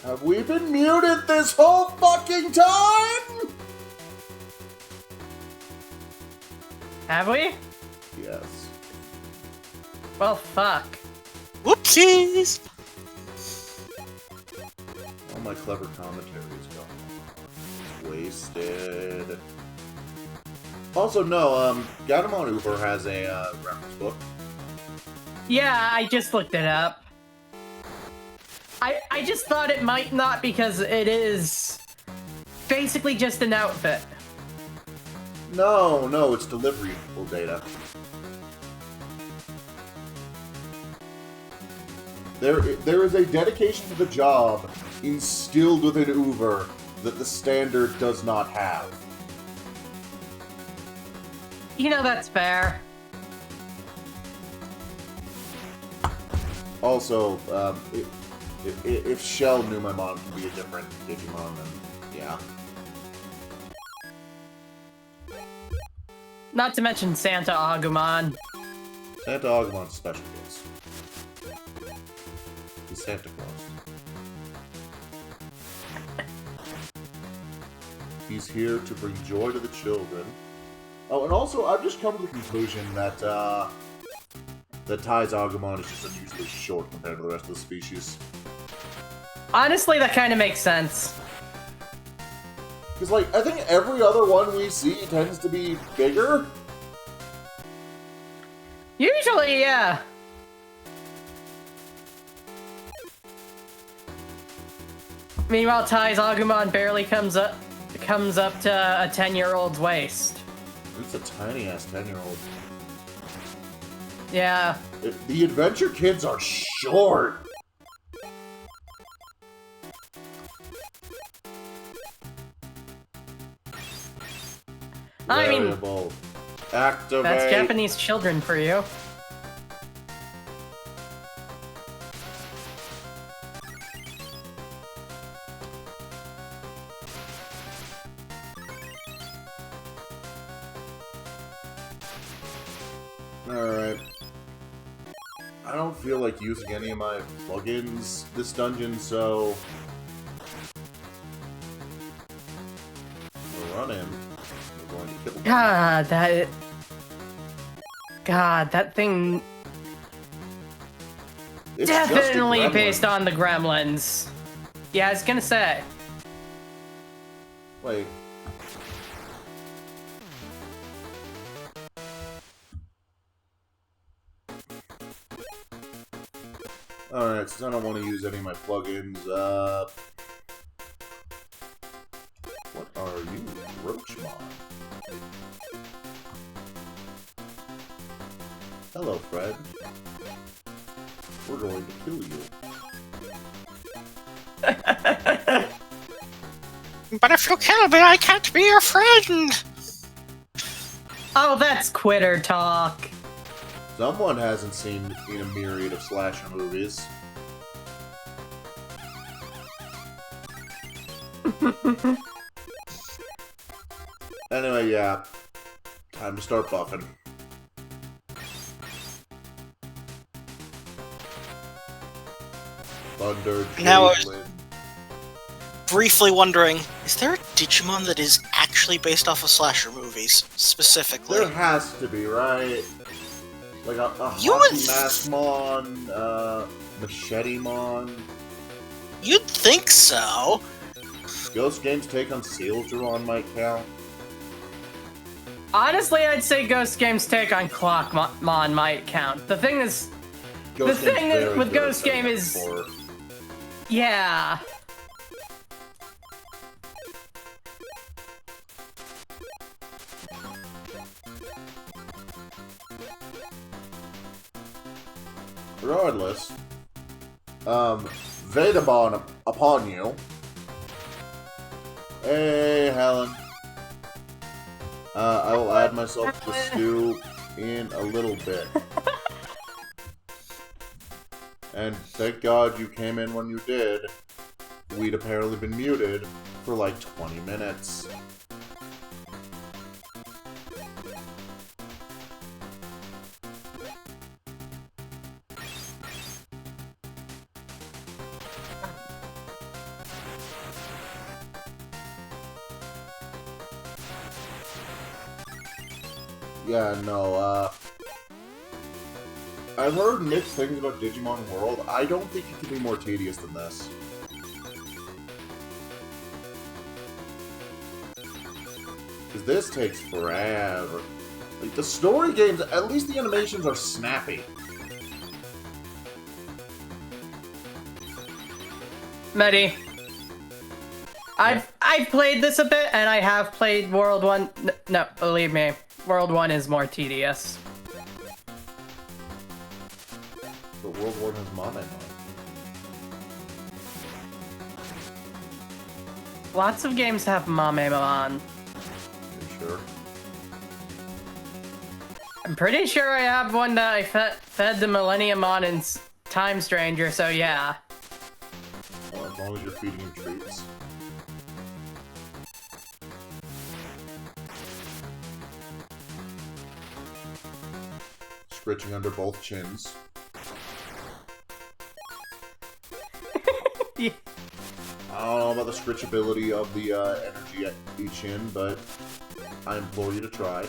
Have we been muted this whole fucking time? Have we? Yes. Well, fuck. Whoopsies! All my clever commentary is gone. Wasted. Also, no, Veedramon Uber has a reference book. Yeah, I just looked it up. I just thought it might not because it is basically just an outfit. No, it's delivery data. There is a dedication to the job instilled within Uber that the standard does not have. You know, that's fair. Also, if Shell knew my mom to be a different Digimon, then yeah. Not to mention Santa Agumon. Santa Agumon's special case. He's Santa Claus. He's here to bring joy to the children. Oh, and also, I've just come to the conclusion that, that Tai's Agumon is just unusually short compared to the rest of the species. Honestly, that kind of makes sense. Because, like, I think every other one we see tends to be bigger. Usually, yeah. Meanwhile, Tai's Agumon barely comes up to a 10-year-old's waist. It's a tiny-ass 10-year-old. Yeah. The Adventure Kids are short! I mean, Variable. Activate. that's Japanese children for you. Alright. I don't feel like using any of my plugins this dungeon, so... we'll run in. We're going to kill him. God, that thing It's just a definitely gremlin. based on the Gremlins. Yeah, I was gonna say. Wait. Alright, since I don't want to use any of my plugins, what are you, Roachmon? Hello, Fred. We're going to kill you. But if you kill me, I can't be your friend! Oh, that's quitter talk. Someone hasn't seen a myriad of slasher movies. Anyway, yeah. Time to start buffing. Thunder, Now I was- Javelin. Briefly wondering, is there a Digimon that is actually based off of slasher movies, specifically? There has to be, right? Like a You Hockey would- Maskmon, Machetemon. You'd think so. Ghost Game's take on Sealdron might count. Honestly, I'd say Ghost Game's take on Clockmon might count. The thing is, Ghost The Game's thing very with good Ghost at Game that is- before. yeah. Regardless, Veedramon upon you. Hey, Helen. I will add myself to the stew in a little bit. And thank God you came in when you did. We'd apparently been muted for like 20 minutes. Yeah, no, I've heard mixed things about Digimon World. I don't think it can be more tedious than this. Because this takes forever. Like, the story games, at least the animations are snappy. Medi. I've played this a bit, and I have played World 1. No, believe me, World 1 is more tedious. But World 1 has Mame. Lots of games have Mamemon. You sure? I'm pretty sure I have one that I fed the Millennium on in Time Stranger, so yeah. Well, as long as you're feeding him treats. Scritching under both chins. Yeah. I don't know about the scritchability of the energy at each chin, but I implore you to try.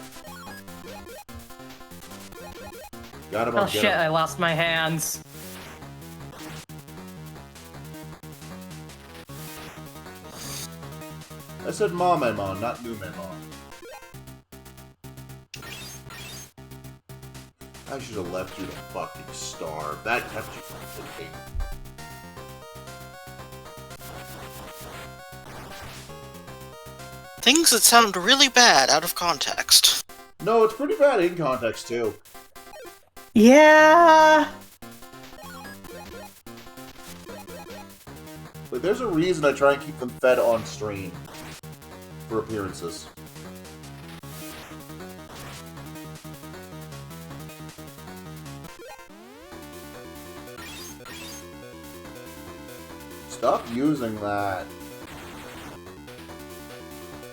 Got him. Oh shit, I lost my hands. I said Mamemon, not Numemon. I should have left you to fucking starve. That kept you from thinking. Things that sound really bad out of context. No, it's pretty bad in context, too. Yeah. Like, there's a reason I try and keep them fed on stream. For appearances. Stop using that.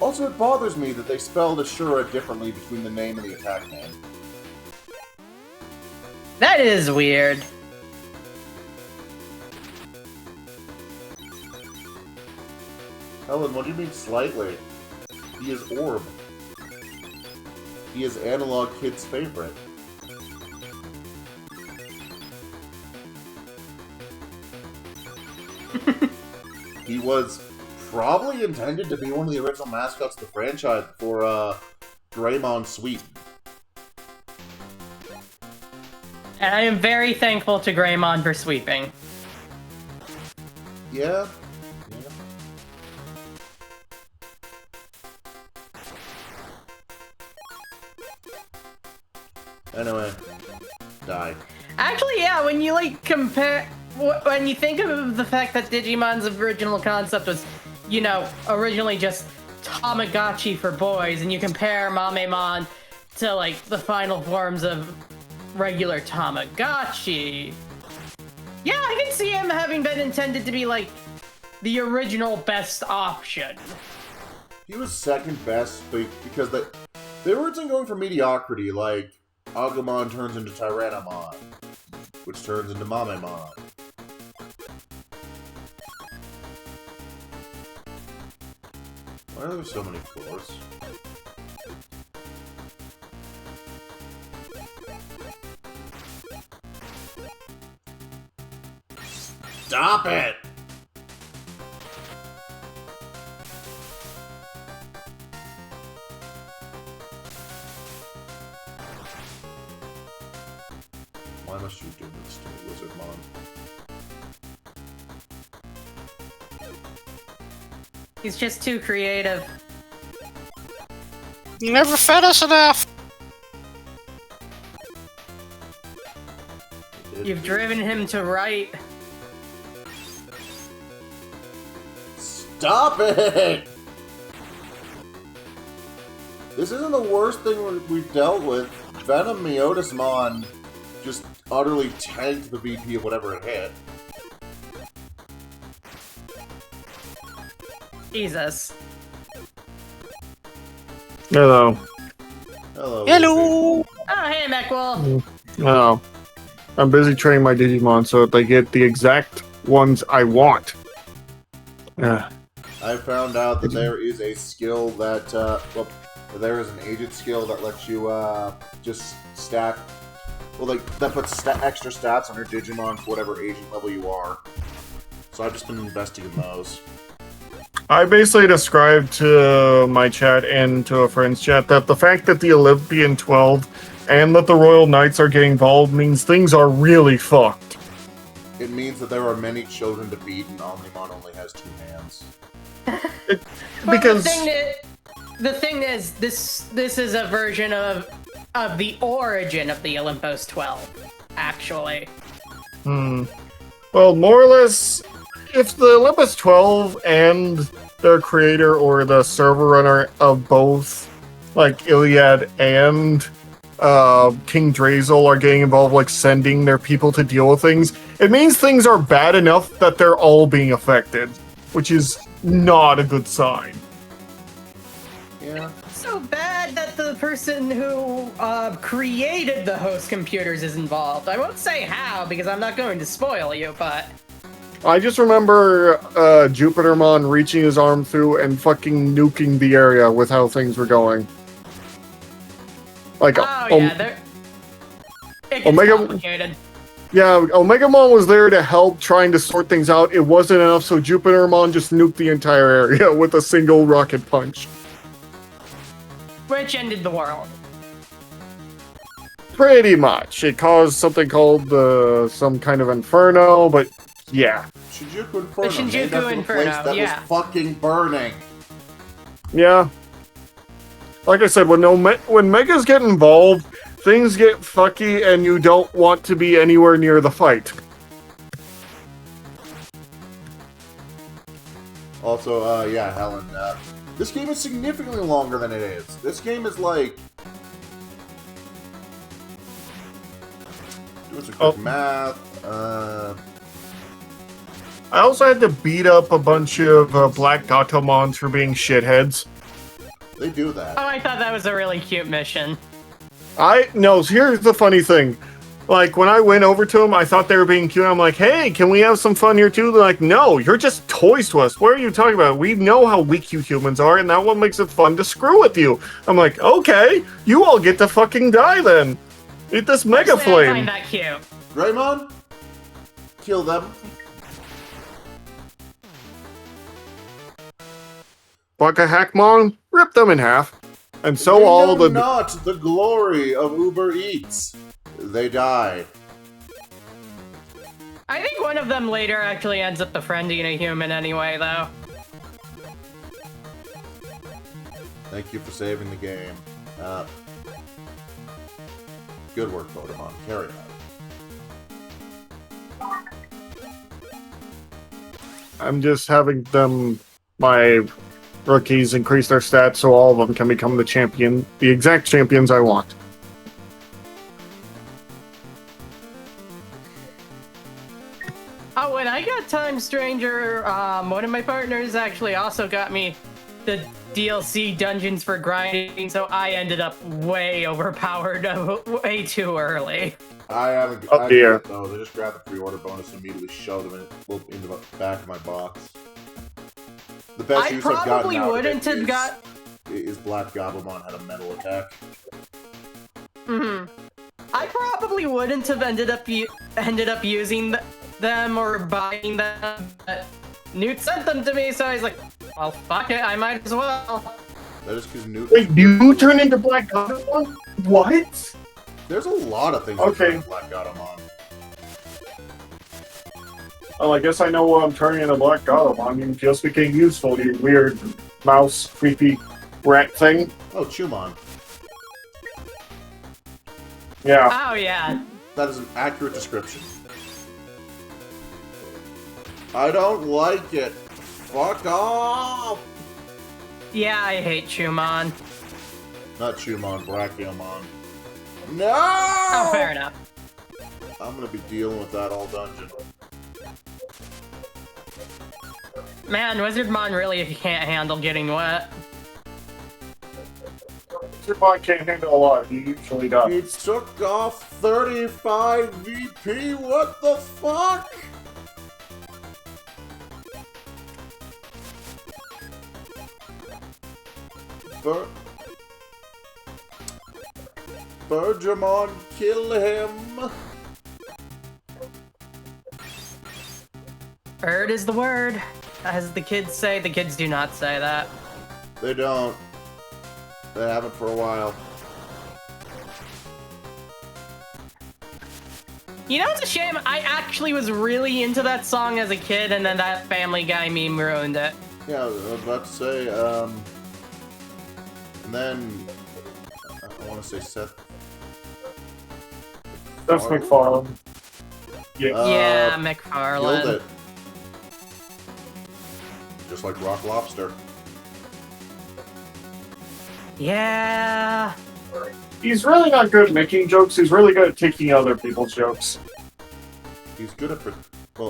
Also, it bothers me that they spelled Ashura differently between the name and the attack name. That is weird. Helen, what do you mean slightly? He is Orb. He is Analog Kid's favorite. He was probably intended to be one of the original mascots of the franchise for Greymon Sweep. And I am very thankful to Greymon for sweeping. Yeah. Anyway, die. Actually, yeah, when you like compare, when you think of the fact that Digimon's original concept was, you know, originally just Tamagotchi for boys, and you compare Mamemon to like the final forms of regular Tamagotchi. Yeah, I can see him having been intended to be like the original best option. He was second best because they were going for mediocrity, like Agumon turns into Tyrannomon, which turns into Mamemon. Why are there so many floors? Stop it! Why must you do this to me, Wizardmon? He's just too creative. You never fed us enough! You've driven him to write. Stop it! This isn't the worst thing we've dealt with. Venom Miotismon just utterly tanked the VP of whatever it hit. Jesus. Hello. Hello. Hello! Oh, hey, Meckwell. Oh. I'm busy training my Digimon so that they get the exact ones I want. I found out that there is a skill that, well, there is an agent skill that lets you just stack. Well, like that puts extra stats on your Digimon for whatever agent level you are. So I've just been investing in those. I basically described to my chat and to a friend's chat that the fact that the Olympian 12 and that the Royal Knights are getting involved means things are really fucked. It means that there are many children to beat, and Omnimon only has 2 hands. Because the thing is, this is a version of the origin of the Olympus 12, actually. Well, more or less, if the Olympus 12 and their creator or the server runner of both, like Iliad and King Drazel are getting involved, like sending their people to deal with things, it means things are bad enough that they're all being affected, which is not a good sign. Yeah. So bad that the person who created the host computers is involved. I won't say how because I'm not going to spoil you, but I just remember Jupitermon reaching his arm through and fucking nuking the area with how things were going. Like, it gets complicated. Yeah, Omegamon was there to help trying to sort things out. It wasn't enough, so Jupitermon just nuked the entire area with a single rocket punch. Which ended the world. Pretty much. It caused something called some kind of inferno, but yeah. Shinjuku Inferno. The Shinjuku named after the Inferno, place that yeah. was fucking burning. Yeah. Like I said, when Megas get involved, things get fucky and you don't want to be anywhere near the fight. Also, yeah, Helen, this game is significantly longer than it is. This game is like... Doing some quick math, I also had to beat up a bunch of Black Gatomons for being shitheads. They do that. Oh, I thought that was a really cute mission. No, here's the funny thing. Like, when I went over to them, I thought they were being cute. I'm like, hey, can we have some fun here too? They're like, no, you're just toys to us. What are you talking about? We know how weak you humans are, and that one makes it fun to screw with you. I'm like, okay, you all get to fucking die then. Eat this Mega Actually, I Flame. find that cute. Greymon? Kill them. Baka Hackmon, rip them in half. And so They all know the... not the glory of Uber Eats. They die. I think one of them later actually ends up befriending a human anyway, though. Thank you for saving the game. Good work, Veedramon. Carry on. I'm just having my rookies increase their stats so all of them can become the exact champions I want. Oh, when I got Time Stranger, one of my partners actually also got me the DLC Dungeons for Grinding, so I ended up way overpowered way too early. I haven't. Oh dear. No, they just grabbed the pre-order bonus and immediately shoved them in the back of my box. The best I use I've gotten probably out wouldn't of it have got. is Black Gabumon had a metal attack. I probably wouldn't have ended up using them or buying them, but Newt sent them to me, so I was like, well, fuck it, I might as well. That is because Newt. Wait, you turn into Black Gatomon? What? There's a lot of things Okay. that Black Gabumon. Well, I guess I know what I'm turning into Black Gatomon. You just became useful, you weird mouse, creepy rat thing. Oh, Chumon. Yeah. Oh yeah. That is an accurate description. I don't like it. Fuck off! Yeah, I hate Chumon. Not Chumon, Brachiomon. No! Oh, fair enough. I'm gonna be dealing with that all dungeon. Man, Wizardmon really can't handle getting wet. Your bot can't handle a lot. He usually does. He took off 35 VP, what the fuck? Veedramon, kill him! Bird is the word. As the kids say, the kids do not say that. They don't. They haven't for a while. You know, it's a shame. I actually was really into that song as a kid, and then that Family Guy meme ruined it. Yeah, I was about to say, and then, I want to say Seth. That's McFarlane. Yeah. Yeah, Killed McFarlane. it. Just like Rock Lobster. Yeah. He's really not good at making jokes. He's really good at taking other people's jokes. He's good at,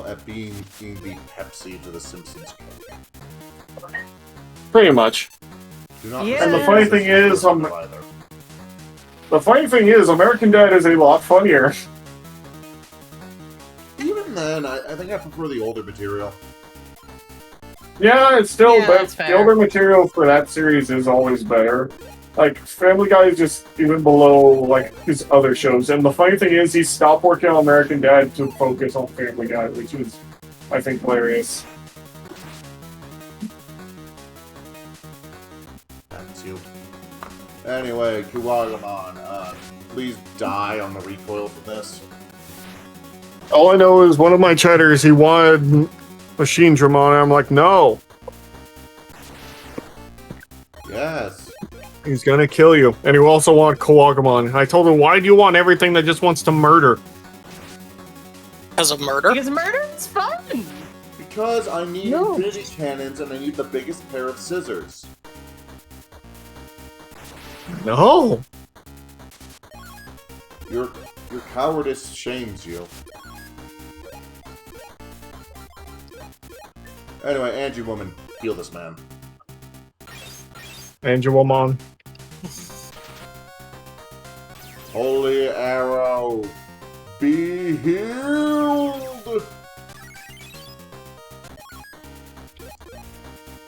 at being the Pepsi to the Simpsons Coke. Pretty much. Do not Yeah. And the funny thing is, either. the funny thing is, American Dad is a lot funnier. Even then, I think I prefer the older material. Yeah, it's still Yeah, better. that's The fair. older material for that series is always better. Like, Family Guy is just even below, like, his other shows. And the funny thing is, he stopped working on American Dad to focus on Family Guy, which was, I think, hilarious. That's you. Anyway, Kuwagamon, please die on the recoil from this. All I know is one of my chatters, he wanted Machine Dramon, and I'm like, no, Yes. he's gonna kill you. And he also wanted Kuwagamon. I told him, why do you want everything that just wants to murder? Because of murder? Because murder is fun. Because I need No. infinity cannons and I need the biggest pair of scissors. No. Your cowardice shames you. Anyway, Angie Woman, heal this man. Angelomon. Holy Arrow, be healed!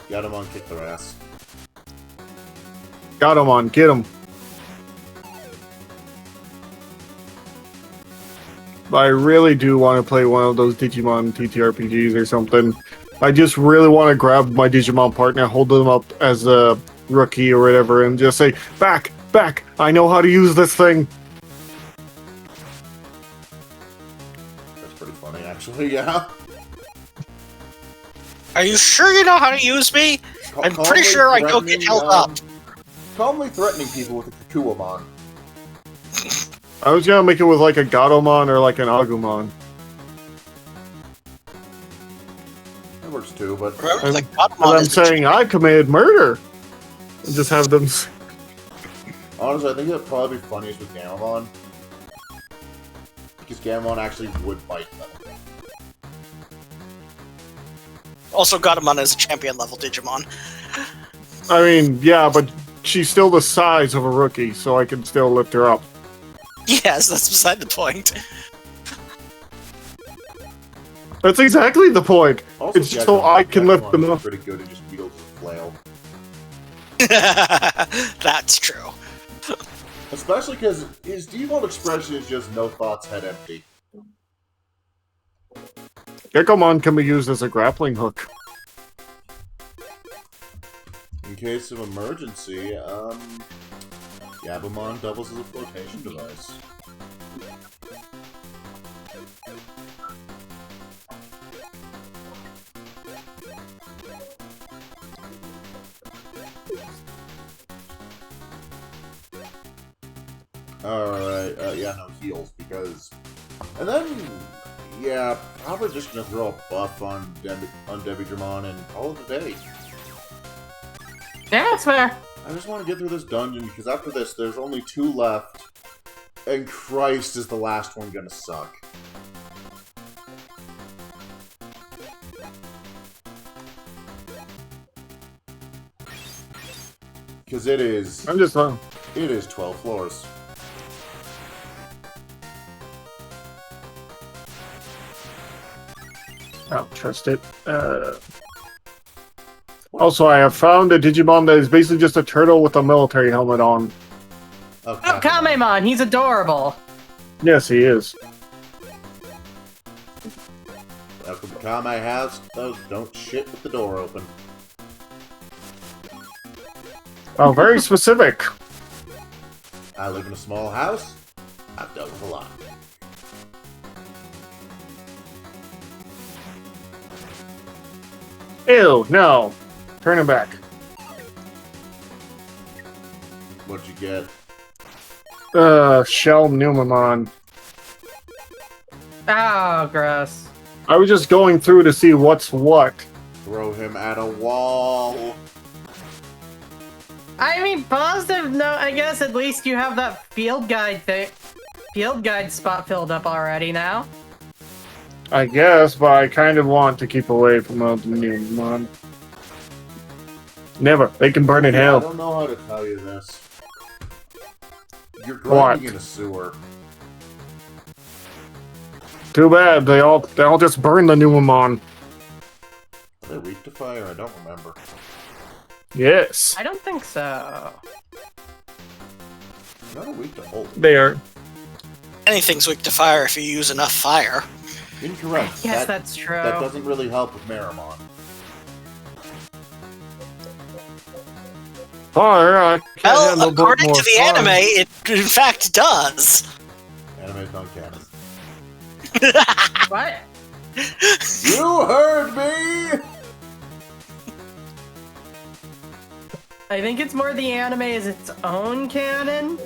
Got him on, kick their ass. Got him on, get him. But I really do want to play one of those Digimon TTRPGs or something. I just really want to grab my Digimon partner, hold them up as a rookie or whatever, and just say, back, back, I know how to use this thing. That's pretty funny, actually, yeah. Are you sure you know how to use me? I'm pretty sure I don't get held up. Calmly threatening people with a Kukuamon. I was gonna make it with like a Gatomon or like an Agumon. That works too, but Remember, the And Godmon I'm is the saying I committed murder. And just have them... honestly, I think it'd probably be funniest with Gamamon. Because Gamamon actually would bite them. Also, Godmon is a champion level Digimon. I mean, yeah, but she's still the size of a rookie, so I can still lift her up. Yes, that's beside the point. That's exactly the point. Also, It's just so I can lift them up. Pretty good at just wields a flail. That's true. Especially because his default expression is just no thoughts, head empty. Gekomon can be used as a grappling hook. In case of emergency, Gabumon doubles as a flotation device. Alright, yeah, no, heals, because... And then, yeah, probably just gonna throw a buff on Veedramon and call it a day. Yeah, that's fair. I just want to get through this dungeon, because after this, there's only 2 left, and Christ is the last one gonna suck. Because it is... I'm just It is 12 floors. I don't trust it. Also, I have found a Digimon that is basically just a turtle with a military helmet on. Okay. about Kamemon? He's adorable. Yes, he is. Welcome to Kame House. Those don't shit with the door open. Oh, very specific. I live in a small house. I've dealt with a lot. Ew, no. Turn him back. What'd you get? Shell Numamon. Oh, gross. I was just going through to see what's what. Throw him at a wall. I mean, positive note, I guess at least you have that field guide spot filled up already now. I guess, but I kind of want to keep away from the Numamon. Never. They can burn in I hell. don't know how to tell you this. You're grinding in a sewer. Too bad. They all just burn the Numamon. Are they weak to fire? I don't remember. Yes. I don't think so. Not a weak to hold. They are. Anything's weak to fire if you use enough fire. Incorrect. Yes, that's true. That doesn't really help with Veedramon. Fire. I can't Well, handle a bit according more to the fire. anime, it in fact does. Anime's not canon. What? You heard me! I think it's more the anime is its own canon.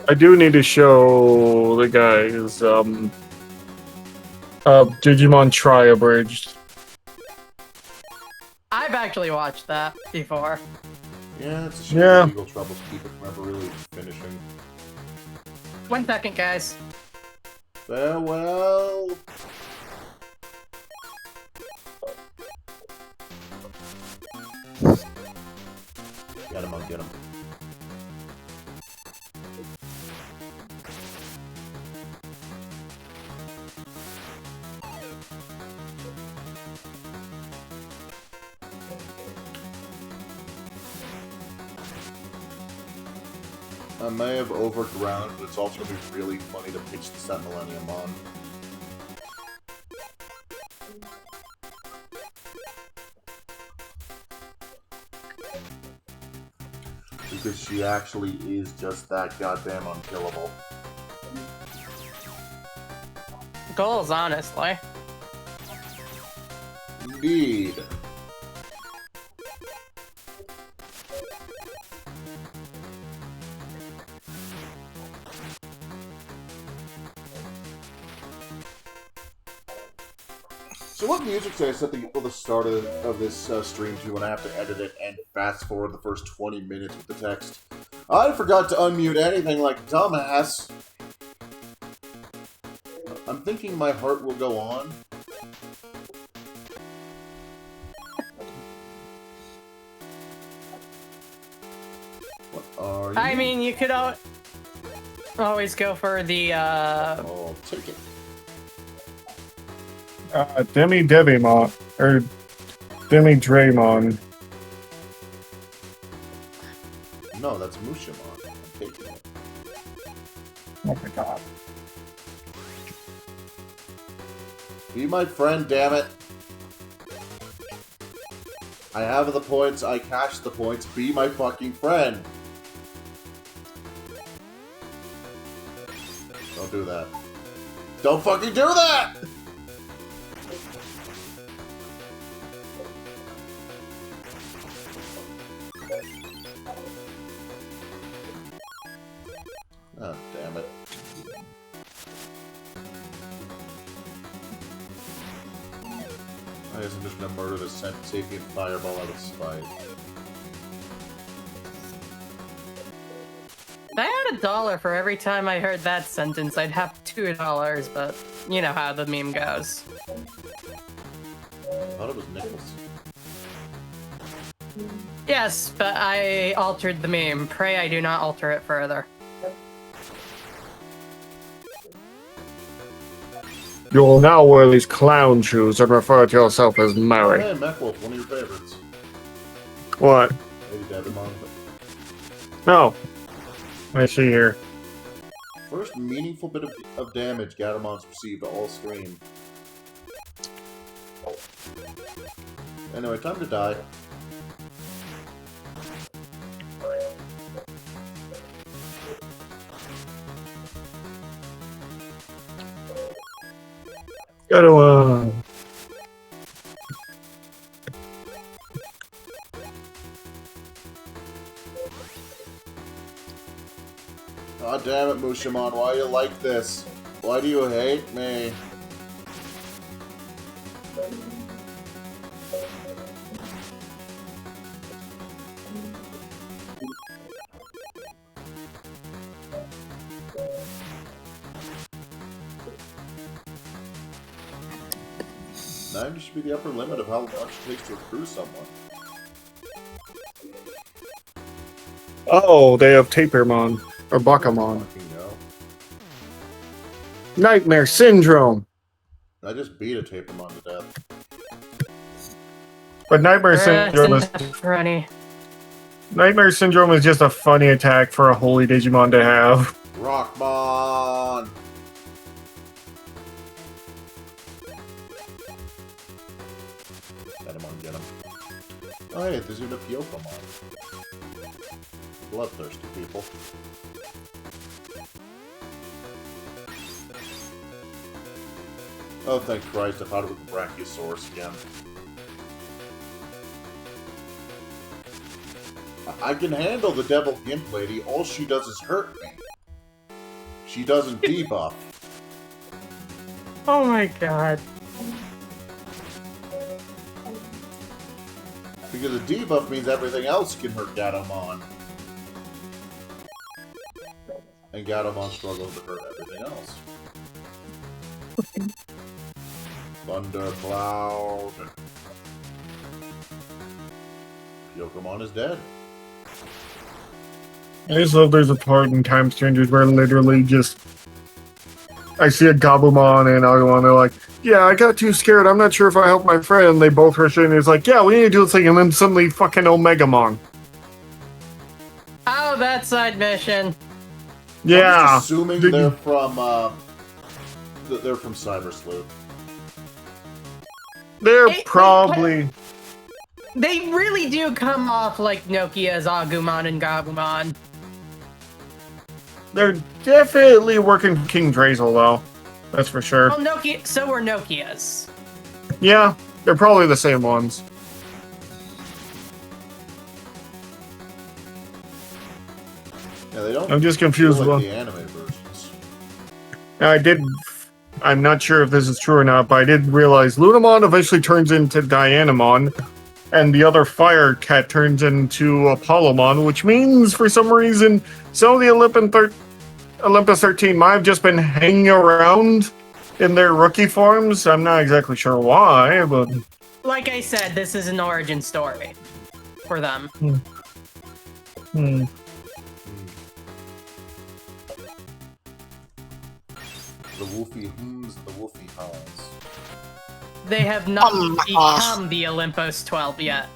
I do need to show the guys, Digimon Tri-Abridged. I've actually watched that before. Yeah, it's a shame Yeah. legal troubles keep it from ever really finishing. 1 second, guys. Farewell! Get him, get him. I may have overground, but it's also going to be really funny to pitch the Set Millennium on. Because she actually is just that goddamn unkillable. Goals, honestly. Indeed. So what music should I set the start of this stream to when I have to edit it and fast forward the first 20 minutes with the text? I forgot to unmute anything like dumbass. I'm thinking My Heart Will Go On. What are you? I mean, you could always go for the, Oh, take it. Demi-Devimon, or Demi-Draymon. No, that's Mushamon. I'm taking it. Oh my god. Be my friend, damn it. I have the points, I cash the points, be my fucking friend. Don't do that. Don't fucking do that! Oh, damn it. I guess I'm just gonna murder this sapient fireball out of spite. I had $1 for every time I heard that sentence. I'd have $2, but you know how the meme goes. I thought it was nickels. Yes, but I altered the meme. Pray I do not alter it further. You will now wear these clown shoes and refer to yourself as Mary. Hey, Mechwolf, one of your favorites. What? Maybe Devimon. Oh, I see here. First meaningful bit of damage Gatamon's received all screen. Anyway, time to die. Gotta, God damn it, Mushamon, why are you like this? Why do you hate me? $90 should be the upper limit of how much it takes to recruit someone. oh, they have Tapermon. Or Bakamon. Fucking no. Nightmare Syndrome. I just beat a Tapermon to death. But Nightmare Syndrome is... Runny. Nightmare Syndrome is just a funny attack for a holy Digimon to have. Rockmon! Get him on, get him. Oh hey, there's even a Pyokomon. Bloodthirsty people. Oh, thank Christ, I thought it was the Brachiosaurus again. I can handle the Devil Gimp Lady, all she does is hurt me. She doesn't debuff. Oh my god. Because a debuff means everything else can hurt Gatomon. And Gatomon struggles to hurt everything else. Thundercloud. Pyokomon is dead. I just love there's a part in Time Strangers where literally just... I see a Gabumon and Agumon, they're like, yeah, I got too scared, I'm not sure if I helped my friend. They both rush in and it's like, yeah, we need to do this thing, and then suddenly fucking Omegamon. Oh, that side mission. Yeah. I'm just assuming they're from Cyber Sleuth. They're Hey, probably... They really do come off like Nokia's Agumon and Gabumon. They're definitely working for King Drazel, though. That's for sure. Well, Nokia, so were Nokia's. Yeah, they're probably the same ones. Yeah, they don't I'm just feel confused like about... the anime versions. I'm not sure if this is true or not, but I did realize Lunamon eventually turns into Dianamon, and the other Fire Cat turns into Apollomon, which means, for some reason, some of the Olympus 13 might have just been hanging around in their rookie forms. I'm not exactly sure why, but... Like I said, this is an origin story for them. Hmm. The Wolfie hums, the Wolfie howls. They have not my become the Olympus 12 yet.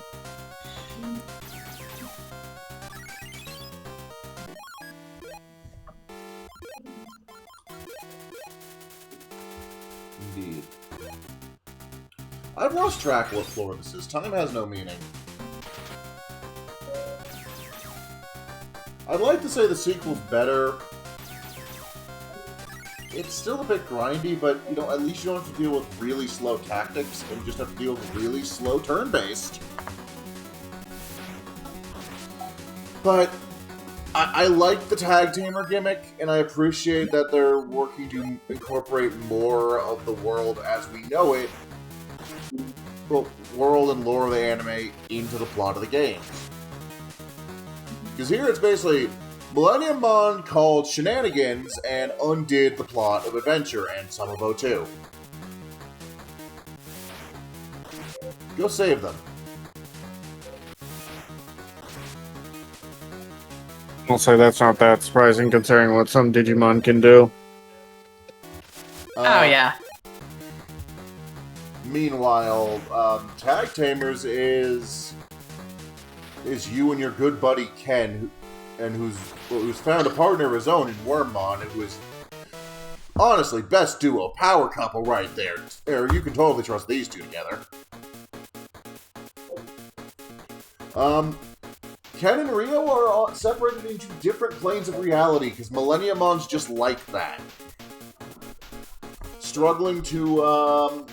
Indeed. I've lost track of what floor this is. Time has no meaning. I'd like to say the sequel's better. It's still a bit grindy, but, you know, at least you don't have to deal with really slow tactics, and you just have to deal with really slow turn-based. But I like the tag tamer gimmick, and I appreciate that they're working to incorporate more of the world as we know it, well, world and lore of the anime into the plot of the game. Because here it's basically Millennium Mon called shenanigans and undid the plot of Adventure and some of 02. Go save them. I'll say that's not that surprising considering what some Digimon can do. Oh yeah. Meanwhile, Tag Tamers is you and your good buddy Ken, and who's found a partner of his own in Wormmon, who is honestly best duo power couple right there. You can totally trust these two together. Ken and Rio are separated into different planes of reality because Millenniumon's just like that, struggling to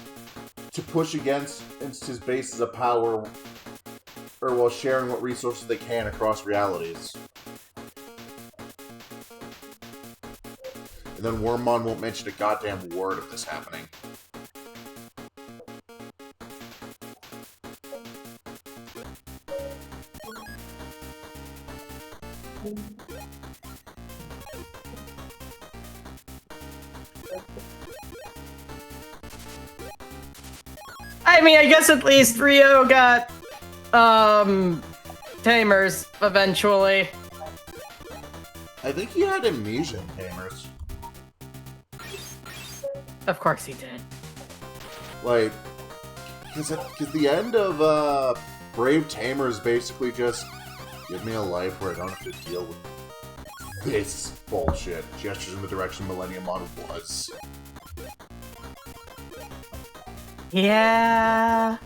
push against his bases of power, or while sharing what resources they can across realities. And then Wormmon won't mention a goddamn word of this happening. I mean, I guess at least Rio got, Tamers, eventually. I think he had amnesia in Tamers. Of course he did. Like, because the end of, Brave Tamers basically just give me a life where I don't have to deal with this bullshit. Gestures in the direction Millenniumon was. Yeah.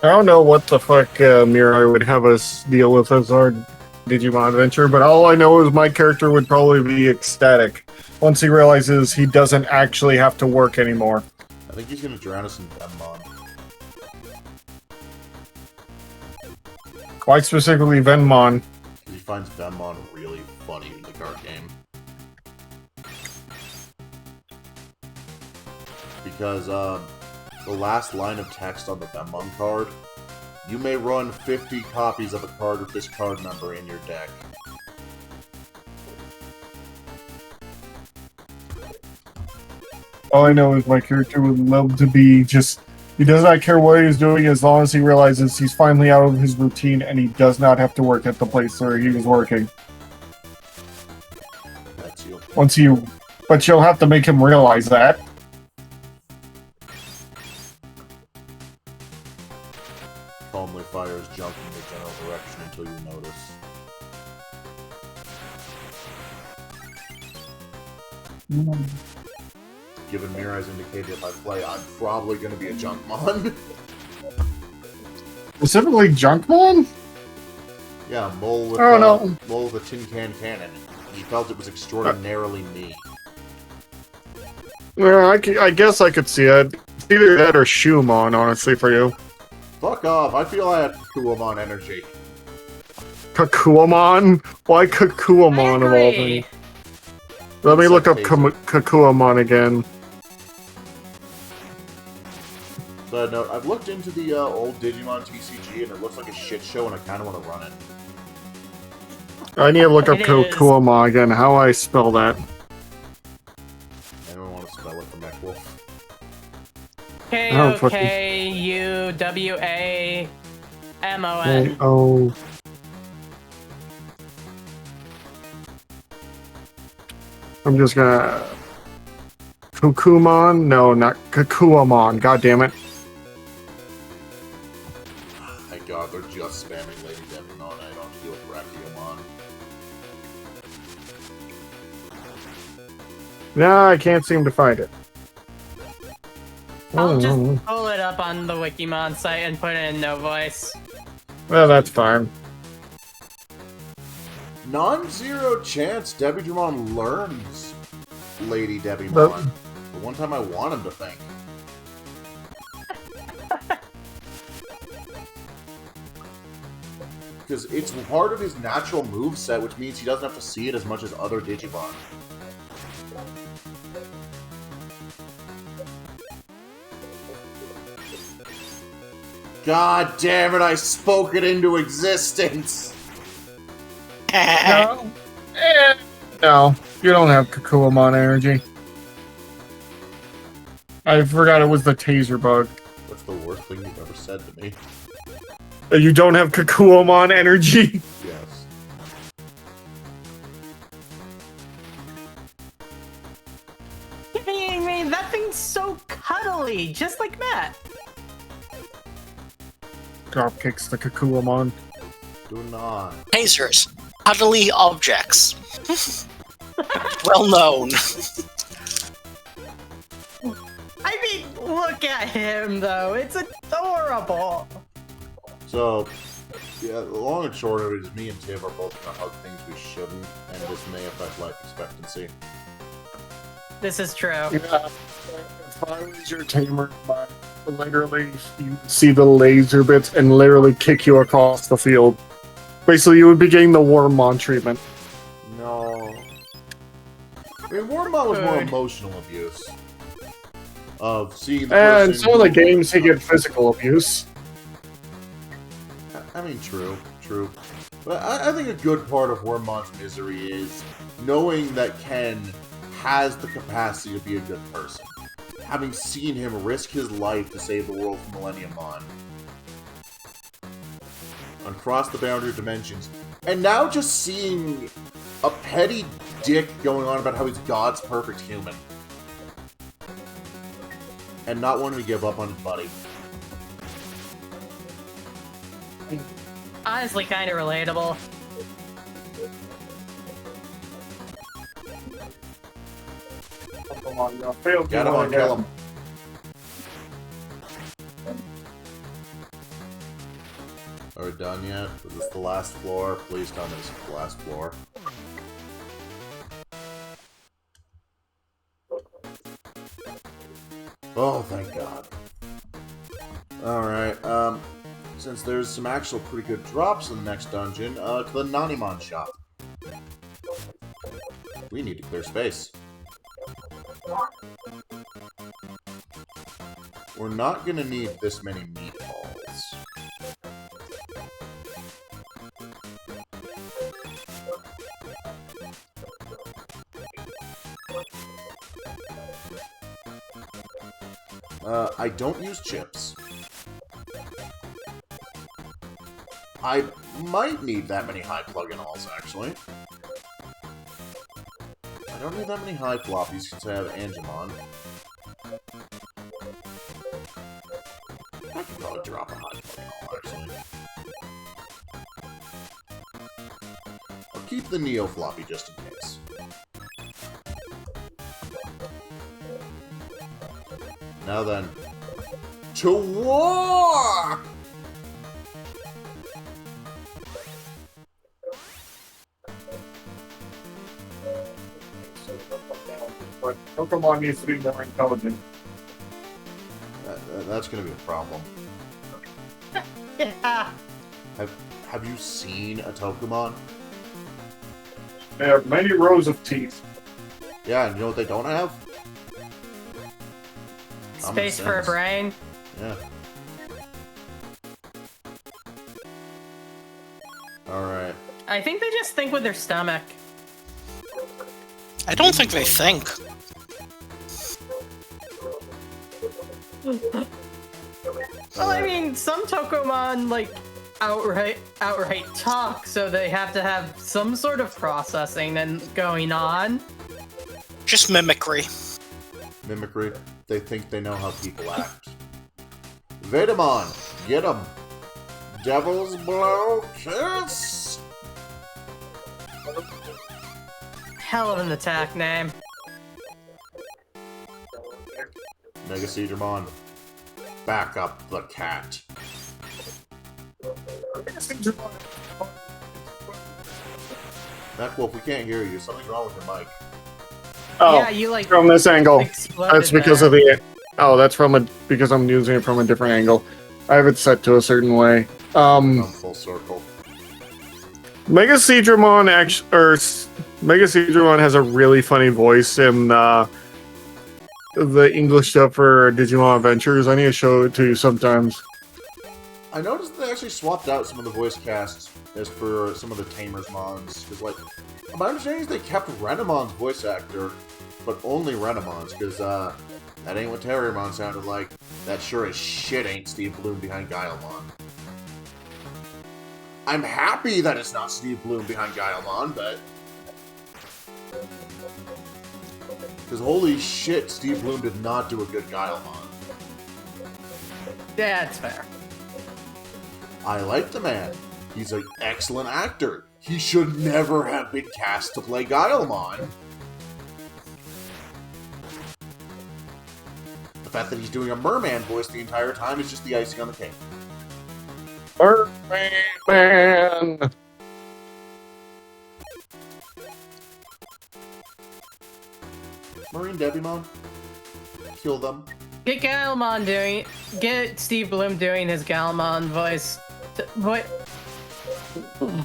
I don't know what the fuck Mirai would have us deal with as our Digimon adventure, but all I know is my character would probably be ecstatic once he realizes he doesn't actually have to work anymore. I think he's gonna drown us in Veedramon. Quite specifically, Veedramon. He finds Veedramon really funny in the card game. Because, the last line of text on the Veedramon card, you may run 50 copies of a card with this card number in your deck. All I know is my character would love to be just... He does not care what he's doing as long as he realizes he's finally out of his routine and he does not have to work at the place where he was working. That's you. But you'll have to make him realize that. Calmly fires junk in the general direction until you notice. Given Mirai's indicated if I play, I'm probably going to be a Junkmon. Specifically Junkmon? Yeah, Mole with, Mole with a tin can cannon. He felt it was extraordinarily me. Well, I guess I could see it. It's either that or Shumon, honestly, for you. Fuck off, I feel I have Kuamon energy. Kakuamon? Why Kakuamon of all things? Let me look up Kakuamon again. But no, I've looked into the old Digimon TCG and it looks like a shit show and I kind of want to run it. I need to look up Kakuamon again. How I spell that? Anyone want to spell it for MechWolf? K-O-K-U-W-A-M-O-N. Oh. I'm just gonna... Kukumon? No, not Kakuamon. God damn it. Thank God, they're just spamming Lady Devimon. I don't deal with Rakiamon. No, I can't seem to find it. I'll just pull it up on the Wikimon site and put it in no voice. Well, that's fine. Non-zero chance Veedramon learns Lady Devimon. The one time I want him to think. Because it's part of his natural moveset, which means he doesn't have to see it as much as other Digimon. God damn it, I spoke it into existence! No. No, you don't have Kakuamon energy. I forgot it was the taser bug. That's the worst thing you've ever said to me. You don't have Kakuamon energy? Yes. I mean, that thing's so cuddly, just like Matt. drop kicks the Kakuamon. Do not. Tasers. Cuddly objects. Well known. I mean, look at him though. It's adorable. So, yeah, the long and short of it is me and Tiv are both gonna hug things we shouldn't, and this may affect life expectancy. This is true. Yeah, if I was your tamer, literally, you see the laser bits and literally kick you across the field. Basically, you would be getting the Wormmon treatment. No. I mean, Veedramon was more Good. emotional abuse. Of seeing the And person some of the games, he get physical abuse. I mean, true. But I think a good part of Wormmon's misery is knowing that Ken has the capacity to be a good person. Having seen him risk his life to save the world from Millennium Mon. And cross the boundary of dimensions. And now just seeing a petty dick going on about how he's God's perfect human. And not wanting to give up on his buddy. Honestly, kind of relatable. Come on, you failed. Get him on, kill him. Are we done yet? Is this the last floor? Please tell me this is the last floor. Oh, thank God. Alright, since there's some actual pretty good drops in the next dungeon, to the Nanimon shop. We need to clear space. We're not gonna need this many meatballs. I don't use chips. I might need that many high plug-in-alls, actually. I don't need that many high floppies since I have Angemon. I could probably drop a high plug-in-all, actually. I'll keep the Neo floppy just in case. Now then, to war! But Pokemon needs to be more intelligent. That's gonna be a problem. Yeah. Have you seen a Tokumon? They have many rows of teeth. Yeah, and you know what they don't have? Common Space for a sense. brain. Yeah. Alright. I think they just think with their stomach. I don't think they think. Well, I mean, some Tokomon, like, outright talk, so they have to have some sort of processing and going on. Just mimicry. Mimicry. They think they know how people act. Veedramon, get him! Devil's Blow Kiss! Hell of an attack name. Mega Veedramon, back up the cat. Wolf, we can't hear you. Something's wrong with your mic. Oh, Yeah, you, like, from this angle. exploded That's because there. of the. Oh, that's because I'm using it from a different angle. I have it set to a certain way. Come full circle. Mega Veedramon Mega Veedramon has a really funny voice in the English stuff for Digimon Adventures. I need to show it to you sometimes. I noticed they actually swapped out some of the voice casts as for some of the Tamers Mons. Because, like, my understanding is they kept Renamon's voice actor, but only Renamon's, because, that ain't what Terriermon sounded like. That sure as shit ain't Steve Bloom behind Guilemon. I'm happy that it's not Steve Bloom behind Guilemon, but... Because holy shit, Steve Bloom did not do a good Guilemon. Yeah, it's fair. I like the man. He's an excellent actor. He should never have been cast to play Guilemon. The fact that he's doing a merman voice the entire time is just the icing on the cake. Merman! Marine Devimon. Kill them. Get Steve Bloom doing his Galmon voice. What?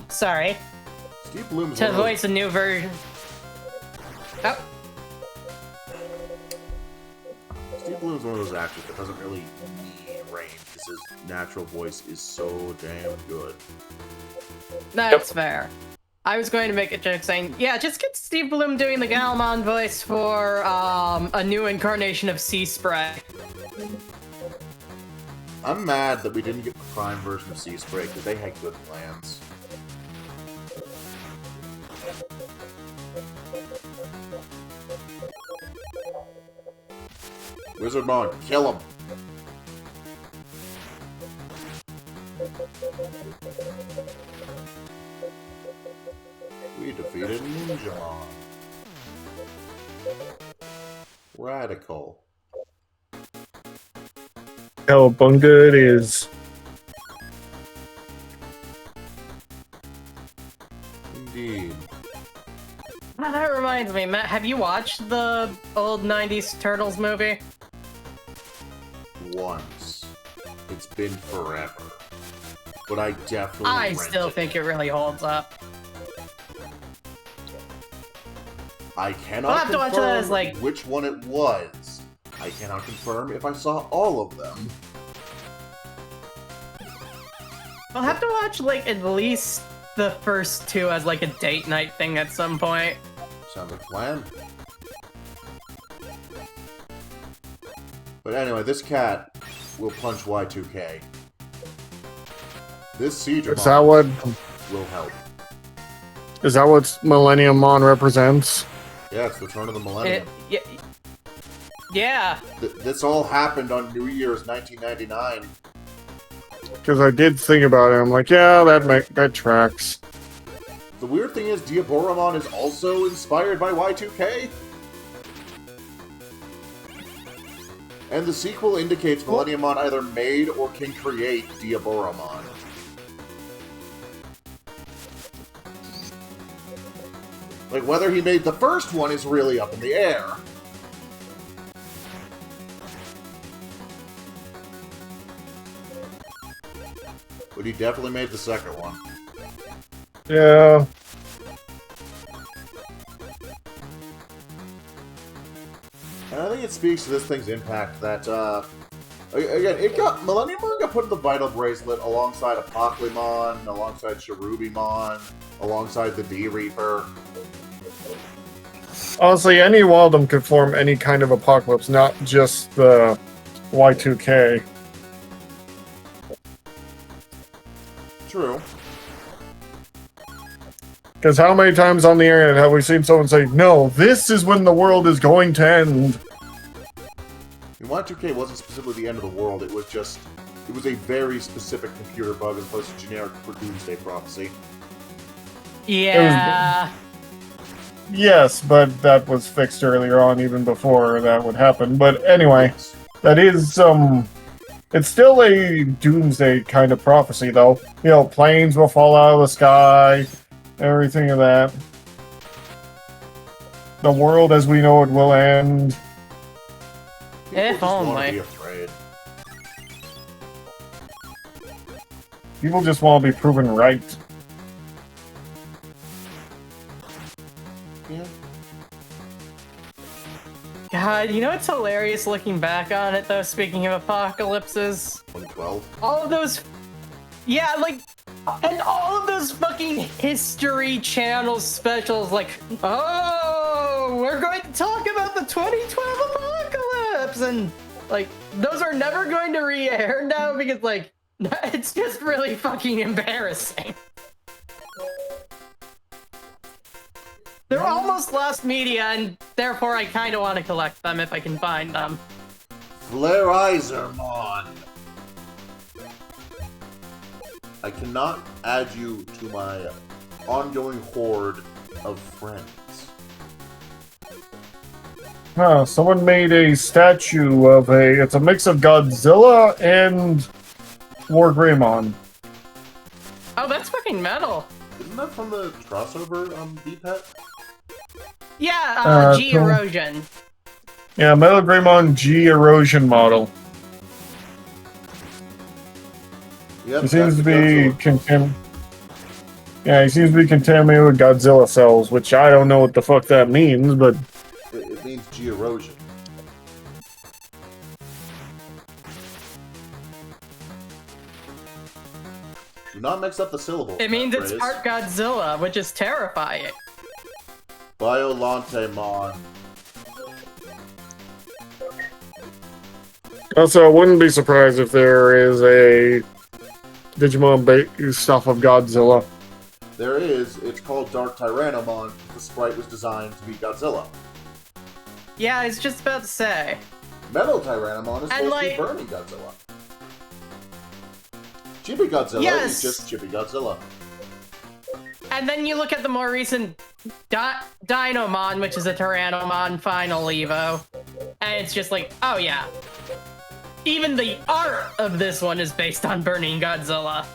Sorry. Steve Bloom's To voice a new version. Oh. Steve Bloom's one of those actors that doesn't really need range because his natural voice is so damn good. That's fair. I was going to make a joke saying, yeah, just get Steve Bloom doing the Galmon voice for a new incarnation of Sea Spray. I'm mad that we didn't get the Prime version of Sea Spray because they had good plans. Wizardmon, kill him! We defeated Ninjamon. Radical. Cowabunga it is. Indeed. Oh, that reminds me, Matt, have you watched the old 90s Turtles movie? Once. It's been forever. But I definitely I rent still think it really holds up. I cannot I'll have to watch confirm that as, like- which one it was. I cannot confirm if I saw all of them. I'll have to watch, like, at least the first two as, like, a date night thing at some point. Sounds like a plan. But anyway, this cat will punch Y2K. This Veedramon Is that what? will help. Is that what Millennium Mon represents? Yeah, it's the turn of the millennium. Yeah. This all happened on New Year's 1999. Because I did think about it. I'm like, yeah, that tracks. The weird thing is, Diaboromon is also inspired by Y2K. And the sequel indicates Millenniummon either made or can create Diaboromon. Like, whether he made the first one is really up in the air. But he definitely made the second one. Yeah. And I think it speaks to this thing's impact that, again, Millenniummon got put in the Vital Bracelet alongside Apocalypse, alongside Cherubimon, alongside the D-Reaper. Honestly, any one of them could form any kind of apocalypse, not just the Y2K. True. Because how many times on the internet have we seen someone say, no, this is when the world is going to end? And Y2K wasn't specifically the end of the world, it was a very specific computer bug as opposed to generic for Doomsday Prophecy. Yeah. Yes, but that was fixed earlier on, even before that would happen. But anyway, Yes. that is, it's still a doomsday kind of prophecy, though. You know, planes will fall out of the sky, everything of that. The world as we know it will end. People If just want to only. be afraid. People just want to be proven right. Yeah. God, you know what's hilarious looking back on it, though, speaking of apocalypses? 2012. All of those... Yeah, like... And all of those fucking History Channel specials, like, oh, we're going to talk about the 2012 apocalypse! And, like, those are never going to re-air now because, like, it's just really fucking embarrassing. They're almost lost media, and therefore I kind of want to collect them if I can find them. I cannot add you to my ongoing horde of friends. Someone made a statue of it's a mix of Godzilla and Veedramon. Oh, that's fucking metal. Isn't that from the crossover VPET? Yeah, G cool. erosion. Yeah, Veedramon G erosion model. Yep, He seems to be Godzilla. Yeah, he seems to be contaminated with Godzilla cells, which I don't know what the fuck that means, but It means G erosion. Do not mix up the syllables. It means it's phrase. part Godzilla, which is terrifying. Biolantemon. also I wouldn't be surprised if there is a Digimon based off of Godzilla. There is. It's called Dark Tyrannomon. The sprite was designed to be Godzilla. Yeah, I was just about to say. Metal Tyrannomon is supposed to be Burning Godzilla. Chibi Godzilla is just Chibi Godzilla. And then you look at the more recent Dinomon, which is a Tyrannomon Final Evo, and it's just like, oh yeah. Even the art of this one is based on Burning Godzilla.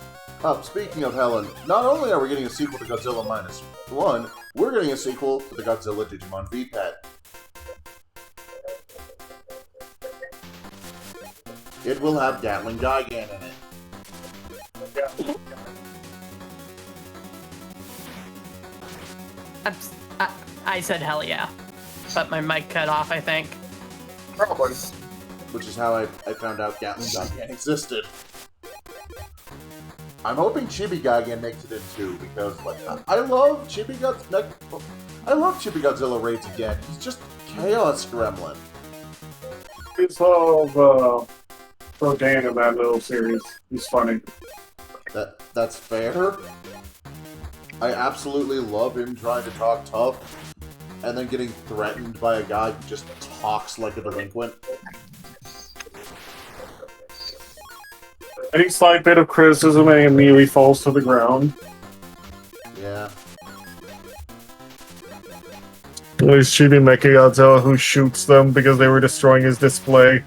Speaking of Helen, not only are we getting a sequel to Godzilla -1, we're getting a sequel to the Godzilla Digimon VPET. It will have Gatling Gigan in it. I said hell yeah, but my mic cut off, I think. Probably. Which is how I found out Gatling Gigan existed. I'm hoping Chibi Gigan makes it in too, because like I love Chibi Godzilla. I love Chibi Godzilla raids again. He's just Chaos Gremlin. It's all Rodan in that little series. He's funny. That's fair. I absolutely love him trying to talk tough, and then getting threatened by a guy who just talks like a delinquent. Any slight bit of criticism and he immediately falls to the ground. Yeah. There's Chibi Mechagodzilla who shoots them because they were destroying his display.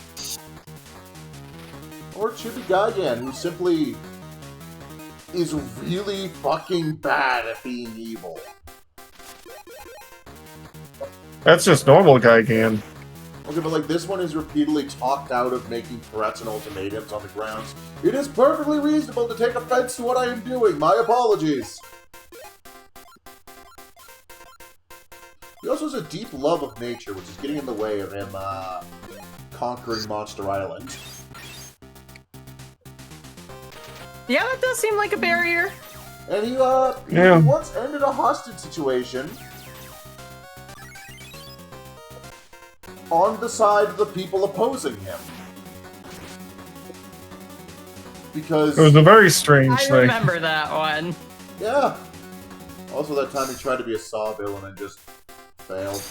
Or Chibi Gigan, who simply is really fucking bad at being evil. That's just normal Gigan. Okay, but like this one is repeatedly talked out of making threats and ultimatums on the grounds. It is perfectly reasonable to take offense to what I am doing. My apologies. He also has a deep love of nature, which is getting in the way of him conquering Monster Island. Yeah, that does seem like a barrier. And he Yeah. once ended a hostage situation on the side of the people opposing him. Because... It was a very strange I thing. remember that one. Yeah. Also that time he tried to be a Saw villain and just failed.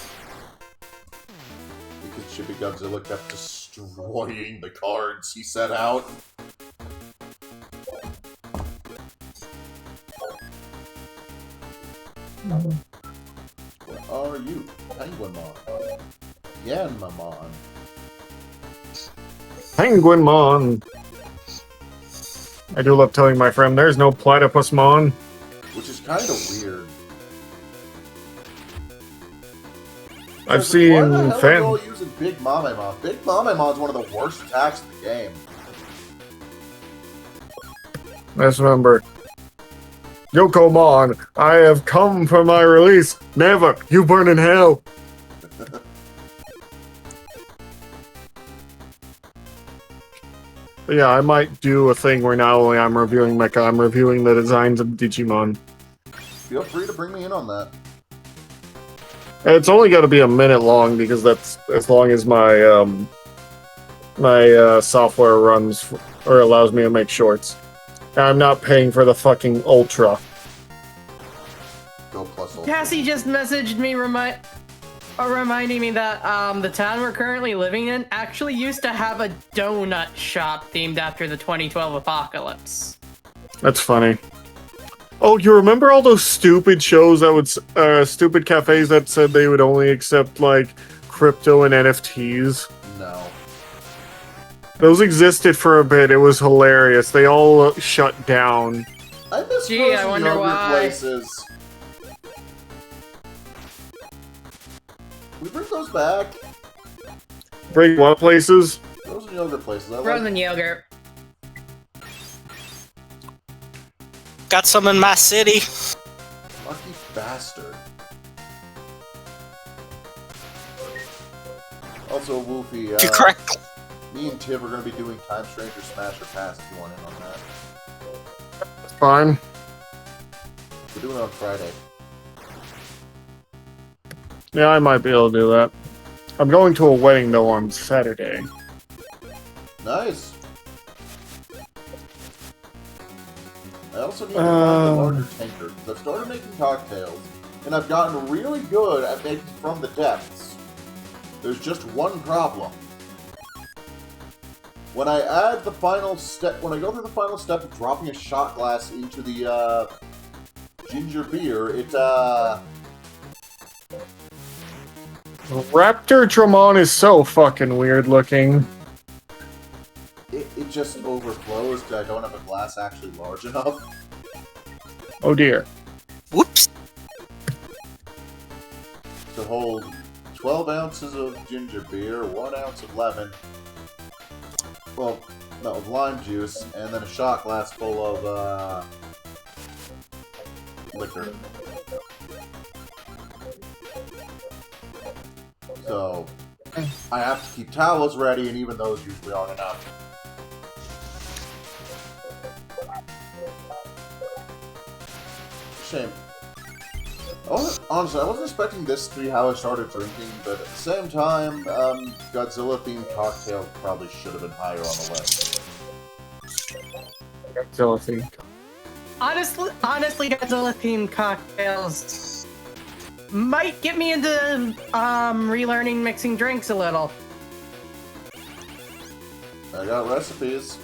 Because Chibi Godzilla kept destroying the cards he set out. What are you? Penguinmon. Yanmamon. Penguinmon. I do love telling my friend there's no Platypusmon. Which is kind of weird. I've Why seen the hell are fan. you all using Big Mamemon? Big Mamemon's one of the worst attacks in the game. Let's remember. Yokomon, I have come for my release. Never. You burn in hell. But yeah, I might do a thing where not only I'm reviewing Mecha, I'm reviewing the designs of Digimon. Feel free to bring me in on that. It's only got to be a minute long because that's as long as my software runs or allows me to make shorts. I'm not paying for the fucking Ultra. Go plus Ultra. Cassie just messaged me reminding me that the town we're currently living in actually used to have a donut shop themed after the 2012 apocalypse. That's funny. Oh, you remember all those stupid shows that would, stupid cafes that said they would only accept, like, crypto and NFTs? No. Those existed for a bit. It was hilarious. They all shut down. I miss Gee, those I wonder younger why. places. We bring those back. Break what places? Those are younger places. I like Frozen yogurt. Got some in my city. lucky bastard. Also, Woofy, If you correct. me and Tiv are going to be doing Time Stranger Smash or Pass if you want in on that. That's fine. We're doing it on Friday. Yeah, I might be able to do that. I'm going to a wedding, though, on Saturday. Nice. I also need to find a larger tanker, because I've started making cocktails, and I've gotten really good at making from the depths. There's just one problem. When I add the final step, when I go through the final step of dropping a shot glass into the, ginger beer, Raptor is so fucking weird looking. it just overflows because I don't have a glass actually large enough. Oh dear. Whoops. To hold 12 ounces of ginger beer, 1 ounce of lemon, well, no, of lime juice, and then a shot glass full of, liquor. So, I have to keep towels ready, and even those usually aren't enough. Shame. Honestly, I wasn't expecting this to be how I started drinking, but at the same time, Godzilla-themed cocktail probably should have been higher on the list. Godzilla thing. Honestly, Godzilla-themed cocktails might get me into relearning mixing drinks a little. I got recipes.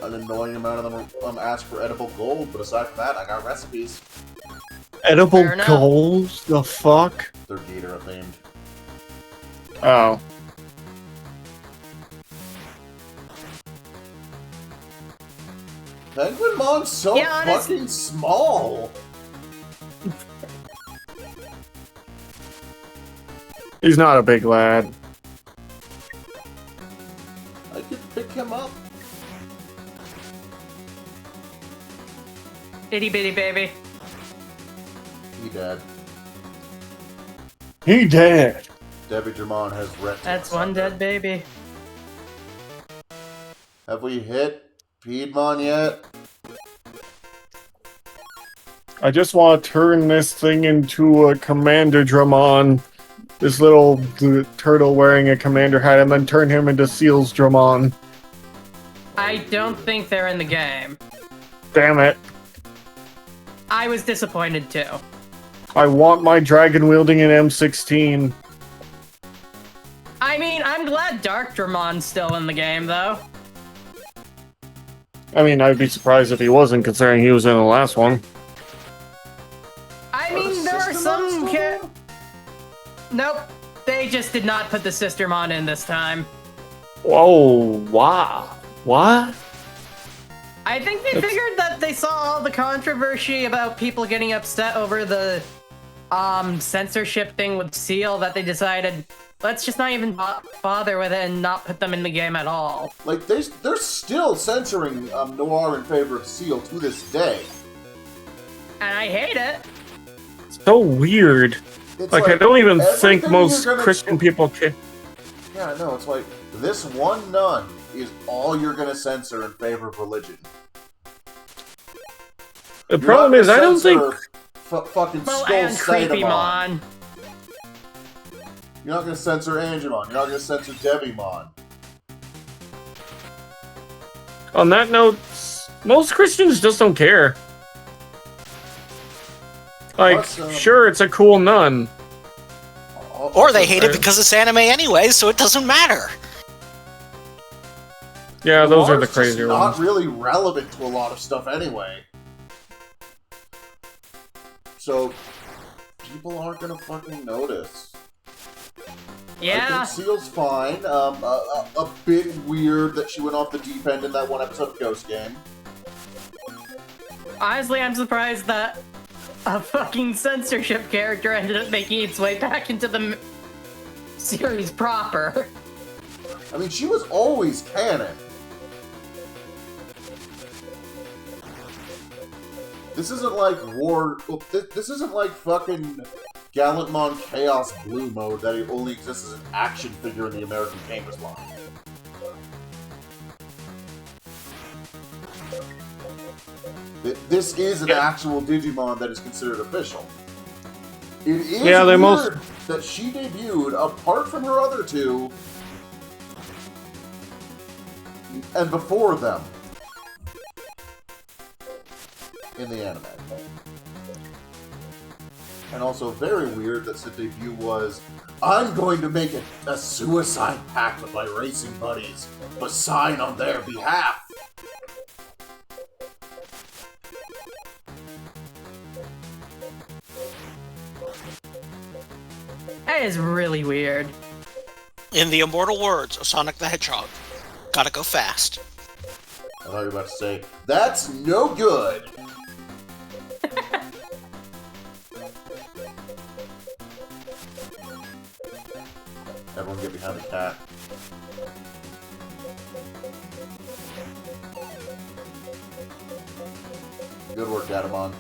An annoying amount of them ask for edible gold, but aside from that, I got recipes. Edible Fair enough. goals? The fuck? They're Ghidorah themed. Oh. Penguinmon's so Yeah, fucking small! He's not a big lad. I could pick him up. Itty bitty baby. He dead. He dead. Veedramon has wrecked. That's one dead baby. Have we hit Veedramon yet? I just want to turn this thing into a Commander Dramon. This little turtle wearing a commander hat, and then turn him into Seals Dramon. I don't think they're in the game. Damn it. I was disappointed too. I want my dragon-wielding in M16. I mean, I'm glad Dark Dramon's still in the game, though. I mean, I'd be surprised if he wasn't, considering he was in the last one. I mean, there are some Nope, they just did not put the Sistermon in this time. Whoa, wow. What? I think they figured that they saw all the controversy about people getting upset over the censorship thing with Seal that they decided, let's just not even bother with it and not put them in the game at all. Like, they're still censoring Noir in favor of Seal to this day. And I hate it. So weird. It's Like, I don't even think everything most you're gonna- Christian people can. Yeah, I know, it's like, this one nun is all you're gonna censor in favor of religion. The problem is, I don't think. Fucking Well, Skull and Satamon. Creepymon. You're not gonna censor Angemon. You're not gonna censor Devimon. On that note, most Christians just don't care. Like, Plus, sure, it's a cool nun. Or they hate it because it's anime anyway, so it doesn't matter. Yeah, those are the Noir's just crazier not ones. really relevant to a lot of stuff anyway. So, people aren't gonna fucking notice. I Yeah. think Seal's fine. A bit weird that she went off the deep end in that one episode of Ghost Game. Honestly, I'm surprised that a fucking censorship character ended up making its way back into the series proper. I mean, she was always canon. This isn't like this isn't like fucking Gallantmon Chaos Blue mode that it only exists as an action figure in the American Gamers line. This is an actual Digimon that is considered official. It is weird that she debuted, apart from her other two, and before them, in the anime. And also very weird that the debut was, I'm going to make a suicide pact with my racing buddies, but sign on their behalf. That is really weird. In the immortal words of Sonic the Hedgehog, gotta go fast. I thought you were about to say, that's no good! Everyone get behind the cat. Good work, Veedramon.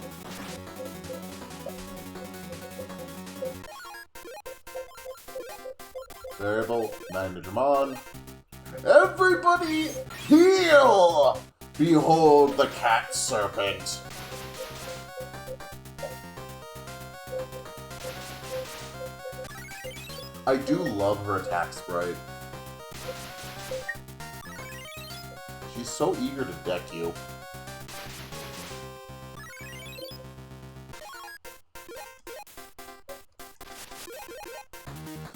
Variable, 9 Digimon. Everybody heal! Behold the cat serpent. I do love her attack sprite. She's so eager to deck you.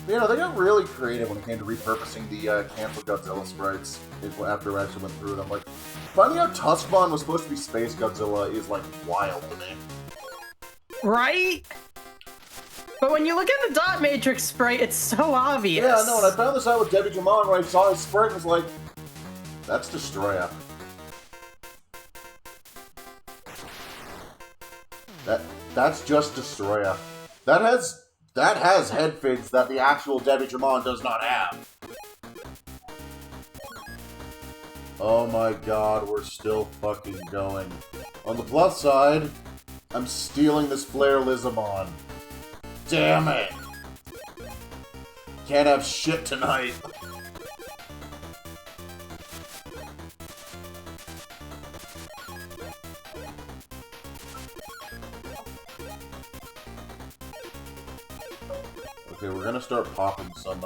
You know, they got really creative when it came to repurposing the canceled Godzilla sprites after I actually went through them. Like, finding out Tuskmon was supposed to be Space Godzilla is, like, wild to me. Right? But when you look at the dot matrix sprite, it's so obvious. Yeah, no, and I found this out with Digimon when I saw his sprite and was like, that's Destroya. That's just Destroya. That has head fins that the actual Digimon does not have. Oh my god, we're still fucking going. On the plus side, I'm stealing this Flare Lizamon. Damn it! Can't have shit tonight. Okay, we're gonna start popping some,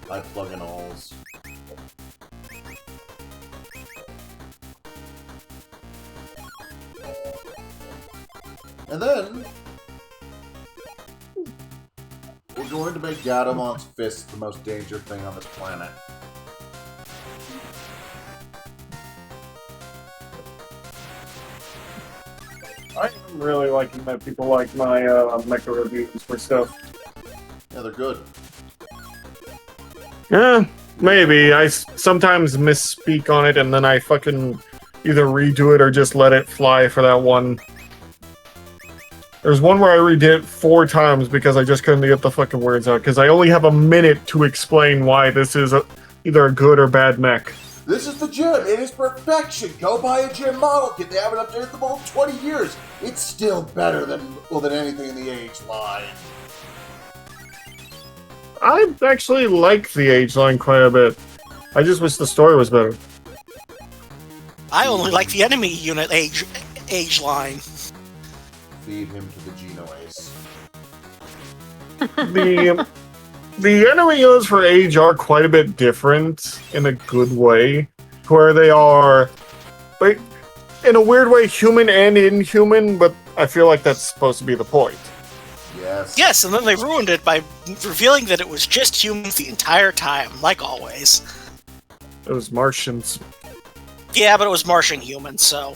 high plug-in-alls. And then, we're going to make Gadamon's fist the most dangerous thing on this planet. I am really liking that people like my mecha reviews for stuff. Yeah, they're good. Yeah, maybe. I sometimes misspeak on it and then I fucking either redo it or just let it fly for that one. There's one where I redid it 4 times because I just couldn't get the fucking words out, because I only have a minute to explain why this is either a good or bad mech. This is the gym. It is perfection. Go buy a gym model kit. They haven't updated the mold in 20 years. It's still better than anything in the age line. I actually like the age line quite a bit. I just wish the story was better. I only like the enemy unit age line. Feed him to the Geno Ace. The enemy units for age are quite a bit different in a good way, where they are, like, in a weird way, human and inhuman, but I feel like that's supposed to be the point. Yes. Yes, and then they ruined it by revealing that it was just humans the entire time, like always. It was Martians. Yeah, but it was Martian humans, so...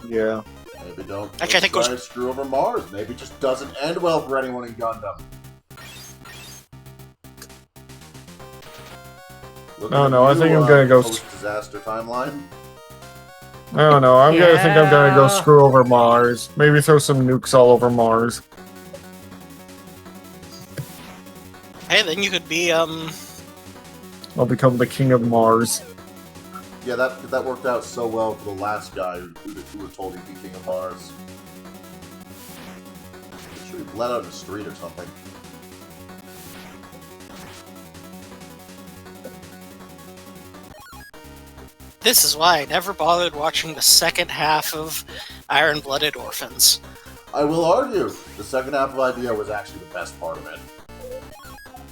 Yeah. Maybe don't Actually, I think it was- try to screw over Mars. Maybe it just doesn't end well for anyone in Gundam. No, I think I'm gonna go... Post-disaster timeline. I don't know, I'm gonna think I'm gonna go Yeah. screw over Mars. Maybe throw some nukes all over Mars. Hey, then you could be, I'll become the king of Mars. Yeah, that worked out so well for the last guy who was told he'd be King of Mars. I'm sure he bled out in the street or something. This is why I never bothered watching the second half of Iron-Blooded Orphans. I will argue, the second half of Idea was actually the best part of it.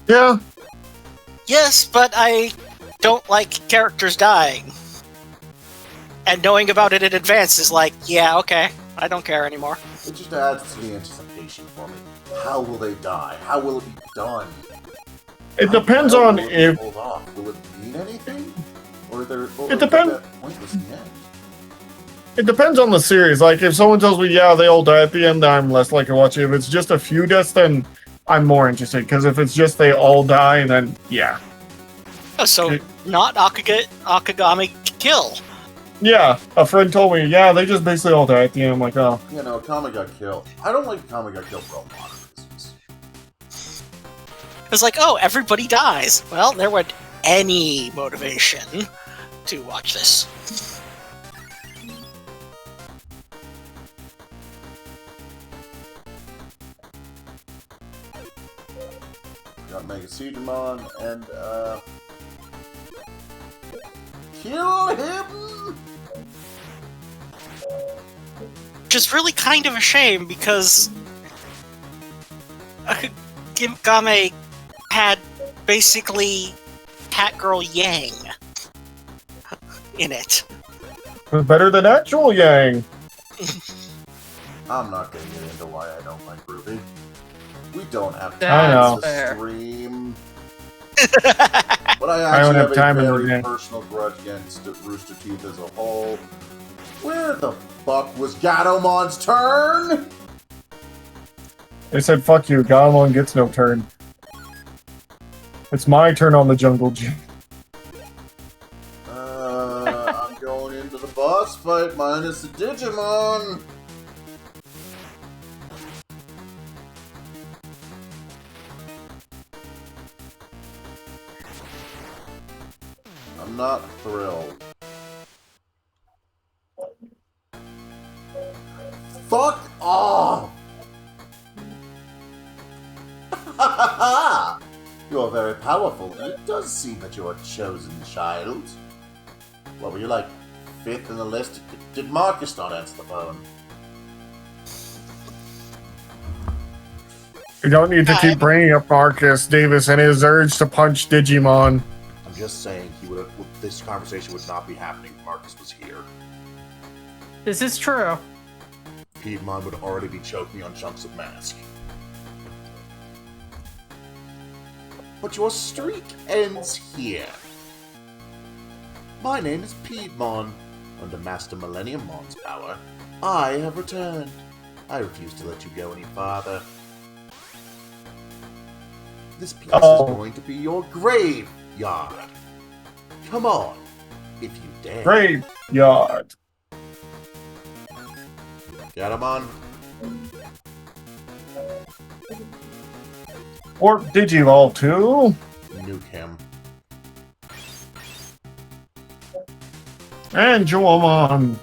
Yeah, Yes, but I don't like characters dying. And knowing about it in advance is like, yeah, okay, I don't care anymore. It just adds to the anticipation for me. How will they die? How will it be done? it How depends well on will it if... be pulled off? Will it mean anything? Or It depends- is that pointless in the end? It depends on the series. Like, if someone tells me, yeah, they all die at the end, then I'm less likely to watch it. If it's just a few deaths, then I'm more interested. Because if it's just they all die, then yeah. Oh, so, Okay. not Akagami kill. Yeah, a friend told me, yeah, they just basically all die at the end. I'm like, oh. You know, Kami got killed. I don't like Kami got killed for a lot of reasons. It's like, oh, everybody dies. Well, there wasn't any motivation to watch this. We got Mega Veedramon and kill him! Which is really kind of a shame because Akagami had basically Catgirl Yang in it. Better than actual Yang. I'm not gonna get into why I don't like Ruby. We don't have I know. time to stream. I But I don't actually have have time a in the very game. personal grudge against Rooster Teeth as a whole. Where the fuck was Gatomon's turn? They said, fuck you, Galamon gets no turn. It's my turn on the jungle gym. I'm going into the boss fight minus the Digimon. I'm not thrilled. Fuck off! You are very powerful, and it does seem that you're a chosen child. What were you like, 5th in the list? Did Marcus not answer the phone? You don't need to keep bringing up Marcus Davis and his urge to punch Digimon. I'm just saying this conversation would not be happening if Marcus was here. This is true. Piedmon would already be choking on chunks of mask. But your streak ends here. My name is Piedmon. Under Master Millenniummon's power, I have returned. I refuse to let you go any farther. This place is going to be your graveyard. Come on, if you dare. Graveyard. Gatomon, Or Digivolve too. nuke him. And Jawamon.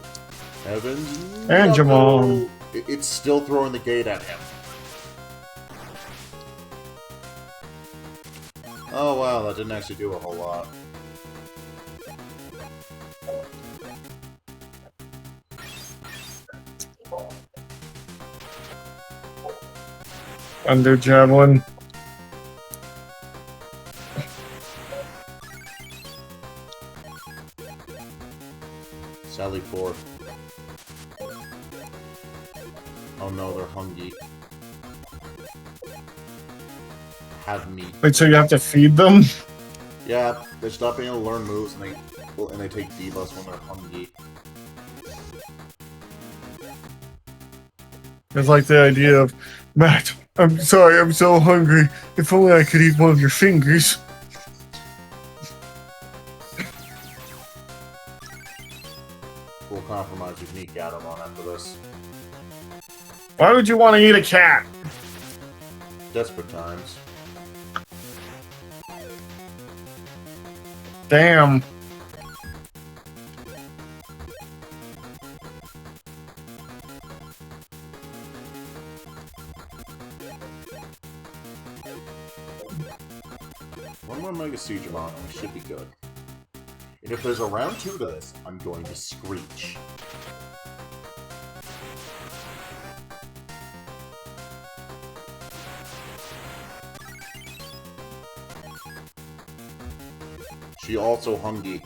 Heavens, And no. Jamon. It's still throwing the gate at him. Oh wow, that didn't actually do a whole lot. Under Javelin. Sally Ford. Oh no, they're hungry. have meat. Wait, so you have to feed them? Yeah, they stop being able to learn moves, and they take debuffs when they're hungry. It's like the idea of, Matt, I'm sorry, I'm so hungry. If only I could eat one of your fingers. We'll compromise with Neek Gatomon after this. Why would you want to eat a cat? Desperate times. Damn. One more Mega Veedramon and we should be good. And if there's a round 2 to this, I'm going to screech. She also hungry.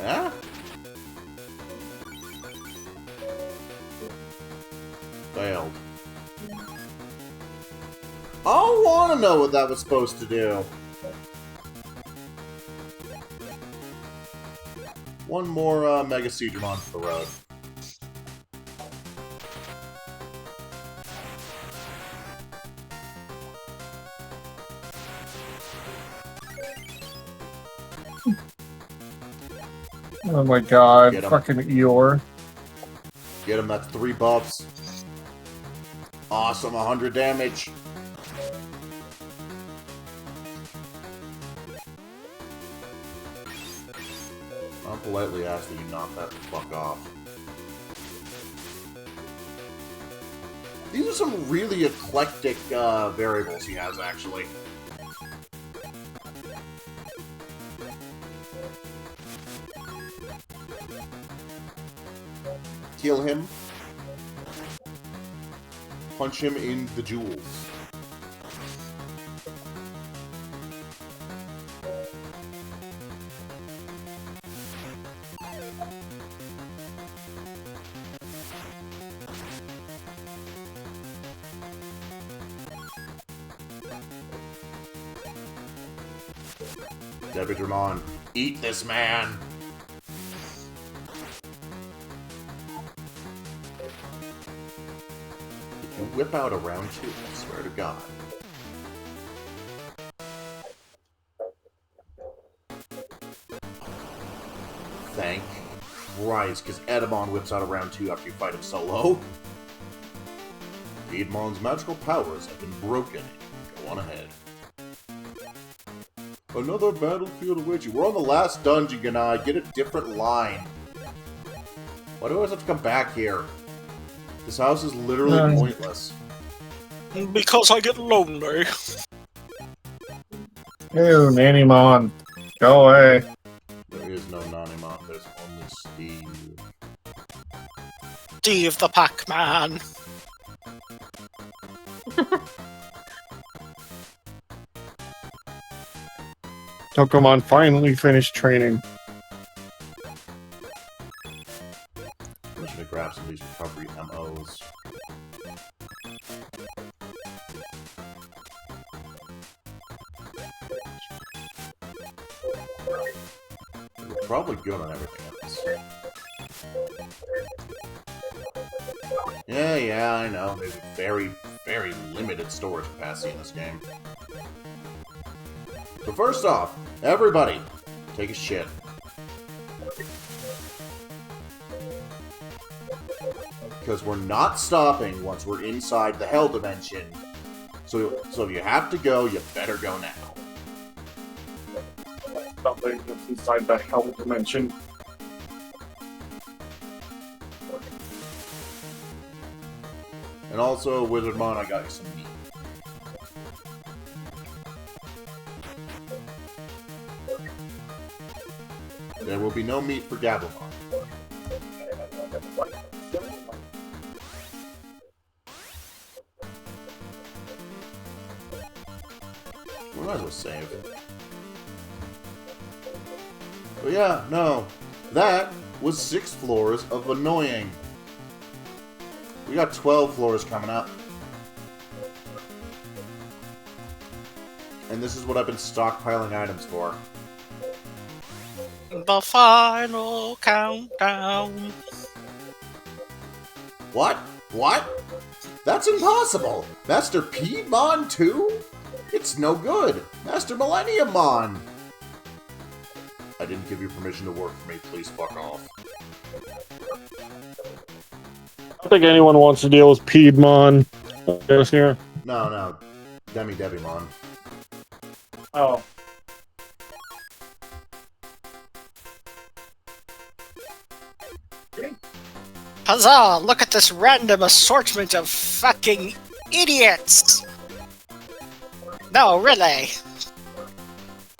Ah? Failed. I want to know what that was supposed to do. One more Mega Veedramon for the road. Oh my god, Get 'em. fucking Eeyore. Get him, that's 3 buffs. Awesome, 100 damage. I'll politely ask that you knock that the fuck off. These are some really eclectic variables he has, actually. Kill him. Punch him in the jewels. Veedramon, eat this man! If you whip out a round 2, I swear to God. Thank Christ, because Edamon whips out a round 2 after you fight him solo. Veedmon's magical powers have been broken. Go on ahead. Another battlefield awaits you. We're on the last dungeon, Ganai. Get a different line. Why do I always have to come back here? This house is literally pointless. Because I get lonely. Ew, Nannymon. Go away. There is no Nanimon, there's only Steve. Steve the Pac-Man. Tokomon finally finished training. I'm just gonna grab some of these recovery MOs. We're probably good on everything else. Yeah, I know. There's a very, very limited storage capacity in this game. So first off, everybody, take a shit. Because we're not stopping once we're inside the Hell Dimension. So if you have to go, you better go now. Something that's inside the Hell Dimension. And also, Wizardmon, I got you some meat. There will be no meat for Gabumon. We might as well save. But yeah, no. That was 6 floors of annoying. We got 12 floors coming up. And this is what I've been stockpiling items for. The final countdown. What? What? That's impossible! Master Piedmon too? It's no good! Master Millenniummon! I didn't give you permission to work for me, please fuck off. I don't think anyone wants to deal with Piedmon. Here. No. Debimon. Oh. Huzzah! Look at this random assortment of fucking idiots! No, really.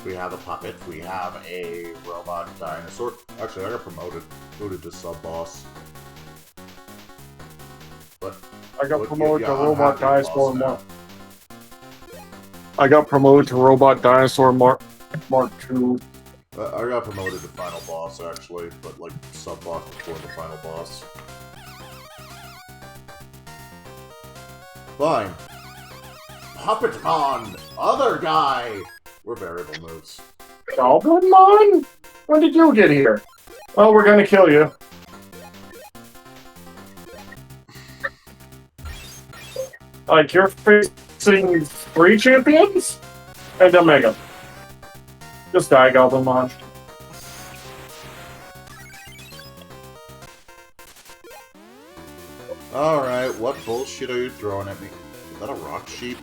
We have a puppet, we have a robot dinosaur. Actually, I got promoted to sub-boss. But I got promoted to I'm Robot happy with Dinosaur boss now. Mark. I got promoted to Robot Dinosaur Mark II. I got promoted to final boss, actually, but like sub-boss before the final boss. Fine. Puppetmon! Other guy! We're variable moves. Goblinmon? When did you get here? Well, we're gonna kill you. Like, you're facing 3 champions? And Omega. Just die, Goblinmon. Alright, what bullshit are you throwing at me? Is that a rock sheep?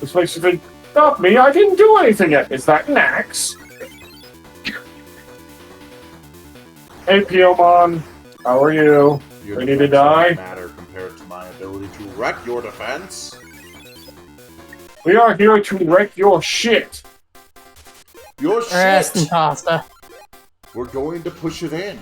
This makes you think, not me, I didn't do anything yet. Is that an axe? Hey, Piomon. How are you? Your Ready to defense die? doesn't matter compared to my ability to wreck your defense. We are here to wreck your shit. Your Rest and shit! pasta. We're going to push it in.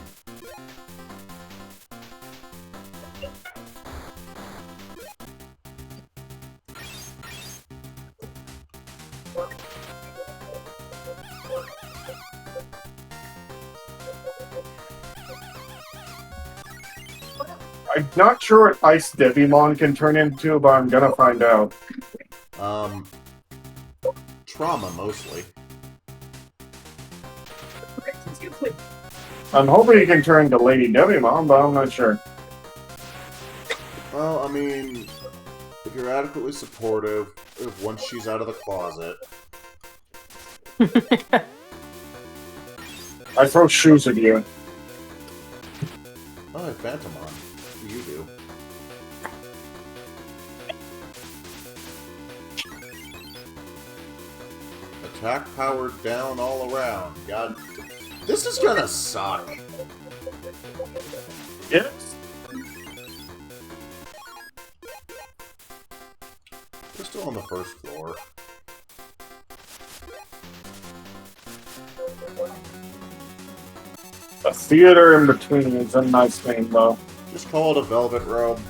I'm not sure what Ice Devimon can turn into, but I'm gonna find out. Trauma, mostly. I'm hoping he can turn to Lady Devimon, but I'm not sure. Well, I mean, if you're adequately supportive, if once she's out of the closet... I throw shoes at you. Oh, Phantomon. You do. Attack power down all around. God, this is gonna suck. Yes? We're still on the first floor. The theater in between is a nice name, though. Just call it a velvet robe.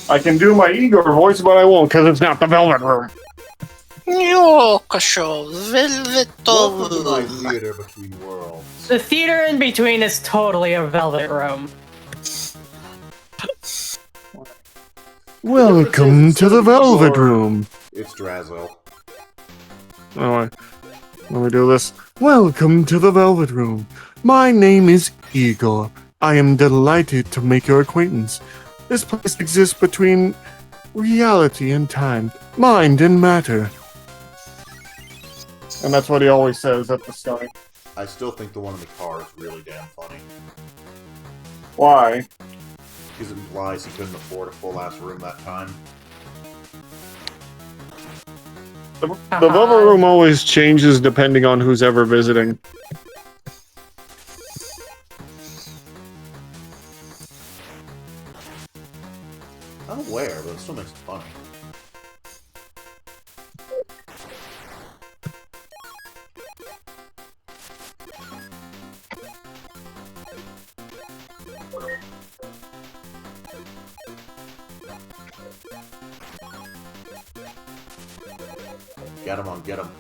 I can do my Igor voice, but I won't, because it's not the Velvet Room. Welcome to my theater between worlds. The theater in between is totally a velvet room. Welcome to the Velvet Room. It's Drazo. Oh, let me do this. Welcome to the Velvet Room. My name is Igor. I am delighted to make your acquaintance. This place exists between reality and time, mind and matter. And that's what he always says at the start. I still think the one in the car is really damn funny. Why? Because it implies he couldn't afford a full-ass room that time. The Velvet Room always changes depending on who's ever visiting. I'm aware, but it still makes it funny. Get him on, get him.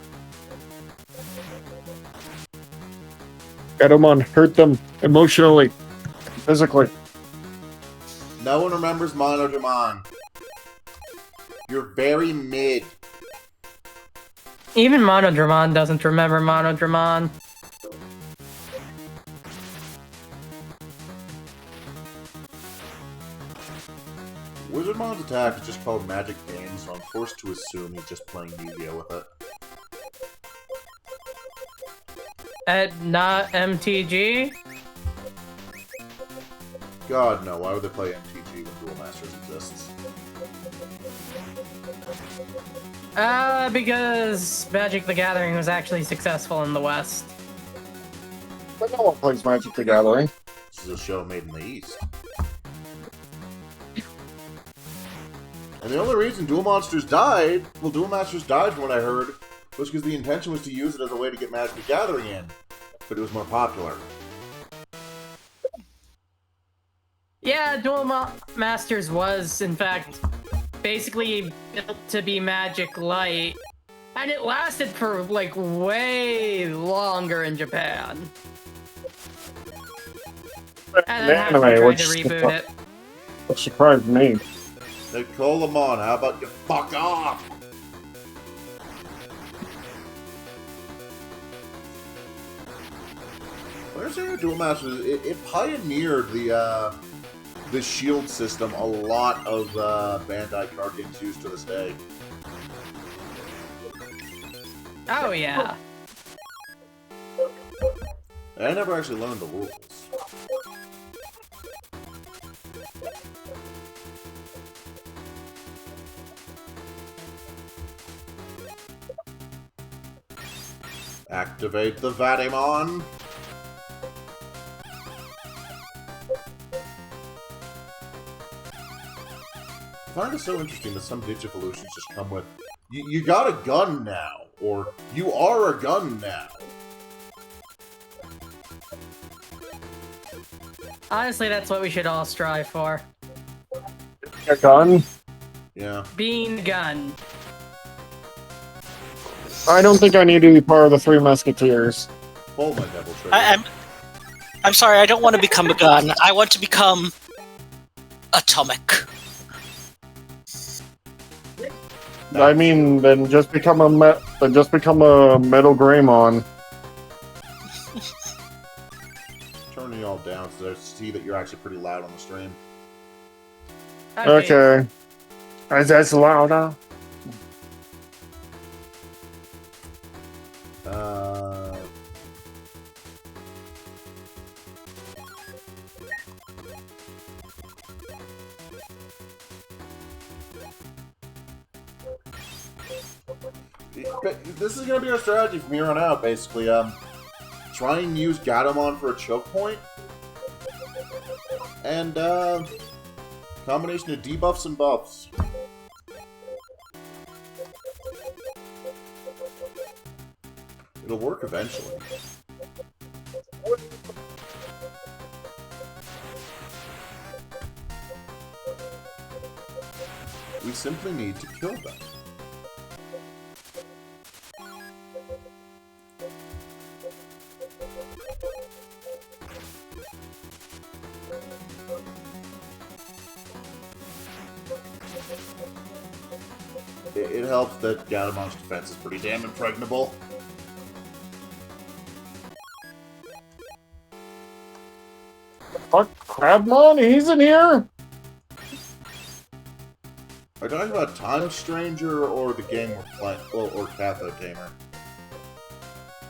Veedramon hurt them emotionally, physically. No one remembers Monodramon. You're very mid. Even Monodramon doesn't remember Monodramon. Wizardmon's attack is just called Magic Game, so I'm forced to assume he's just playing Yu-Gi-Oh with it. Not MTG? God, no. Why would they play MTG when Duel Masters exists? Because Magic the Gathering was actually successful in the West. But no one plays Magic the Gathering. This is a show made in the East. And the only reason Duel Masters died, well, Duel Masters died from what I heard, was because the intention was to use it as a way to get Magic the Gathering in. But it was more popular. Yeah, Masters was, in fact, basically built to be Magic Light. And it lasted for, like, way longer in Japan. And then Hasbro tried to reboot it. What surprised me. Nicolamon, how about you fuck off? I understand Duel Masters, it pioneered the shield system a lot of Bandai card games use to this day. Oh, yeah. I never actually learned the rules. Activate the Veedramon. I find it so interesting that some Digivolutions just come with, you got a gun now, or you are a gun now. Honestly, that's what we should all strive for. A gun? Yeah. Being the gun. I don't think I need to be part of the Three Musketeers. Pull my devil trigger. I'm sorry, I don't want to become a gun. I want to become atomic. I mean, then just become a Metal Greymon. Turning you all down so I see that you're actually pretty loud on the stream. Okay. That's louder. This is going to be our strategy from here on out, basically. Try and use Gatomon for a choke point. And, combination of debuffs and buffs. It'll work eventually. We simply need to kill them. It helps that Gatomon's defense is pretty damn impregnable. Fuck, Crabmon? He's in here? Are you talking about Time Stranger or the game we're playing, or Cathode Tamer?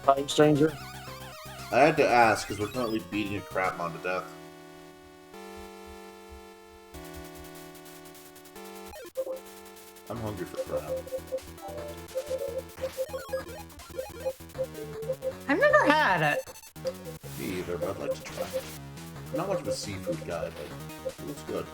Time Stranger? I had to ask because we're currently beating a Crabmon to death. I'm hungry for crab. I've never had it. Me either, but I'd like to try it. I'm not much of a seafood guy, but it looks good.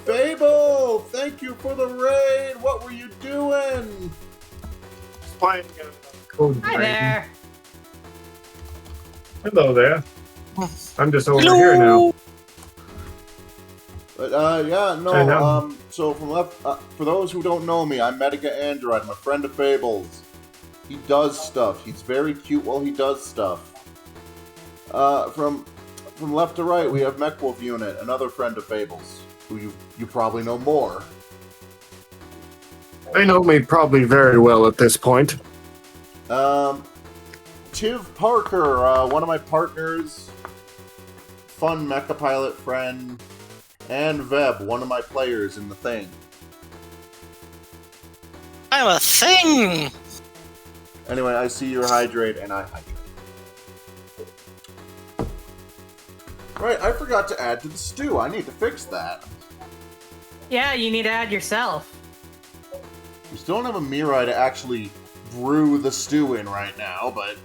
Fable! Thank you for the raid! What were you doing? Playing Code Hi Vein. there. Hello there. I'm just over Hello. here now. But, yeah, no, I know. so for those who don't know me, I'm Medica Android. I'm a friend of Fables. He does stuff. He's very cute while he does stuff. From left to right, we have Mechwolf Unit, another friend of Fables, who you probably know more. They know me probably very well at this point. Tiv Parker, one of my partners, fun mecha pilot friend, and Veb, one of my players in the thing. I'm a thing! Anyway, I see your hydrate, and I hydrate. Right, I forgot to add to the stew. I need to fix that. Yeah, you need to add yourself. We still don't have a Mirai to actually brew the stew in right now, but...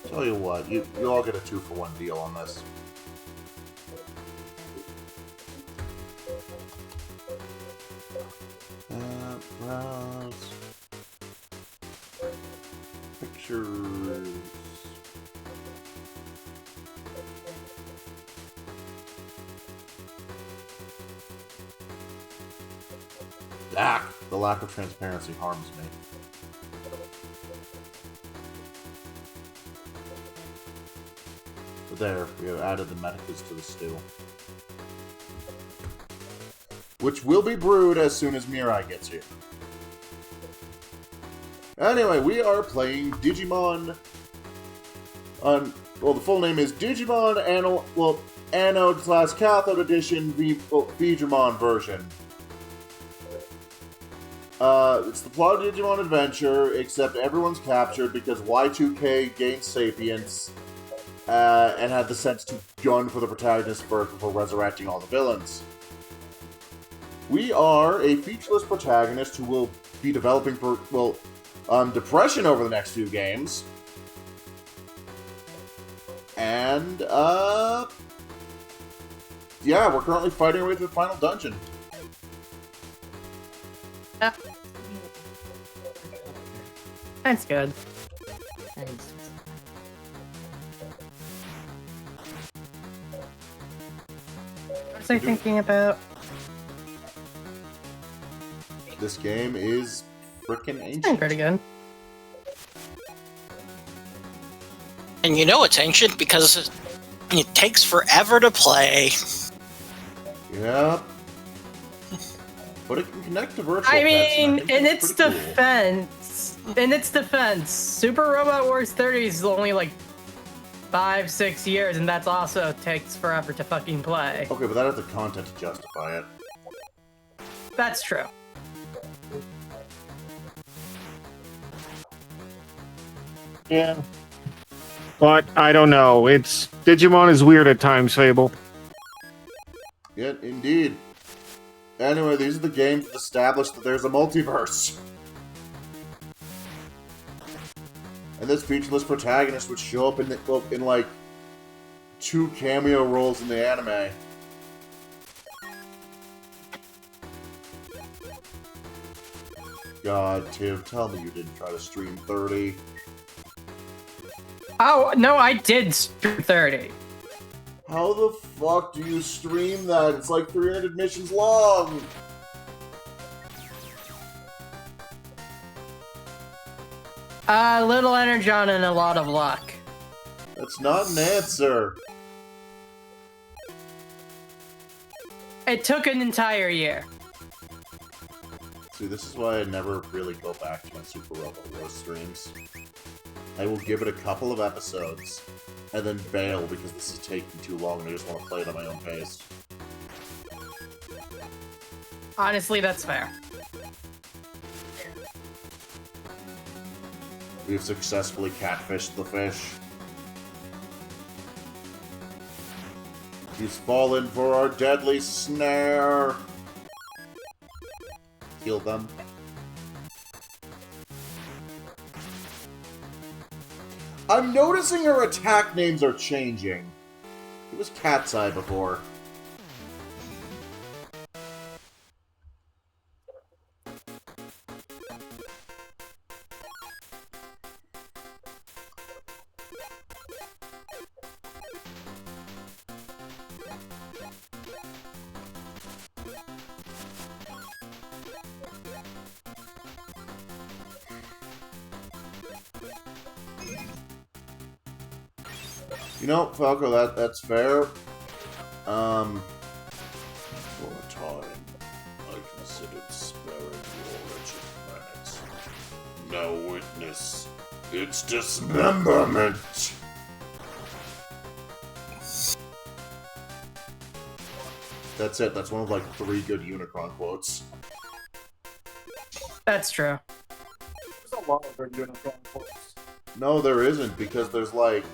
Tell you what, you all get a 2-for-1 deal on this. Browse. Pictures. The lack of transparency harms me. But there, we have added the medicus to the stew. Which will be brewed as soon as Mirai gets here. Anyway, we are playing Digimon on... Well, the full name is Digimon Anode/Cathode Edition Veedramon version. It's the plot of Digimon Adventure, except everyone's captured because Y2K gained sapience and had the sense to gun for the protagonist first before resurrecting all the villains. We are a featureless protagonist who will be developing for, depression over the next few games. And, yeah, we're currently fighting our way through the final dungeon. Yeah. That's good. What was I thinking about? This game is frickin' I'm ancient. pretty good. And you know it's ancient because it takes forever to play. Yep. But it can connect to virtual I pets, and mean, think in that's its pretty defense, Super Robot Wars 30 is only like 5-6 years, and that's also takes forever to fucking play. Cool. Okay, but that has the content to justify it. That's true. Yeah. But I don't know. Digimon is weird at times, Fable. Yeah, indeed. Anyway, these are the games that establish that there's a multiverse. And this featureless protagonist would show up in like 2 cameo roles in the anime. God, Tiv, tell me you didn't try to stream 30. Oh, no, I did stream 30. How the fuck do you stream that? It's like 300 missions long! Little energon and a lot of luck. That's not an answer. It took an entire year. See, this is why I never really go back to my Super Robot Wars streams. I will give it a couple of episodes, and then bail because this is taking too long and I just want to play it at my own pace. Honestly, that's fair. We have successfully catfished the fish. He's fallen for our deadly snare. Kill them. I'm noticing her attack names are changing. It was Cat's Eye before. You know, Falco, that's fair. For a time, I considered sparing your wretched planet. Now witness its dismemberment. That's it. That's one of like 3 good Unicron quotes. That's true. There's a lot of good Unicron quotes. No, there isn't, because there's like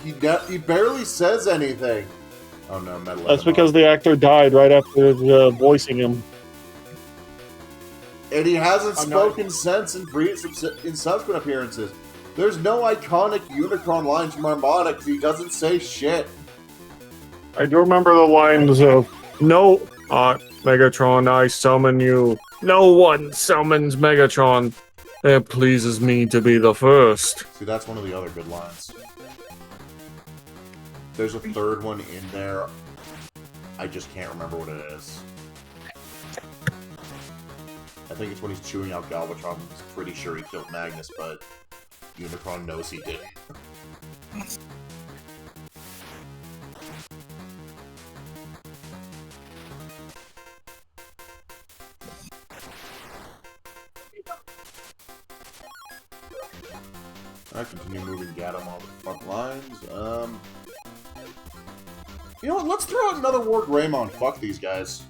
he barely says anything. Oh no, Metal. That's because the actor died right after voicing him. And he hasn't spoken since in subsequent appearances. There's no iconic Unicron lines from Harmonix. He doesn't say shit. I do remember the lines of, "No, Megatron, I summon you. No one summons Megatron. It pleases me to be the first." See, that's one of the other good lines. There's a third one in there. I just can't remember what it is. I think it's when he's chewing out Galvatron. He's pretty sure he killed Magnus, but Unicron knows he didn't. I continue moving Gatom on the front lines. You know what? Let's throw out another War Greymon. Fuck these guys.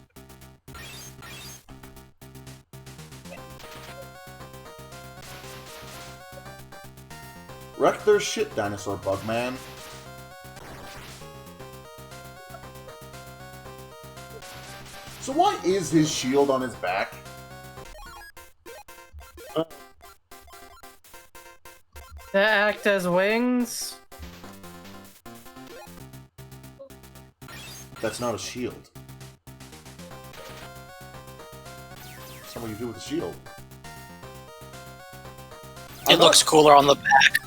Wreck their shit, Dinosaur Bugman. So why is his shield on his back? To act as wings? That's not a shield. That's not what you do with a shield. It looks cooler on the back.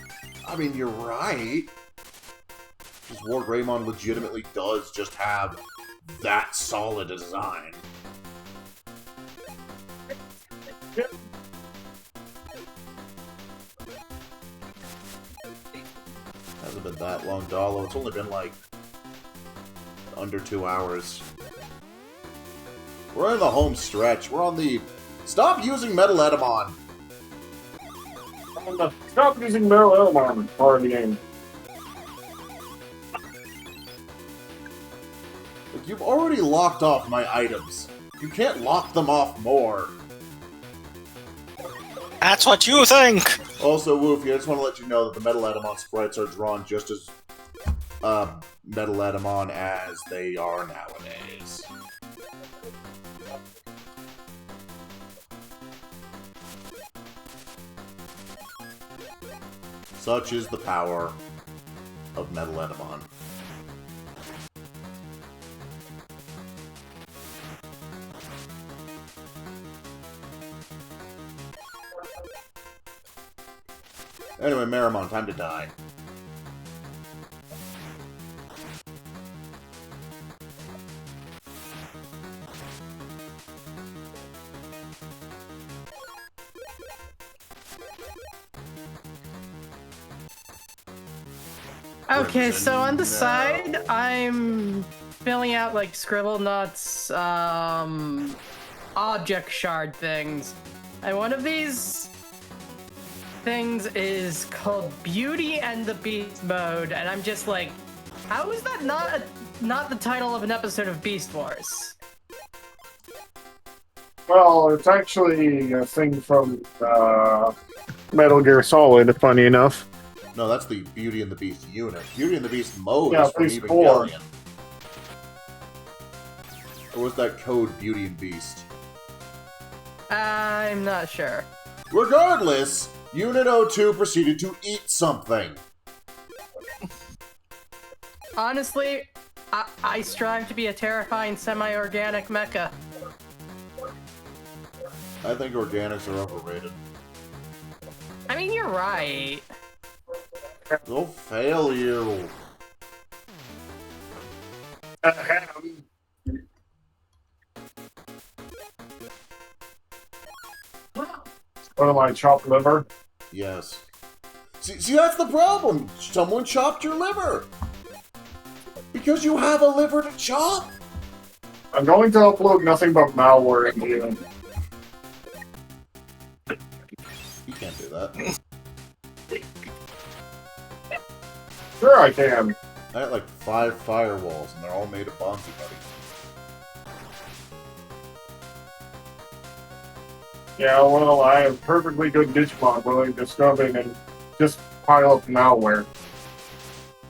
I mean, you're right. Because War Greymon legitimately does just have that solid a design. Hasn't been that long, Dalo. It's only been like under 2 hours. We're in the home stretch. We're on the... Stop using Metal Edamon! Stop using Metal Edamon part of the game. Like, you've already locked off my items. You can't lock them off more. That's what you think! Also, Woofy, I just want to let you know that the Metal Edamon sprites are drawn just as Metal Edamon as they are nowadays. Such is the power of Metal Edamon. Anyway, Meramon, time to die. Okay, so on the No. side, I'm filling out like Scribblenauts, object shard things. And one of these things is called Beauty and the Beast mode, and I'm just like, how is that not the title of an episode of Beast Wars? Well, it's actually a thing from Metal Gear Solid, funny enough. No, that's the Beauty and the Beast unit. Beauty and the Beast mode Yeah, is from Beast 4. Evangelion. Or was that code Beauty and Beast? I'm not sure. Regardless, Unit 02 proceeded to eat something. Honestly, I strive to be a terrifying semi-organic mecha. I think organics are overrated. I mean, you're right. They'll fail you. What am I, chopped liver? Yes. See, that's the problem. Someone chopped your liver. Because you have a liver to chop. I'm going to upload nothing but malware into you. You can't do that. Sure I can. I got like 5 firewalls, and they're all made of Bonzi Buddy. Yeah, well, I have perfectly good Digimon willing to stub in and just pile up malware.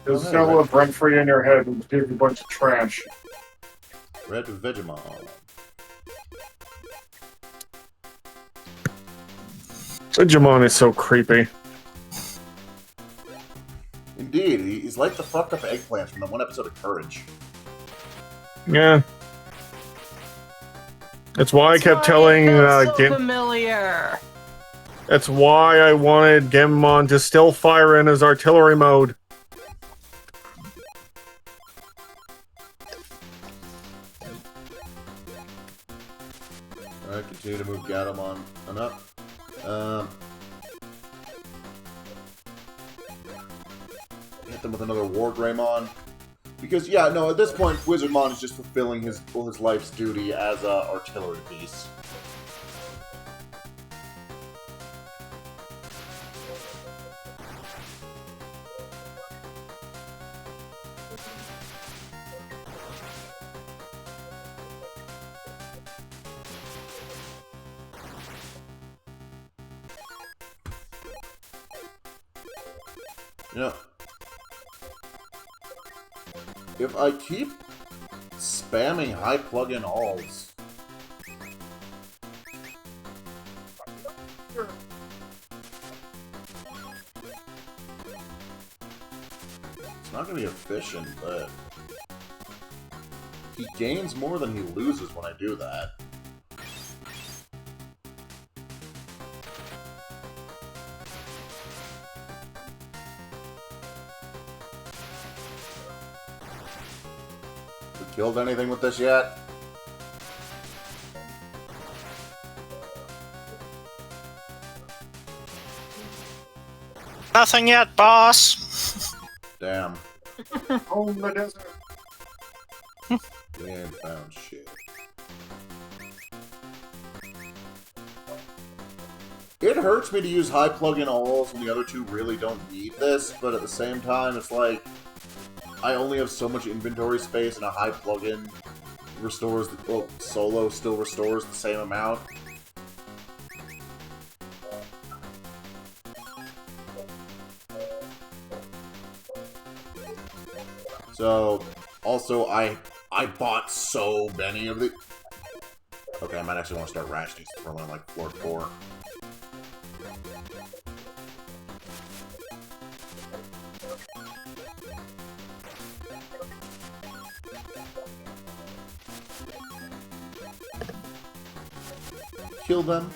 Just Oh, settle it rent-free in your head and give you a bunch of trash. Red Veedramon. Digimon is so creepy. Indeed, he's like the fucked up eggplant from that one episode of Courage. Yeah. That's why I kept telling so familiar. That's why I wanted Gamemon to still fire in his artillery mode. Alright, continue to move Gatomon on up. Hit them with another War Greymon. Because, yeah, no, at this point, Wizardmon is just fulfilling his life's duty as a artillery piece. You know, if I keep spamming high plug-in alls, it's not going to be efficient, but he gains more than he loses when I do that. Killed anything with this yet? Nothing yet, boss. Damn. Home the desert. We ain't found shit. It hurts me to use high plug-in alls when the other two really don't need this, but at the same time, it's like I only have so much inventory space, and a high plug-in restores the solo still restores the same amount. So, also, I bought so many of the... Okay, I might actually want to start rationing for like floor 4. Kill them.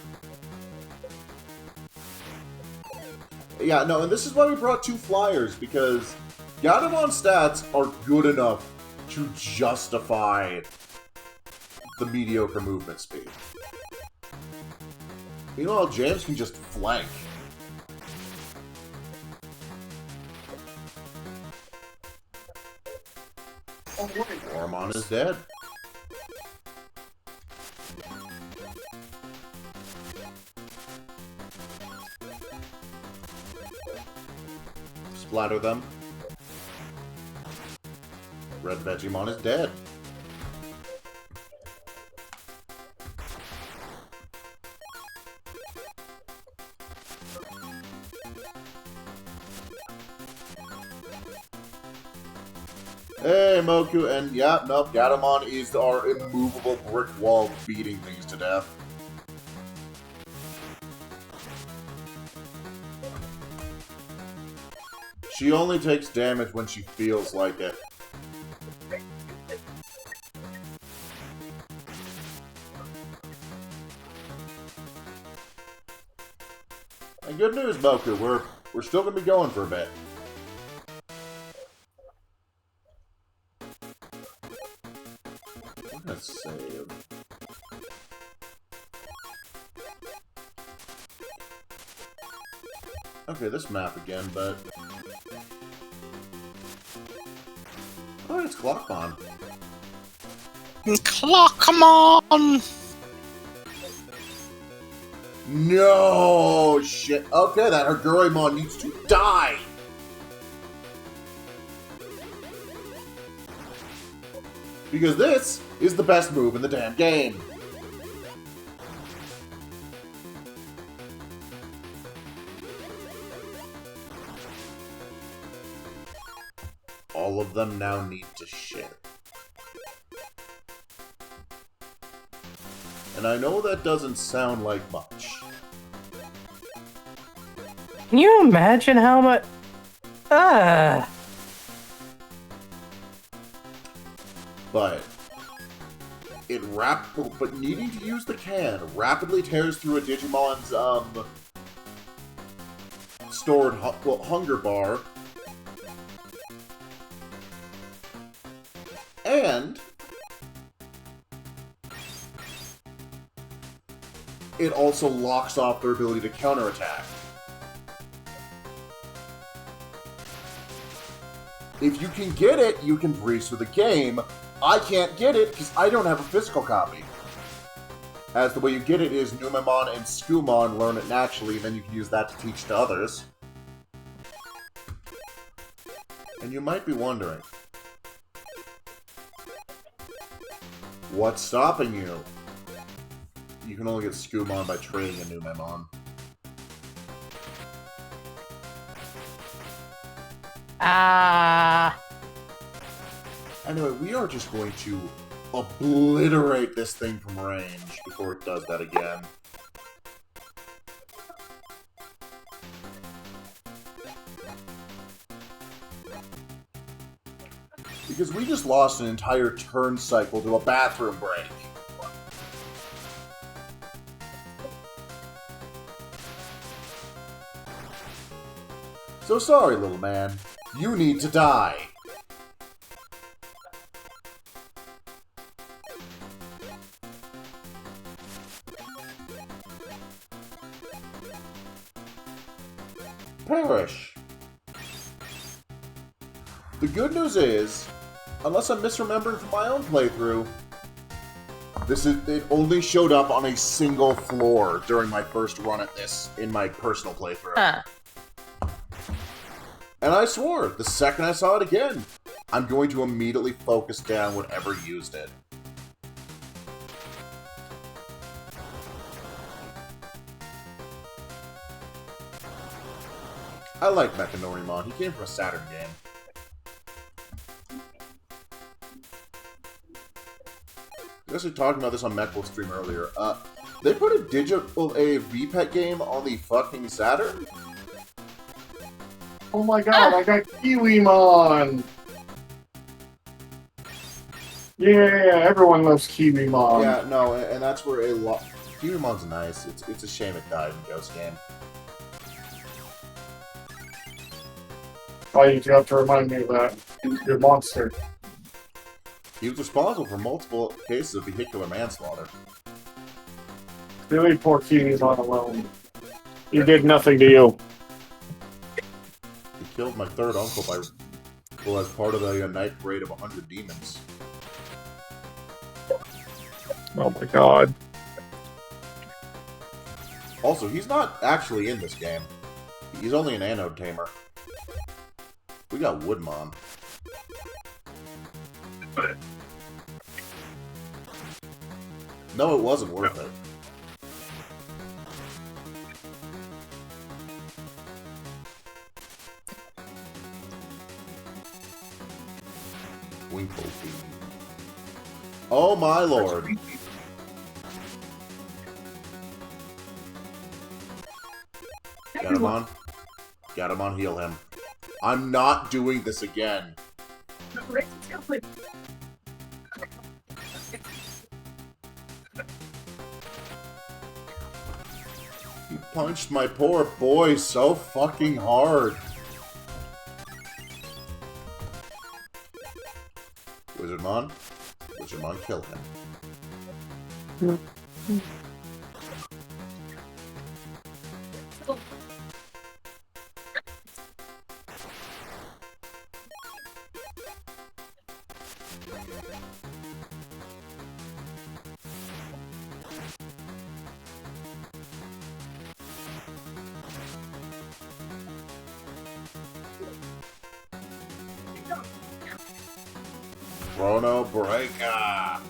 Yeah, no, and this is why we brought 2 flyers, because Gatomon stats are good enough to justify the mediocre movement speed. Meanwhile, James can just flank. Ormon is dead. Splatter them. Red Veedramon is dead. Hey, Moku, and yeah, nope, Gatomon is our immovable brick wall beating things to death. She only takes damage when she feels like it. And good news, Moku, we're still gonna be going for a bit. Let's save. Okay, this map again, but... Oh, it's Clockmon. Clockmon! No shit. Okay, that Haguruimon needs to die! Because this is the best move in the damn game. All of them now need to shit. And I know that doesn't sound like much. Can you imagine how much? But but needing to use the can rapidly tears through a Digimon's stored hunger bar, and it also locks off their ability to counterattack. If you can get it, you can breeze through the game. I can't get it because I don't have a physical copy. As the way you get it is Numemon and Skumon learn it naturally, and then you can use that to teach to others. And you might be wondering, what's stopping you? You can only get Skumon by training a Numemon. Anyway, we are just going to obliterate this thing from range before it does that again. Because we just lost an entire turn cycle to a bathroom break. So sorry, little man. You need to die. Perish. The good news is, unless I'm misremembering from my own playthrough, it only showed up on a single floor during my first run at this in my personal playthrough. And I swore, the second I saw it again, I'm going to immediately focus down whatever used it. I like Mechanorimon. He came from a Saturn game. I was actually talking about this on Mechwool's stream earlier. They put a VPET game on the fucking Saturn? Oh my god, I got Kiwimon! Yeah, everyone loves Kiwimon. Yeah, no, and that's where a lot... Kiwimon's nice. It's a shame it died in Ghost Game. Oh, you have to remind me of that. Your monster. He was responsible for multiple cases of vehicular manslaughter. Really poor Kiwimon alone. He did nothing to you. He killed my third uncle as part of a night raid of 100 demons. Oh my god. Also, he's not actually in this game. He's only an Anode Tamer. We got Woodmon. No, it wasn't worth it. Winkle Beam. Oh my lord. Gatomon. Gatomon, heal him. I'm not doing this again. You punched my poor boy so fucking hard. Wizardmon, kill him. Chrono Breaker!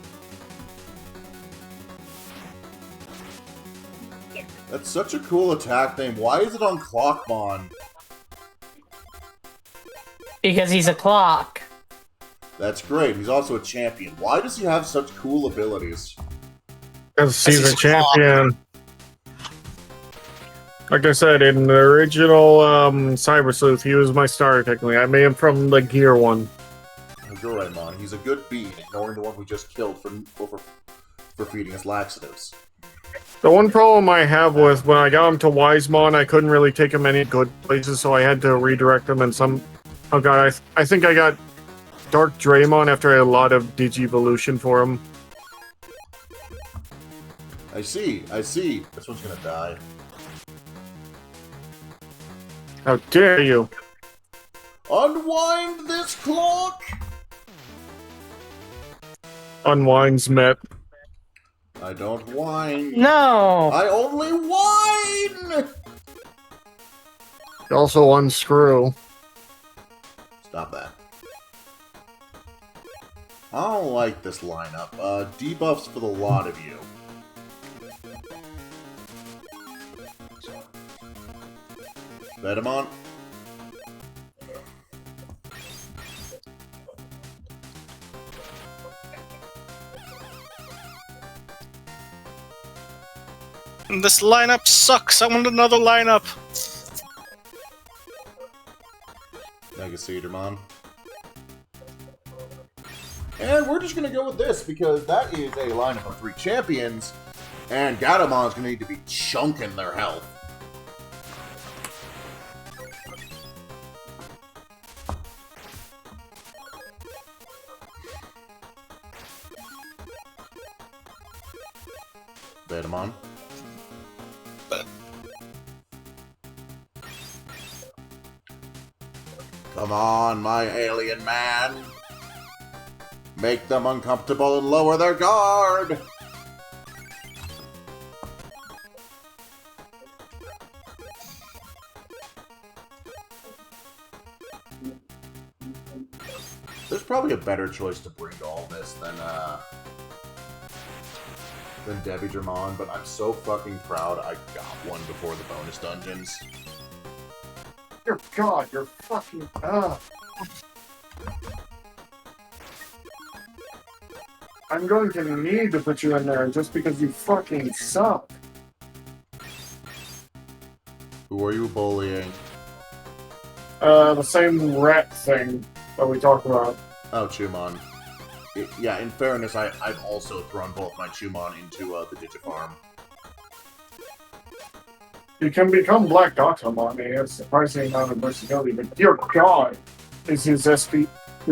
That's such a cool attack name. Why is it on Clockmon? Because he's a clock. That's great. He's also a champion. Why does he have such cool abilities? Because he's a champion. Like I said, in the original Cyber Sleuth, he was my starter technically. I made him from the Gear one. You're right, Mon. He's a good bean, ignoring the one we just killed for feeding us laxatives. The one problem I have was when I got him to Wisemon, I couldn't really take him any good places, so I had to redirect him and some... Oh god, I think I got Dark Draymon after a lot of Digivolution for him. I see. This one's gonna die. How dare you! Unwind this clock! Unwinds met. I don't whine. No! I only whine! Also unscrew. Stop that. I don't like this lineup. Debuffs for the lot of you. Veedramon. This lineup sucks. I want another lineup. Mega Veedramon. And we're just gonna go with this because that is a lineup of 3 champions, and Gatomon's gonna need to be chunking their health. Veedramon. Come on, my alien man. Make them uncomfortable and lower their guard. There's probably a better choice to bring to all this than Veedramon, but I'm so fucking proud I got one before the bonus dungeons. Dear God, you're fucking I'm going to need to put you in there just because you fucking suck. Who are you bullying? The same rat thing that we talked about. Oh, Chumon. Yeah, in fairness, I've also thrown both my Chumon into the Digifarm. You can become Black Doctormon, he has surprising amount of versatility, but dear God, is his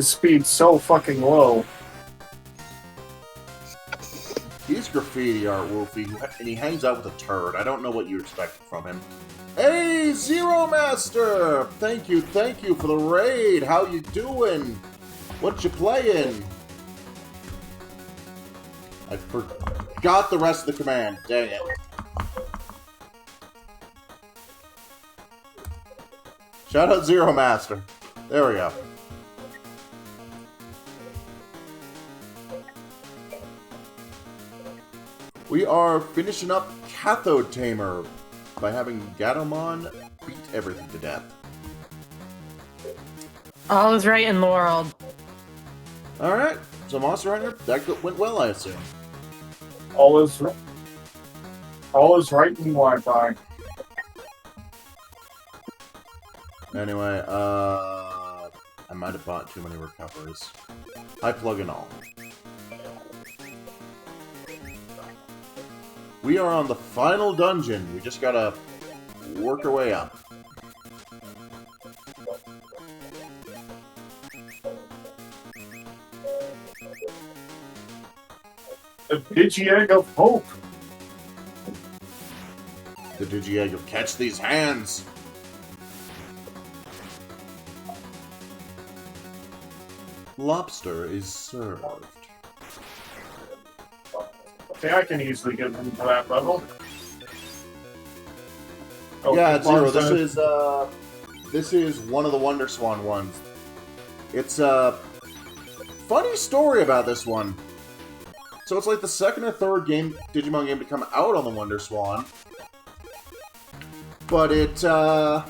speed so fucking low. He's graffiti art, Wolfie, and he hangs out with a turd. I don't know what you expected from him. Hey, Zero Master! Thank you for the raid. How you doing? What you playing? I forgot the rest of the command. Dang it. Shout out Zero Master. There we go. We are finishing up Cathode Tamer by having Gatomon beat everything to death. All is right in the world. Alright, so Monster Hunter, that went well, I assume. All is right in Wi-Fi. Anyway, I might have bought too many recoveries. High plug and all. We are on the final dungeon. We just gotta work our way up. The Digi-Egg of Hope. The Digi-Egg of catch these hands. Lobster is served. Okay, I can easily get into that level. Oh, Yeah, Zero. Bonsai. This is one of the Wonder Swan ones. It's a funny story about this one. So it's like the second or third Digimon game to come out on the Wonder Swan. But it's the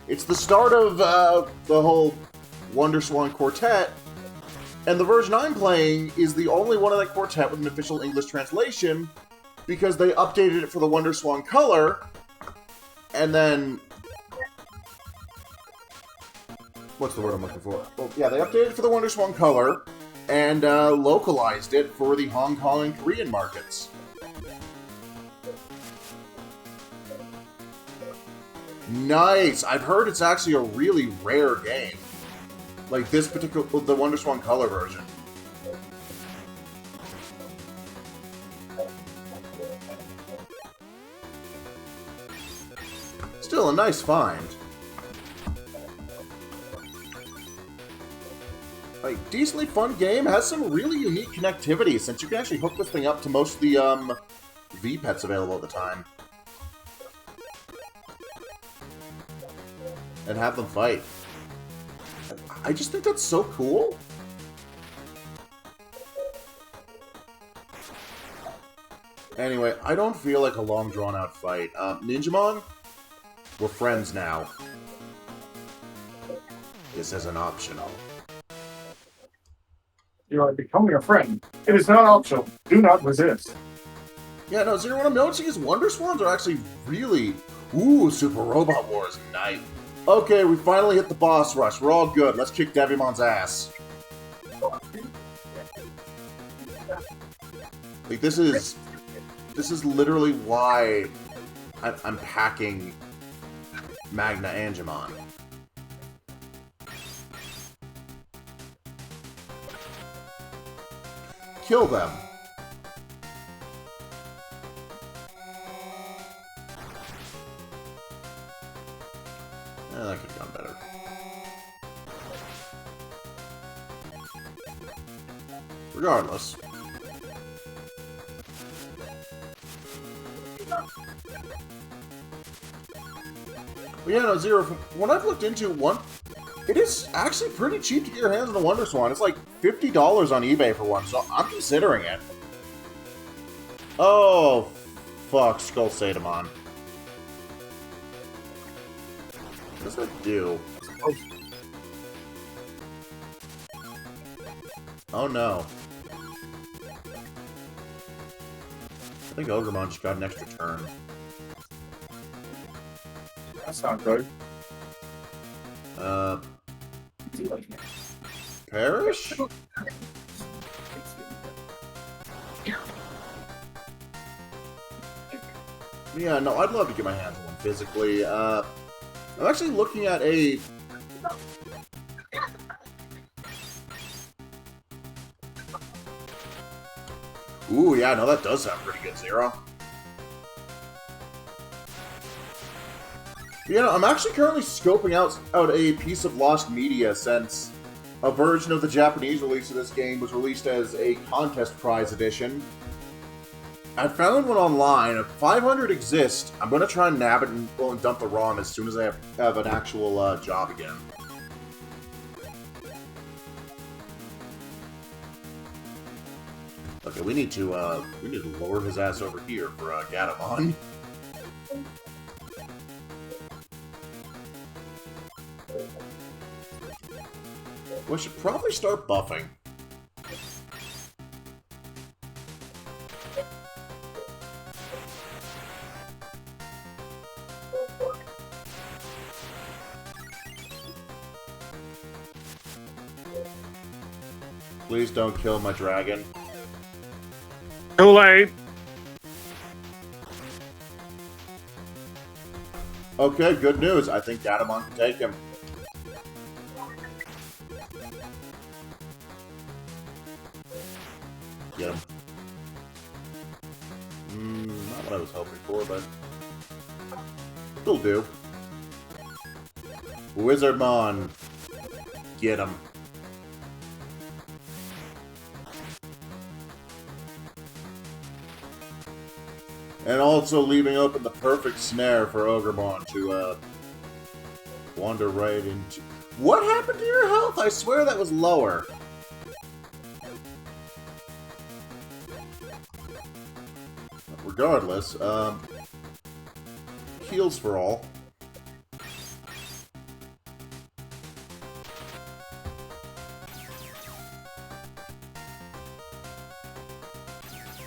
start of the whole Wonder Swan quartet, and the version I'm playing is the only one of that quartet with an official English translation, because they updated it for the Wonder Swan color, and then... What's the word I'm looking for? Well, yeah, they updated it for the Wonder Swan color, and localized it for the Hong Kong and Korean markets. Nice! I've heard it's actually a really rare game. Like this particular, the Wonder Swan color version. Still a nice find. Like, decently fun game, has some really unique connectivity, since you can actually hook this thing up to most of the V-Pets available at the time. And have them fight. I just think that's so cool. Anyway, I don't feel like a long drawn-out fight. Ninjamon? We're friends now. This isn't optional. You are becoming a friend. It is not optional. Do not resist. Yeah, no, Zero, what I'm noticing is Wonder Swans are actually really... Ooh, Super Robot Wars, nice. Okay, we finally hit the boss rush. We're all good. Let's kick Devimon's ass. Like, this is literally why I'm packing Magna Angemon. Kill them. That could have gone better. Regardless. Well, yeah, no, Zero, from what I've looked into, it is actually pretty cheap to get your hands on a Wonder Swan. It's like $50 on eBay for one, so I'm considering it. Oh, fuck, Skull Sadamon. What does that do? Oh no. I think Ogremon just got an extra turn. That's not good. Perish? Yeah, no, I'd love to get my hands on one physically. I'm actually looking at a... Ooh, yeah, no, that does sound pretty good, Zero. Yeah, no, I'm actually currently scoping out a piece of lost media, since a version of the Japanese release of this game was released as a contest prize edition. I found one online. If 500 exist, I'm going to try and nab it and dump the ROM as soon as I have an actual job again. Okay, we need to lower his ass over here for Gatomon. We should probably start buffing. Please don't kill my dragon. Too late. Okay, good news. I think Gatomon can take him. Get him. Not what I was hoping for, but it'll do. Wizardmon. Get him. And also leaving open the perfect snare for Ogremon to wander right into... What happened to your health? I swear that was lower. Regardless, heals for all.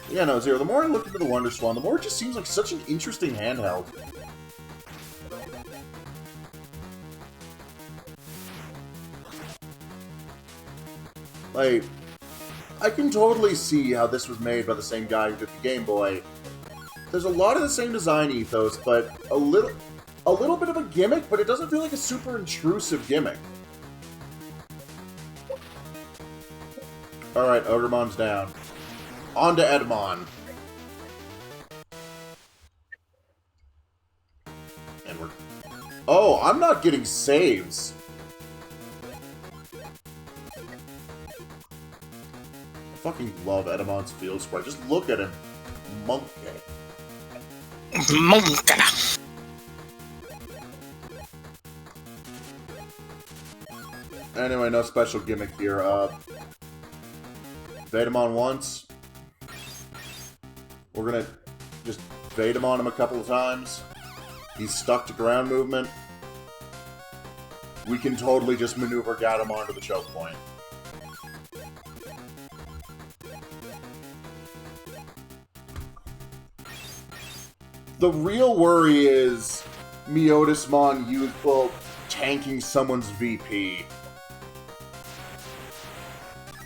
Yeah, no, Zero, the more I look into the Wonder Swan, the more it just seems like such an interesting handheld. Like, I can totally see how this was made by the same guy who did the Game Boy. There's a lot of the same design ethos, but a little bit of a gimmick, but it doesn't feel like a super intrusive gimmick. Alright, Ogremon's down. On to Edmon. And we're... Oh, I'm not getting saves. I fucking love Edamon's field sprite. Just look at him. Monkey. Monkey. Anyway, no special gimmick here. Veedramon once. We're gonna just Veedramon him a couple of times. He's stuck to ground movement. We can totally just maneuver Gatomon to the choke point. The real worry is Miotismon youthful tanking someone's VP.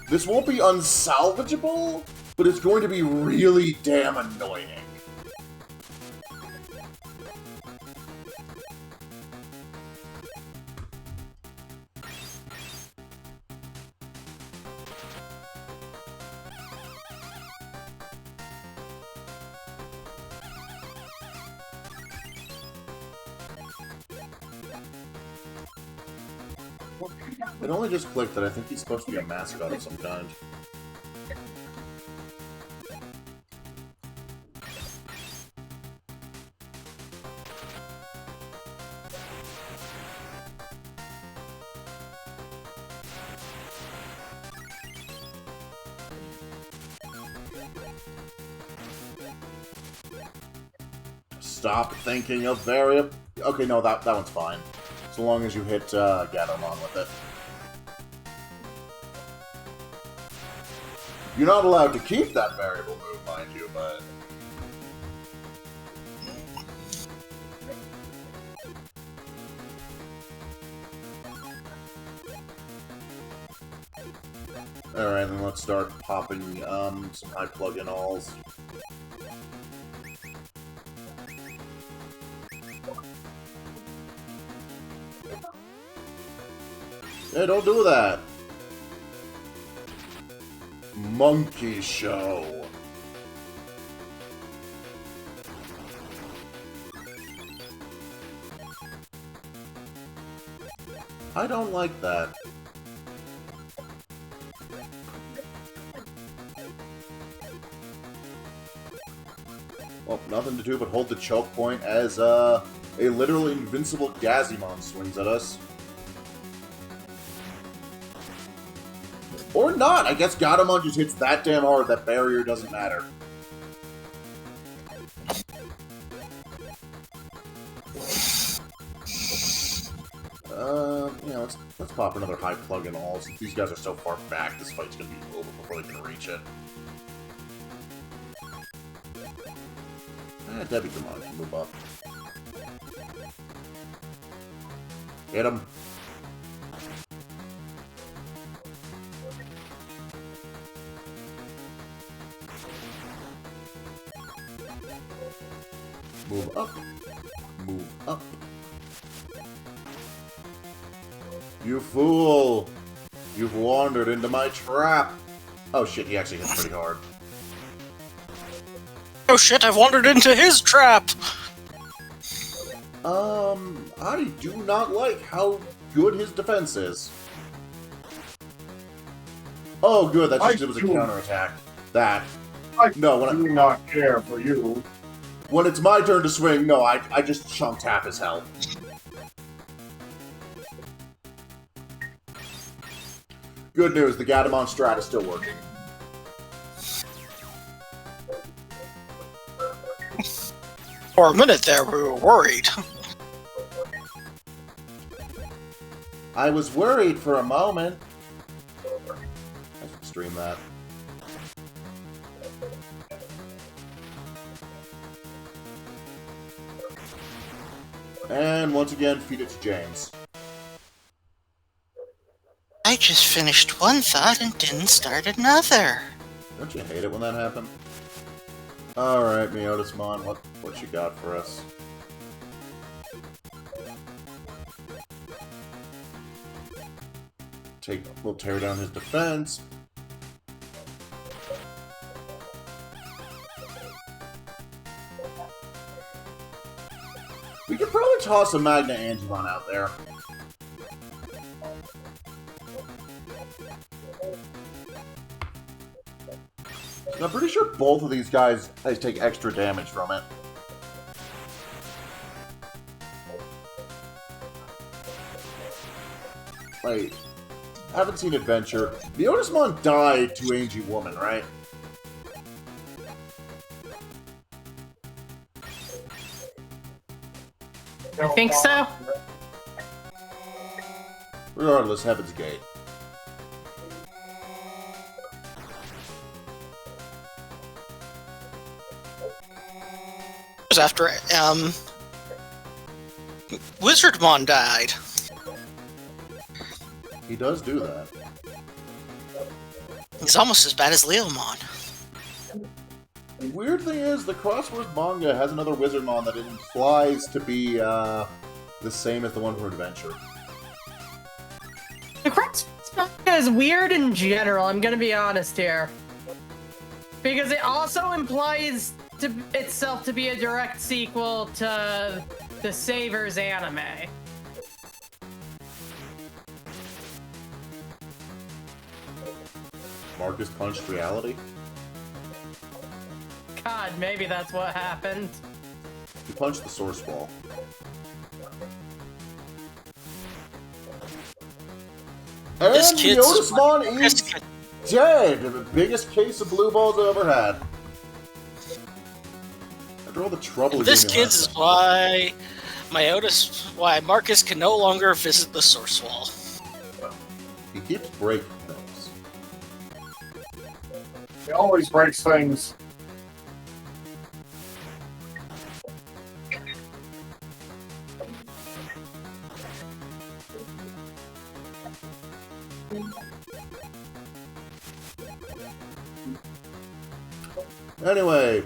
This won't be unsalvageable, but it's going to be really damn annoying. It only just clicked that I think he's supposed to be a mascot of some kind. Stop thinking of variable. Okay, no, that one's fine. So long as you hit Gatomon with it. You're not allowed to keep that variable move, mind you, but... Alright, then let's start popping some high plug-in alls. Hey, don't do that! Monkey Show! I don't like that. Well, nothing to do but hold the choke point as a literally invincible Gazimon swings at us. Or not! I guess Gatomon just hits that damn hard that barrier doesn't matter. Yeah, let's pop another high plug-in all. Since these guys are so far back, this fight's gonna be over before they can reach it. Digimon can move up. Hit him. Move up. move up. You fool! You've wandered into my trap! Oh shit, he actually hits pretty hard. Oh shit, I've wandered into his trap! I do not like how good his defense is. Oh good, that's just it was a counterattack. That. No, when do not care for you. When it's my turn to swing, no, I just chunked half his health. Good news, the Veedramon strat is still working. For a minute there, we were worried. I was worried for a moment. I should stream that. And once again, feed it to James. I just finished one thought and didn't start another. Don't you hate it when that happens? Alright, Veedramon, what you got for us? We'll tear down his defense. We could probably toss a Magna Angemon out there. I'm pretty sure both of these guys take extra damage from it. Like, I haven't seen Adventure. Veedramon died to Angie Woman, right? I think so. Regardless, Heaven's Gate. It was after, Wizardmon died. He does do that. He's almost as bad as Leomon. The weird thing is, the Crosswords manga has another Wizardmon that implies to be, the same as the one from Adventure. The Crosswords manga is weird in general, I'm gonna be honest here. Because it also implies itself to be a direct sequel to the Savers anime. Marcus punched reality? God, maybe that's what happened. He punched the source wall. And This kid's Veedramon is dead! The biggest case of blue balls I've ever had. After all the trouble This he gave me kid's last why Marcus can no longer visit the source wall. time. He keeps breaking things. He always breaks things. Anyway,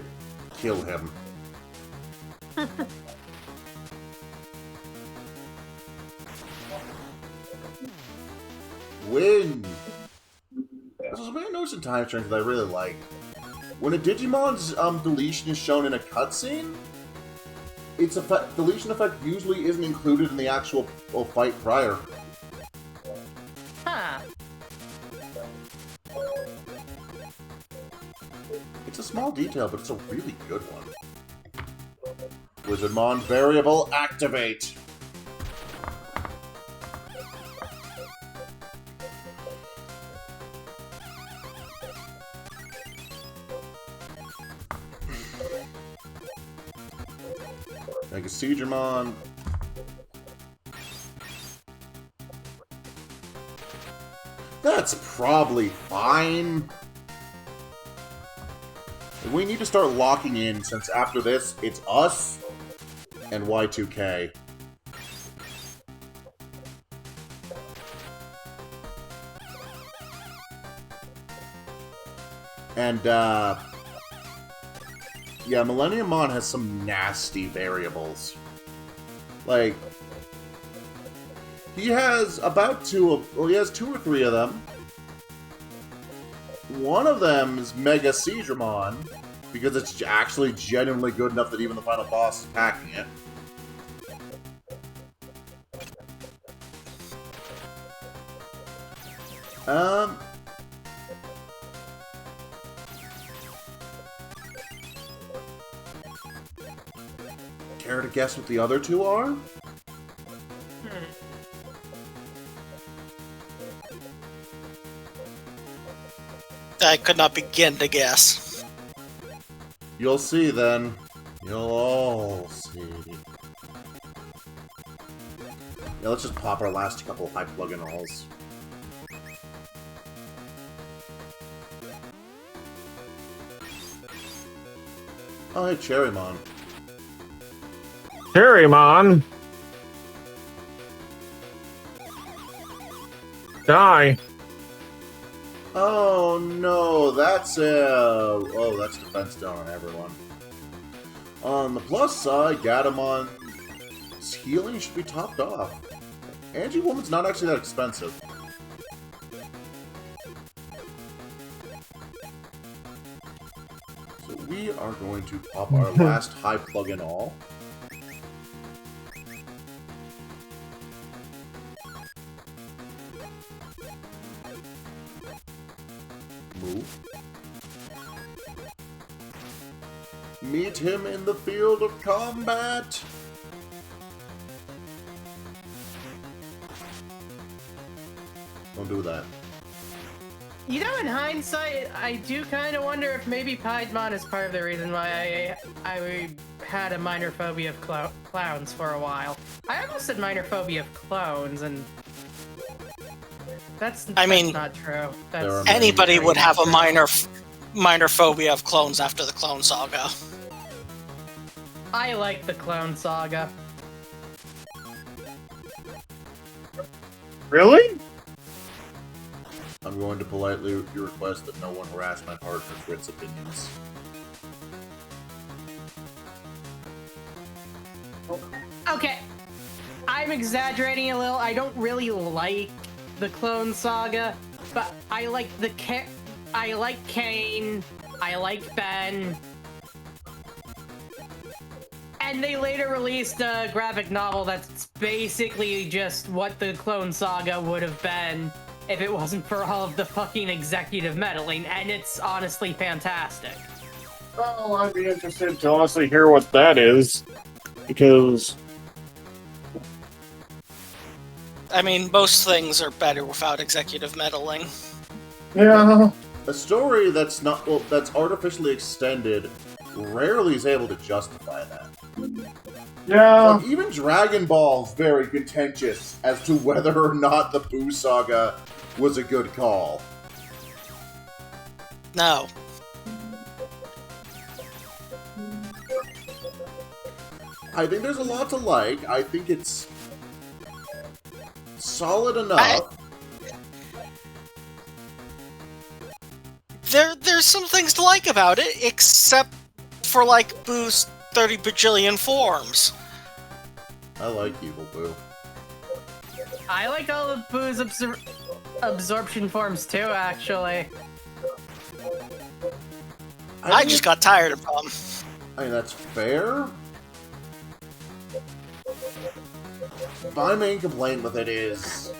kill him. Win! This is something I noticed in Time Strain that I really like. When a Digimon's deletion is shown in a cutscene, its deletion effect usually isn't included in the actual fight prior. Huh. It's a small detail, but it's a really good one. Wizardmon variable activate. Mega Veedramon. That's probably fine. We need to start locking in, since after this, it's us and Y2K. And, yeah, Millenniummon has some nasty variables. Like, he has about he has 2 or 3 of them. One of them is Mega Veedramon, because it's actually genuinely good enough that even the final boss is attacking it. Care to guess what the other 2 are? I could not begin to guess. You'll see then. You'll all see. Yeah, let's just pop our last couple high plug-in alls. Oh, hey, Cherrymon. Digimon. Die. Oh no, that's oh, that's defense down on everyone. On the plus side, Gatamon's healing should be topped off. Anti-Woman's not actually that expensive. So we are going to pop our last high plug-in all. Move. Meet him in the field of combat! Don't do that. You know, in hindsight, I do kind of wonder if maybe Piedmon is part of the reason why I had a minor phobia of clowns for a while. I almost said minor phobia of clones, and that's not true. That's Anybody would have a minor phobia of clones after the Clone Saga. I like the Clone Saga. Really? I'm going to politely request that no one harass my partner for its opinions. Okay, I'm exaggerating a little. I don't really like the Clone Saga, but I like I like Kane, I like Ben, and they later released a graphic novel that's basically just what the Clone Saga would have been if it wasn't for all of the fucking executive meddling, and it's honestly fantastic. Well, I'd be interested to honestly hear what that is, because... I mean, most things are better without executive meddling. Yeah. A story that's not, well, that's artificially extended rarely is able to justify that. Yeah. Like, even Dragon Ball's very contentious as to whether or not the Buu Saga was a good call. No. I think there's a lot to like. I think it's solid enough. There's some things to like about it, except for, like, Buu's 30 bajillion forms. I like Evil Buu. I like all of Buu's absorption forms too, actually. I just got tired of them. I mean, that's fair. My main complaint with it is...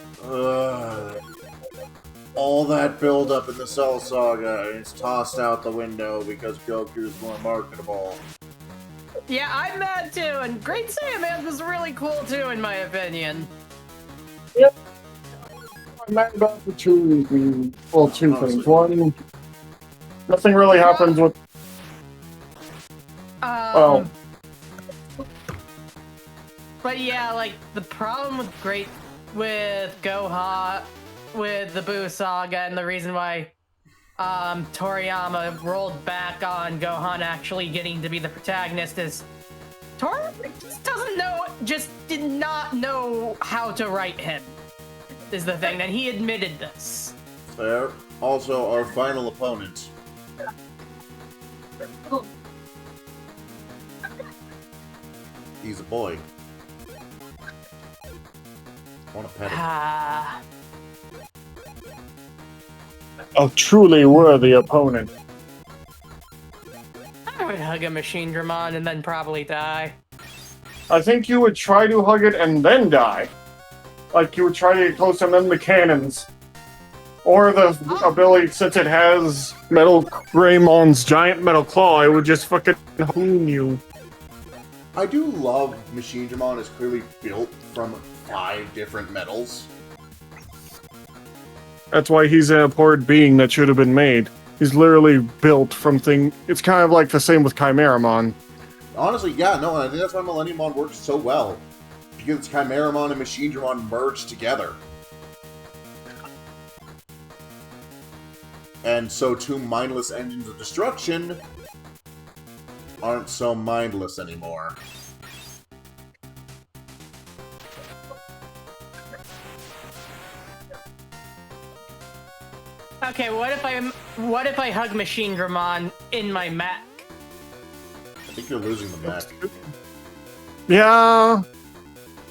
all that build-up in the Cell Saga, and it's tossed out the window because Goku's more marketable. Yeah, I'm mad too, and Great Saiyaman was really cool too, in my opinion. Yep. I'm mad about the two things. Well, two things. One, nothing really happens with... well... But yeah, like, the problem with Gohan, with the Buu Saga, and the reason why Toriyama rolled back on Gohan actually getting to be the protagonist is Toriyama just did not know how to write him, is the thing, and he admitted this. Fair. Also, our final opponent. He's a boy. want to pet him. Ah. A truly worthy opponent. I would hug a Veedramon and then probably die. I think you would try to hug it and then die. Like, you would try to get close and then the cannons. Or the ability, since it has Metal Greymon's giant metal claw, it would just fucking harpoon you. I do love Veedramon is clearly built from 5 different metals. That's why he's an abhorred being that should have been made. He's literally built from thing. It's kind of like the same with Chimeramon. Honestly, yeah, no, and I think that's why Millenniummon works so well. Because Chimeramon and Veedramon merged together. And so 2 mindless engines of destruction aren't so mindless anymore. Okay, what if I hug Veedramon in my mech? I think you're losing the mech. Yeah.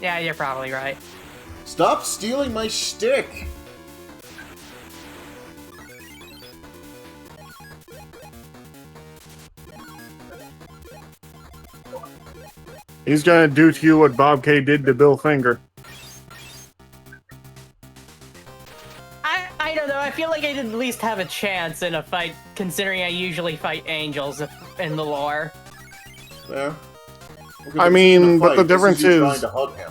Yeah, you're probably right. Stop stealing my shtick! He's gonna do to you what Bob K did to Bill Finger. I don't know, I feel like I'd at least have a chance in a fight, considering I usually fight angels in the lore. Yeah. I mean, but the difference is... trying to hug him.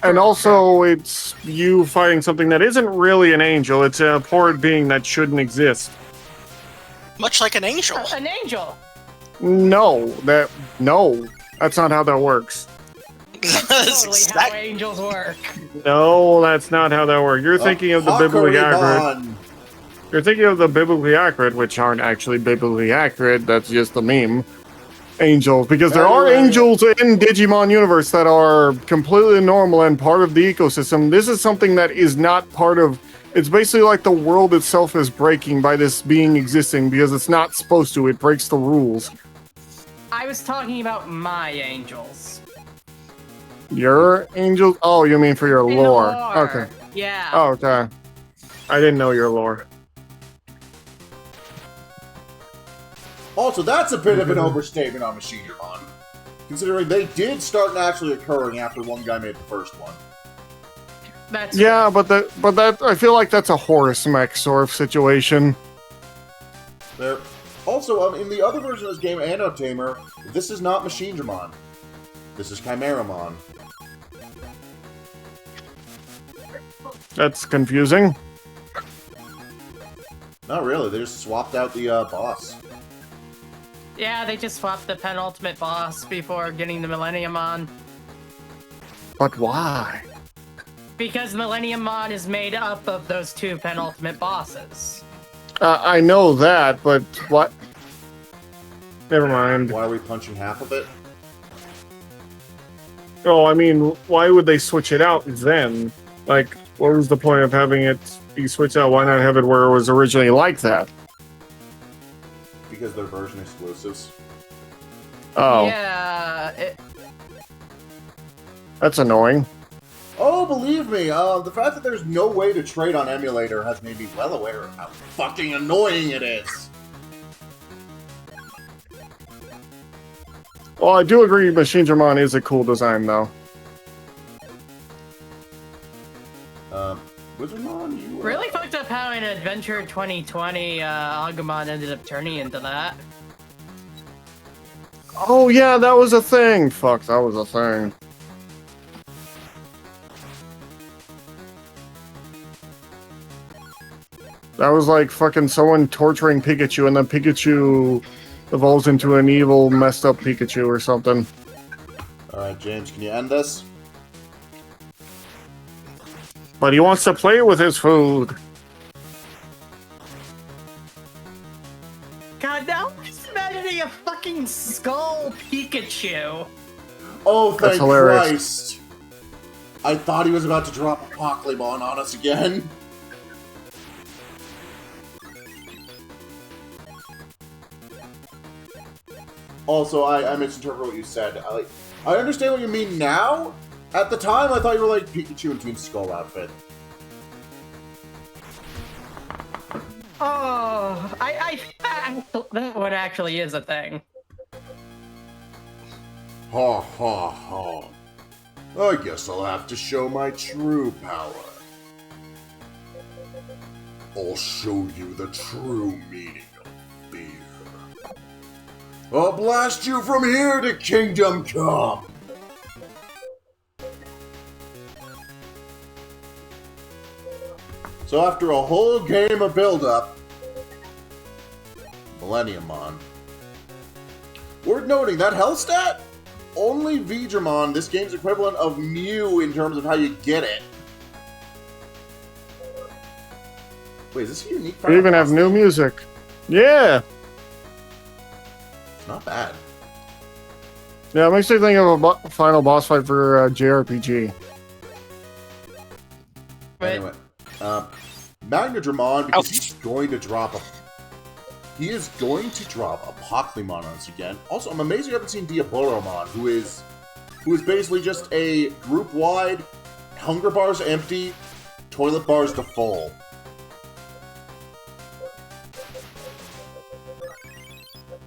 And also, it's you fighting something that isn't really an angel. It's a abhorred being that shouldn't exist. Much like an angel. An angel! No, that's not how that works. That's totally how angels work. No, that's not how that works. You're thinking of the biblically accurate. You're thinking of the biblically accurate, which aren't actually biblically accurate. That's just the meme. Angels, because there are angels in Digimon universe that are completely normal and part of the ecosystem. This is something that is not part of. It's basically like the world itself is breaking by this being existing because it's not supposed to. It breaks the rules. I was talking about my angels. Your angels? Oh, you mean for your In lore? the lore. Okay. Yeah. Oh, okay. I didn't know your lore. Also, that's a bit of an overstatement on Veedramon, considering they did start naturally occurring after one guy made the first one. That's Yeah, but that I feel like that's a Horus mech sort of situation. There. Also, in the other version of this game, ENVtuber, this is not Veedramon. This is Chimeramon. That's confusing. Not really, they just swapped out the boss. Yeah, they just swapped the penultimate boss before getting the Millenniummon. But why? Because Millenniummon is made up of those 2 penultimate bosses. I know that, but what? Never mind. Why are we punching half of it? Oh, I mean, why would they switch it out then? Like, what was the point of having it be switched out? Why not have it where it was originally like that? Because they're version exclusives. Oh, Yeah, that's annoying. Oh, believe me, the fact that there's no way to trade on emulator has made me well aware of how fucking annoying it is. Well, I do agree Veedramon is a cool design, though. Wizardmon, you... really fucked up how in Adventure 2020, Agumon ended up turning into that. Oh, yeah, that was a thing. Fuck, that was a thing. That was like fucking someone torturing Pikachu, and then Pikachu evolves into an evil, messed up Pikachu or something. Alright, James, can you end this? But he wants to play with his food. God, now I'm just imagining a fucking skull Pikachu. Oh, That's thank hilarious. Christ! I thought he was about to drop a Pokemon on us again. Also, I misinterpreted what you said. I understand what you mean now, At the time, I thought you were like Pikachu in Toon Skull outfit. Oh, that one actually is a thing. Ha ha ha. I guess I'll have to show my true power. I'll show you the true meaning of fear. I'll blast you from here to Kingdom Come! So after a whole game of build-up, Millenniummon. Worth noting, that health stat? Only Veedramon, this game's equivalent of Mew in terms of how you get it. Wait, is this a unique We even have new music. Yeah! It's not bad. Yeah, it makes me think of a final boss fight for JRPG. Anyway, Magnadramon, because he's going to drop a... He is going to drop a Pokemon on us again. Also, I'm amazed you haven't seen Diaboromon, who is basically just a group-wide, hunger bars empty, toilet bars to full.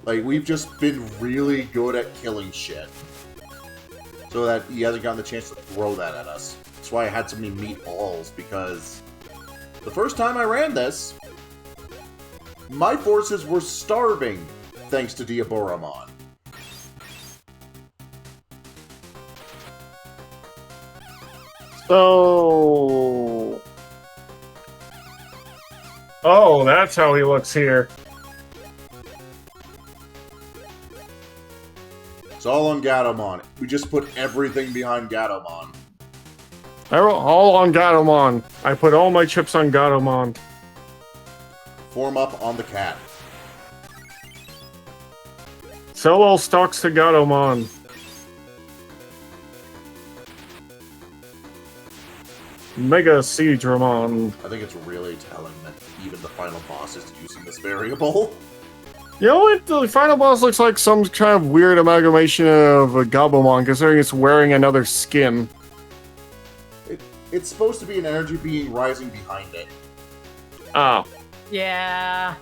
Like, we've just been really good at killing shit. So that he hasn't gotten the chance to throw that at us. That's why I had so many meatballs, because the first time I ran this, my forces were starving thanks to Diaboromon. So... Oh, that's how he looks here. It's all on Gatomon. We just put everything behind Gatomon. I wrote all on Gatomon. I put all my chips on Gatomon. Form up on the cat. Sell all stocks to Gatomon. Mega Veedramon. I think it's really telling that even the final boss is using this variable. You know what? The final boss looks like some kind of weird amalgamation of a Gabumon, considering it's wearing another skin. It's supposed to be an energy being rising behind it. Oh. Yeah.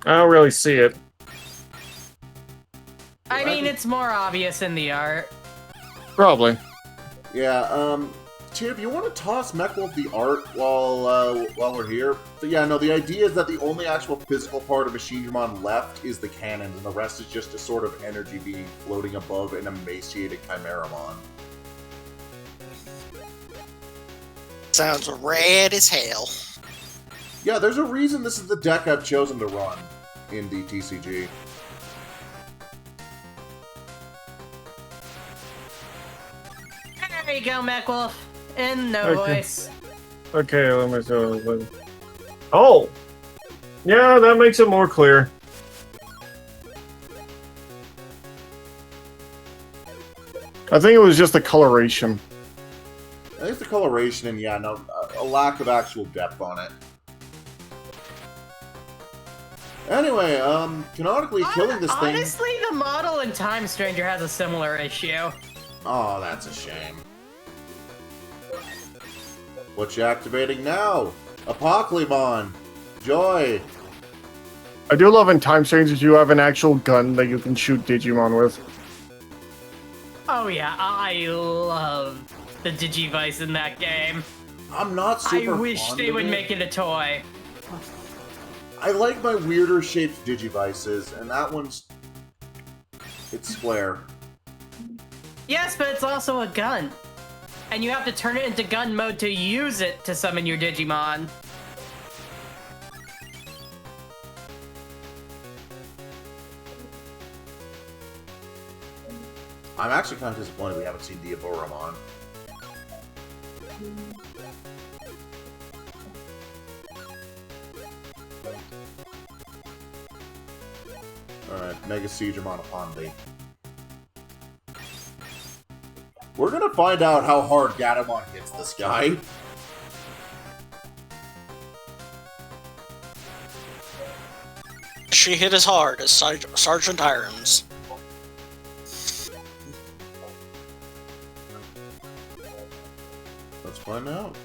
I don't really see it. I mean, it's more obvious in the art. Probably. Yeah, Chip, you want to toss Mechwolf the art while we're here? But yeah, no, the idea is that the only actual physical part of Machinedramon left is the cannon, and the rest is just a sort of energy being floating above an emaciated Chimeramon. Sounds red as hell. Yeah, there's a reason this is the deck I've chosen to run in the TCG. There you go, Mechwolf. In no Okay. voice. Okay, let me see. Oh! Yeah, that makes it more clear. I think it was just the coloration. I think the coloration and, yeah, no, a lack of actual depth on it. Anyway, canonically killing this thing... Honestly, the model in Time Stranger has a similar issue. Oh, that's a shame. What you activating now? Apocalypse! Joy! I do love in Time Strangers you have an actual gun that you can shoot Digimon with. Oh yeah, I love the Digivice in that game. I'm not super I wish fond they of would it. make it a toy. I like my weirder shaped Digivices, and that one's... It's square. Yes, but it's also a gun. And you have to turn it into gun mode to use it to summon your Digimon. I'm actually kind of disappointed we haven't seen Diaboromon. Alright, Mega Veedramon upon thee. We're gonna find out how hard Gatomon hits this guy. She hit as hard as Sergeant Irons. Let's find out.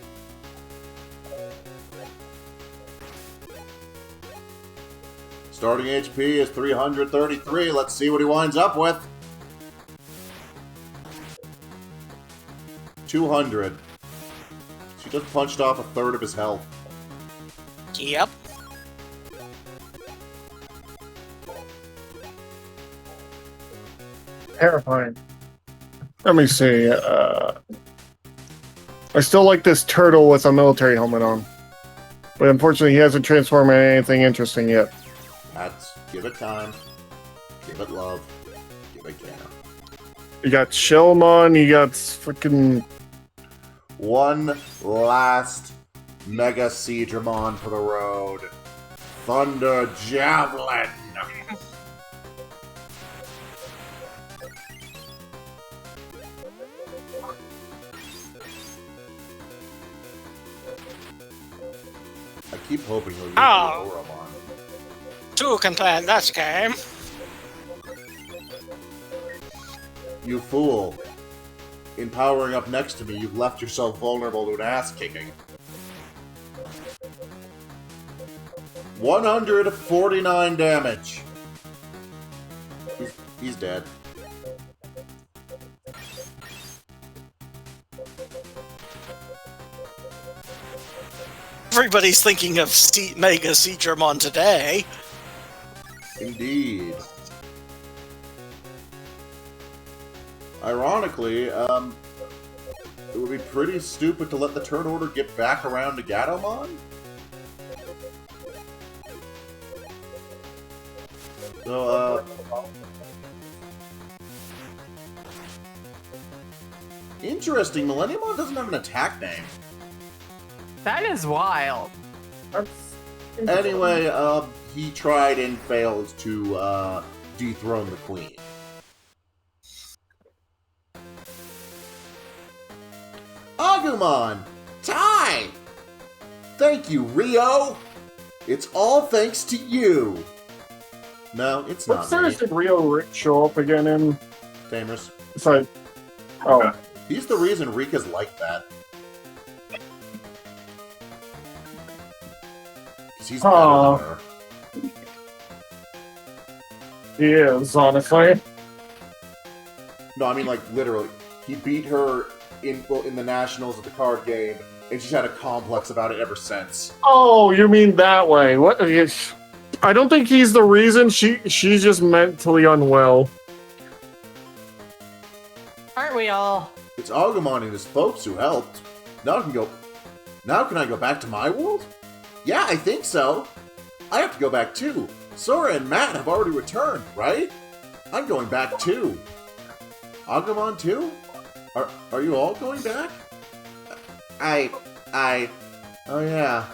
Starting HP is 333. Let's see what he winds up with. 200. She just punched off a third of his health. Yep. Terrifying. Let me see. I still like this turtle with a military helmet on. But unfortunately, he hasn't transformed into anything interesting yet. Give it time. Give it love. Give it care. You got Shellmon, you got freaking... One last Mega Veedramon for the road. Thunder Javelin! I keep hoping he'll use the Veedramon. Two can play in this game. You fool. In powering up next to me, you've left yourself vulnerable to an ass-kicking. 149 damage. He's dead. Everybody's thinking of Mega Veedramon today. Indeed. Ironically, it would be pretty stupid to let the turn order get back around to Gatomon. So, interesting, Millenniumon doesn't have an attack name. That is wild. Anyway, he tried and failed to, dethrone the queen. Agumon! Tai! Thank you, Rio! It's all thanks to you! No, it's What not series me. did Rio show up again in? Tamers. Sorry. Oh. He's the reason Rika's like that. Because he's better than her. He is, honestly. No, I mean, like, literally. He beat her in the Nationals at the card game, and she's had a complex about it ever since. Oh, you mean that way. What? I don't think he's the reason. She's just mentally unwell. Aren't we all? It's Agumon and his folks who helped. Now can I go back to my world? Yeah, I think so. I have to go back too. Sora and Matt have already returned, right? I'm going back too. Agumon too? Are you all going back? Oh yeah.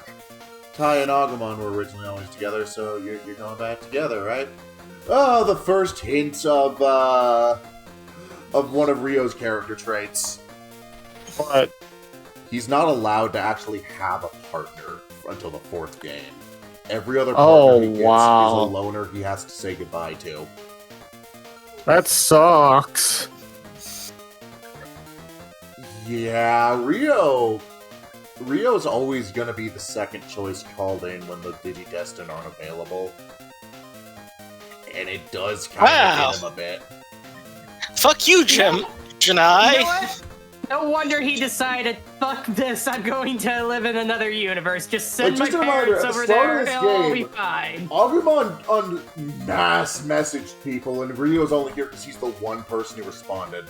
Tai and Agumon were originally always together, so you're going back together, right? Oh, the first hints of one of Rio's character traits. But He's not allowed to actually have a partner until the 4th game. Every other partner he gets is a loner he has to say goodbye to. that sucks. Yeah, Rio's always gonna be the second choice called in when the Digidestin aren't available. And it does kind of hit him a bit. Fuck you, Jim. Janai. You know what? No wonder he decided, fuck this, I'm going to live in another universe. Just send Like, just my a reminder, parents at the over start there, of this it'll game, be fine. Agumon mass messaged people, and Rio's only here because he's the one person who responded.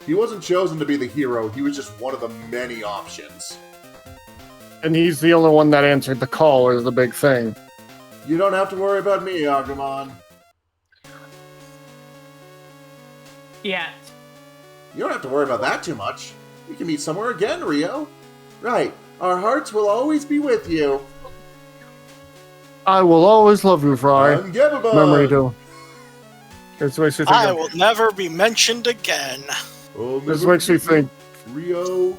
He wasn't chosen to be the hero, he was just one of the many options. And he's the only one that answered the call, is the big thing. You don't have to worry about me, Agumon. Yeah. You don't have to worry about that too much. We can meet somewhere again, Rio. Right, our hearts will always be with you. I will always love you, Fry. Ungiveable! Memory too. This makes me think I of- will never be mentioned again. This makes me think. Rio.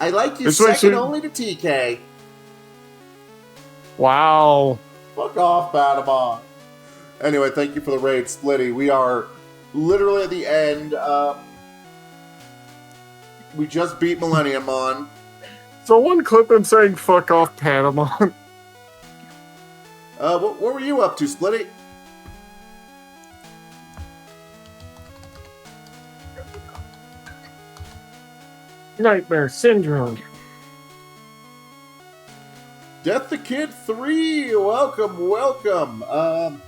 I like you This makes second me- only to TK. Wow. Fuck off, Badamon. Anyway, thank you for the raid, Splitty. We are literally at the end, we just beat Millenniumon. So one clip him saying "fuck off, Patamon." What were you up to, Splitty? Nightmare Syndrome. Death the Kid 3! Welcome, welcome!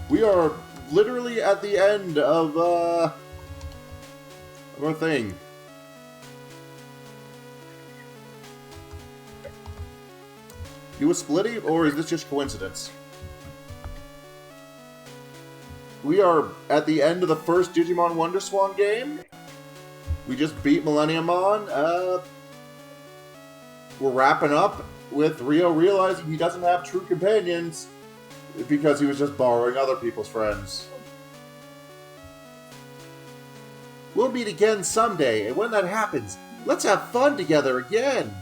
We are literally at the end of our thing. You a Splitty, or is this just coincidence? We are at the end of the first Digimon Wonderswan game. We just beat Millenniumon. We're wrapping up with Rio realizing he doesn't have true companions because he was just borrowing other people's friends. We'll meet again someday, and when that happens, let's have fun together again.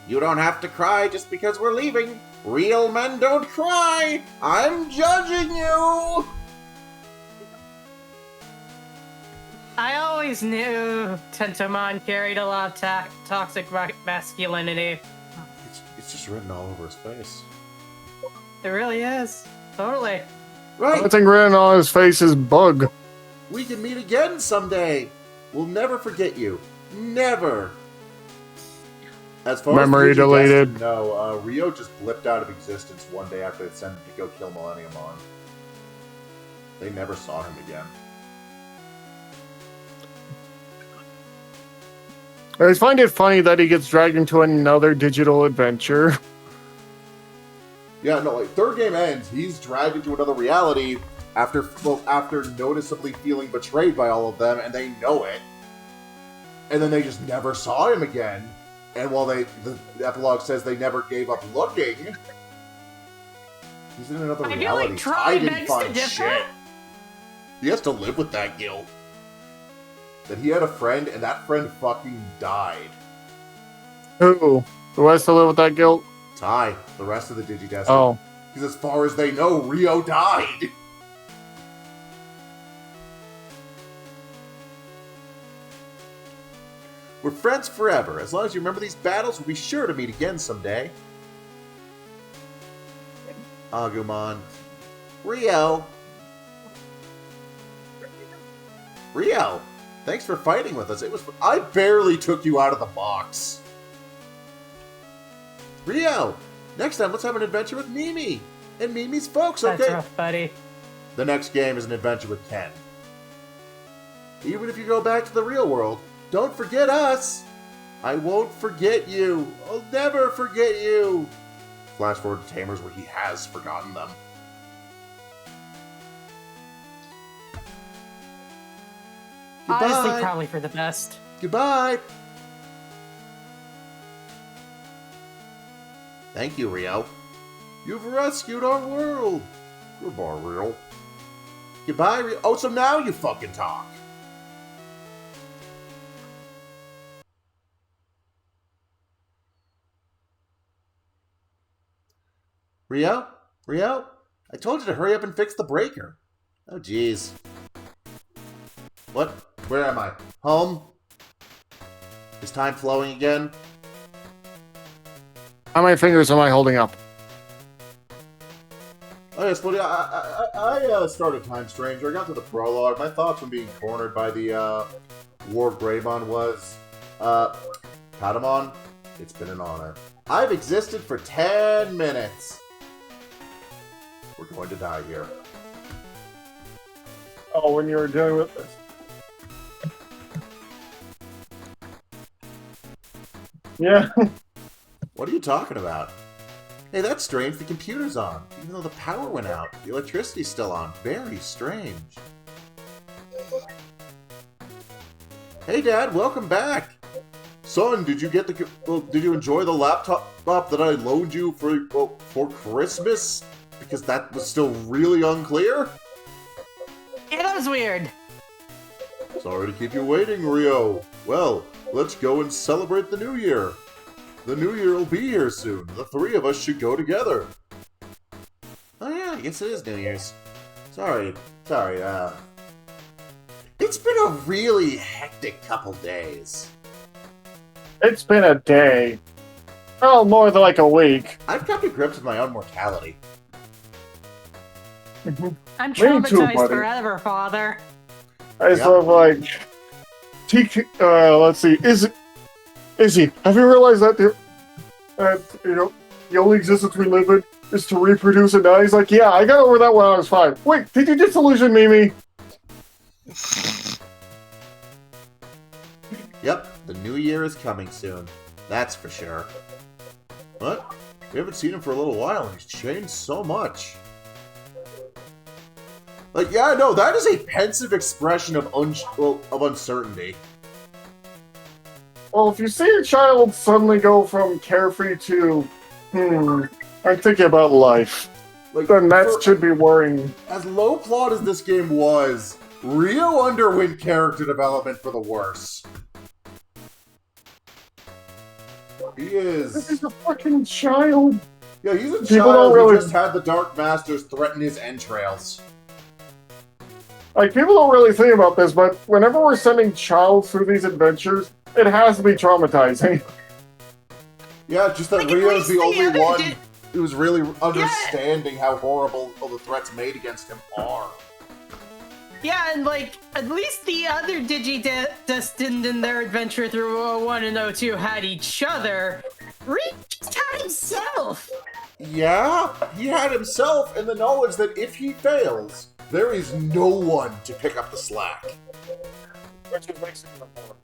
You don't have to cry just because we're leaving. Real men don't cry. I'm judging you. I always knew Tentomon carried a lot of toxic masculinity. It's just written all over his face. It really is. Totally. Right. I think written on his face is bug. We can meet again someday. We'll never forget you. Never. As far Memory as Digidestin, deleted. No, Rio just blipped out of existence one day after they sent him to go kill Millenniumon. They never saw him again. I find it funny that he gets dragged into another digital adventure. Yeah, no, like, third game ends, he's dragged into another reality after noticeably feeling betrayed by all of them, and they know it. And then they just never saw him again. And while the epilogue says they never gave up looking, he's in another I feel reality. like Troy I didn't begs to find differ. shit. He has to live with that guilt. That he had a friend, and that friend fucking died. Who? Do I still live with that guilt? Ty, the rest of the Digidestin. Oh. Because as far as they know, Rio died. We're friends forever. As long as you remember these battles, we'll be sure to meet again someday. Agumon. Rio. Rio, thanks for fighting with us. I barely took you out of the box. Rio, next time let's have an adventure with Mimi and Mimi's folks, okay? That's rough, buddy. The next game is an adventure with Ken. Even if you go back to the real world, don't forget us. I won't forget you. I'll never forget you. Flash forward to Tamers where he has forgotten them. Goodbye. Honestly, probably for the best. Goodbye. Thank you, Rio. You've rescued our world. Goodbye, Rio. Goodbye, Rio. Oh, so now you fucking talk. Rio? Rio? I told you to hurry up and fix the breaker. Oh, jeez. What? Where am I? Home? Is time flowing again? How many fingers am I holding up? Oh yes, well, I started Time Stranger. I got to the prologue. My thoughts when being cornered by the War of Greymon was, Patamon, it's been an honor. I've existed for 10 minutes. We're going to die here. Oh, when you were dealing with this. Yeah. What are you talking about? Hey, that's strange. The computer's on, even though the power went out. The electricity's still on. Very strange. Hey, Dad, welcome back. Son, did you get did you enjoy the laptop that I loaned you for Christmas? Because that was still really unclear. Yeah, that was weird. Sorry to keep you waiting, Rio. Well, let's go and celebrate the new year. The new year will be here soon. The three of us should go together. Oh yeah, I guess it is New Year's. Sorry. It's been a really hectic couple days. It's been a day. Oh, more than like a week. I've come to grips with my own mortality. I'm Me too, traumatized buddy. forever, Father. I just love like let's see, Izzy, have you realized that the only existence we live in is to reproduce and die? He's like, yeah, I got over that when I was 5. Wait, did you disillusion Mimi? Yep, the new year is coming soon. That's for sure. What? We haven't seen him for a little while, and he's changed so much. Like, yeah, no, that is a pensive expression of uncertainty. Well, if you see a child suddenly go from carefree to, I'm thinking about life, Like, then that should be worrying. As low plot as this game was, Rio underwent character development for the worse. He is... This is a fucking child. Yeah, he's a People child don't really- who just had the Dark Masters threaten his entrails. Like, people don't really think about this, but whenever we're sending child through these adventures, it has to be traumatizing. Yeah, just that Like, at Rio's the least the only other one who's really understanding how horrible all the threats made against him are. Yeah, and like, at least the other Digi-destined in their adventure through 01 and 02 had each other. Reed just had himself! Yeah, he had himself and the knowledge that if he fails, there is no one to pick up the slack. Which makes it even more.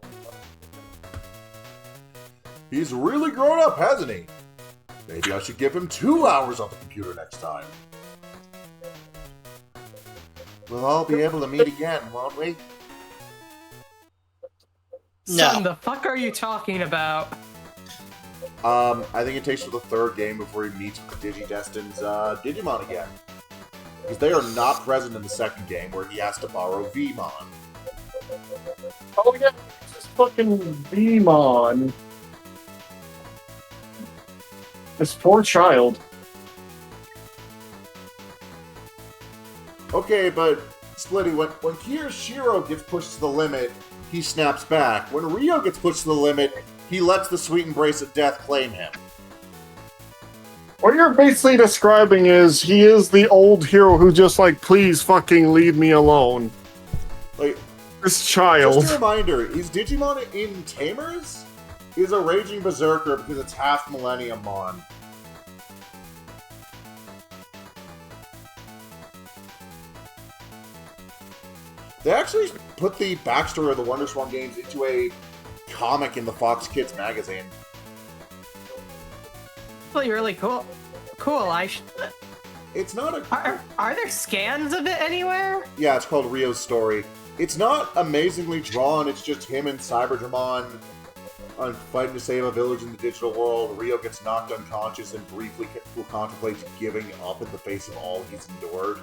He's really grown up, hasn't he? Maybe I should give him 2 hours on the computer next time. We'll all be able to meet again, won't we? No. Son, the fuck are you talking about? I think it takes till the third game before he meets with the Digidestin's Digimon again. Because they are not present in the second game, where he has to borrow Veedramon. Oh yeah, this fucking Digimon. This poor child. Okay, but Splitty, when Kirishiro gets pushed to the limit, he snaps back. When Rio gets pushed to the limit, he lets the sweet embrace of death claim him. What you're basically describing is he is the old hero who just like, please fucking leave me alone. Like, This child. just a reminder, is Digimon in Tamers? Is a raging berserker because it's half Millennium Mon. They actually put the backstory of the Wonder Swan games into a comic in the Fox Kids magazine. Really cool. Cool, It's not a... Are there scans of it anywhere? Yeah, it's called Rio's Story. It's not amazingly drawn, it's just him and Cyberdramon fighting to save a village in the digital world. Rio gets knocked unconscious and briefly contemplates giving up in the face of all he's endured.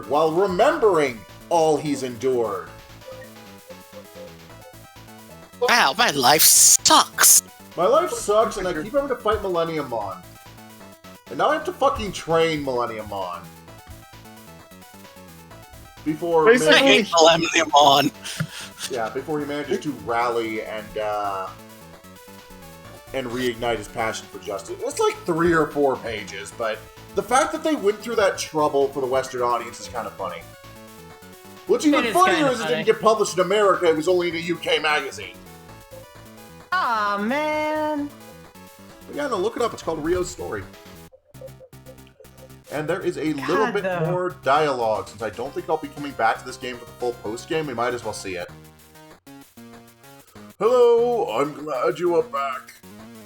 While remembering all he's endured. Wow, my life sucks. My life sucks and I keep having to fight Millennium Mon. And now I have to fucking train Millennium Mon. Before Basically- I hate Millennium on. before he manages to rally and reignite his passion for justice. It's like 3 or 4 pages, but the fact that they went through that trouble for the Western audience is kind of funny. What's even It is funnier kinda is it funny. didn't get published in America, it was only in a UK magazine. Aw, man. But yeah, no, look it up, it's called Rio's Story. And there is a little God, bit though. more dialogue, since I don't think I'll be coming back to this game for the full post-game, we might as well see it. Hello, I'm glad you are back.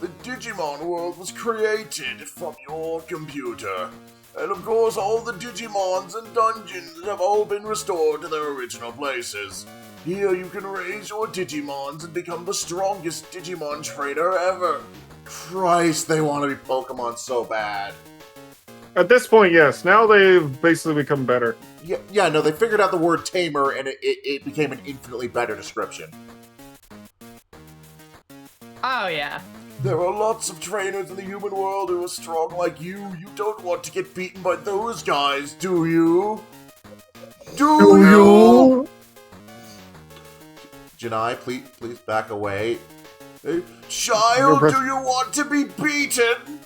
The Digimon world was created from your computer. And of course, all the Digimons and dungeons have all been restored to their original places. Here you can raise your Digimons and become the strongest Digimon trainer ever. Christ, they want to be Pokemon so bad. At this point, yes. Now they've basically become better. Yeah, no, they figured out the word tamer and it became an infinitely better description. Oh, yeah. There are lots of trainers in the human world who are strong like you. You don't want to get beaten by those guys, do you? Do you? Janai, please back away. Child, do you want to be beaten?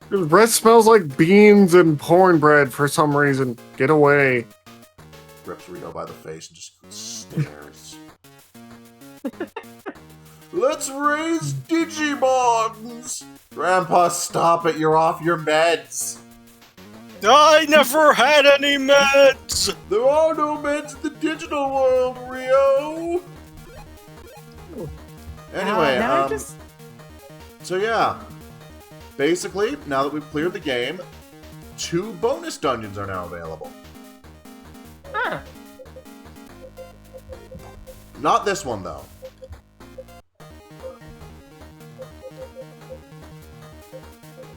His breath smells like beans and cornbread for some reason. Get away. Grips Rio by the face and just stares. Let's raise Digimons! Grandpa, stop it. You're off your meds. I never had any meds! There are no meds in the digital world, Rio! Anyway, so yeah. Basically, now that we've cleared the game, 2 bonus dungeons are now available. Huh. Not this one, though.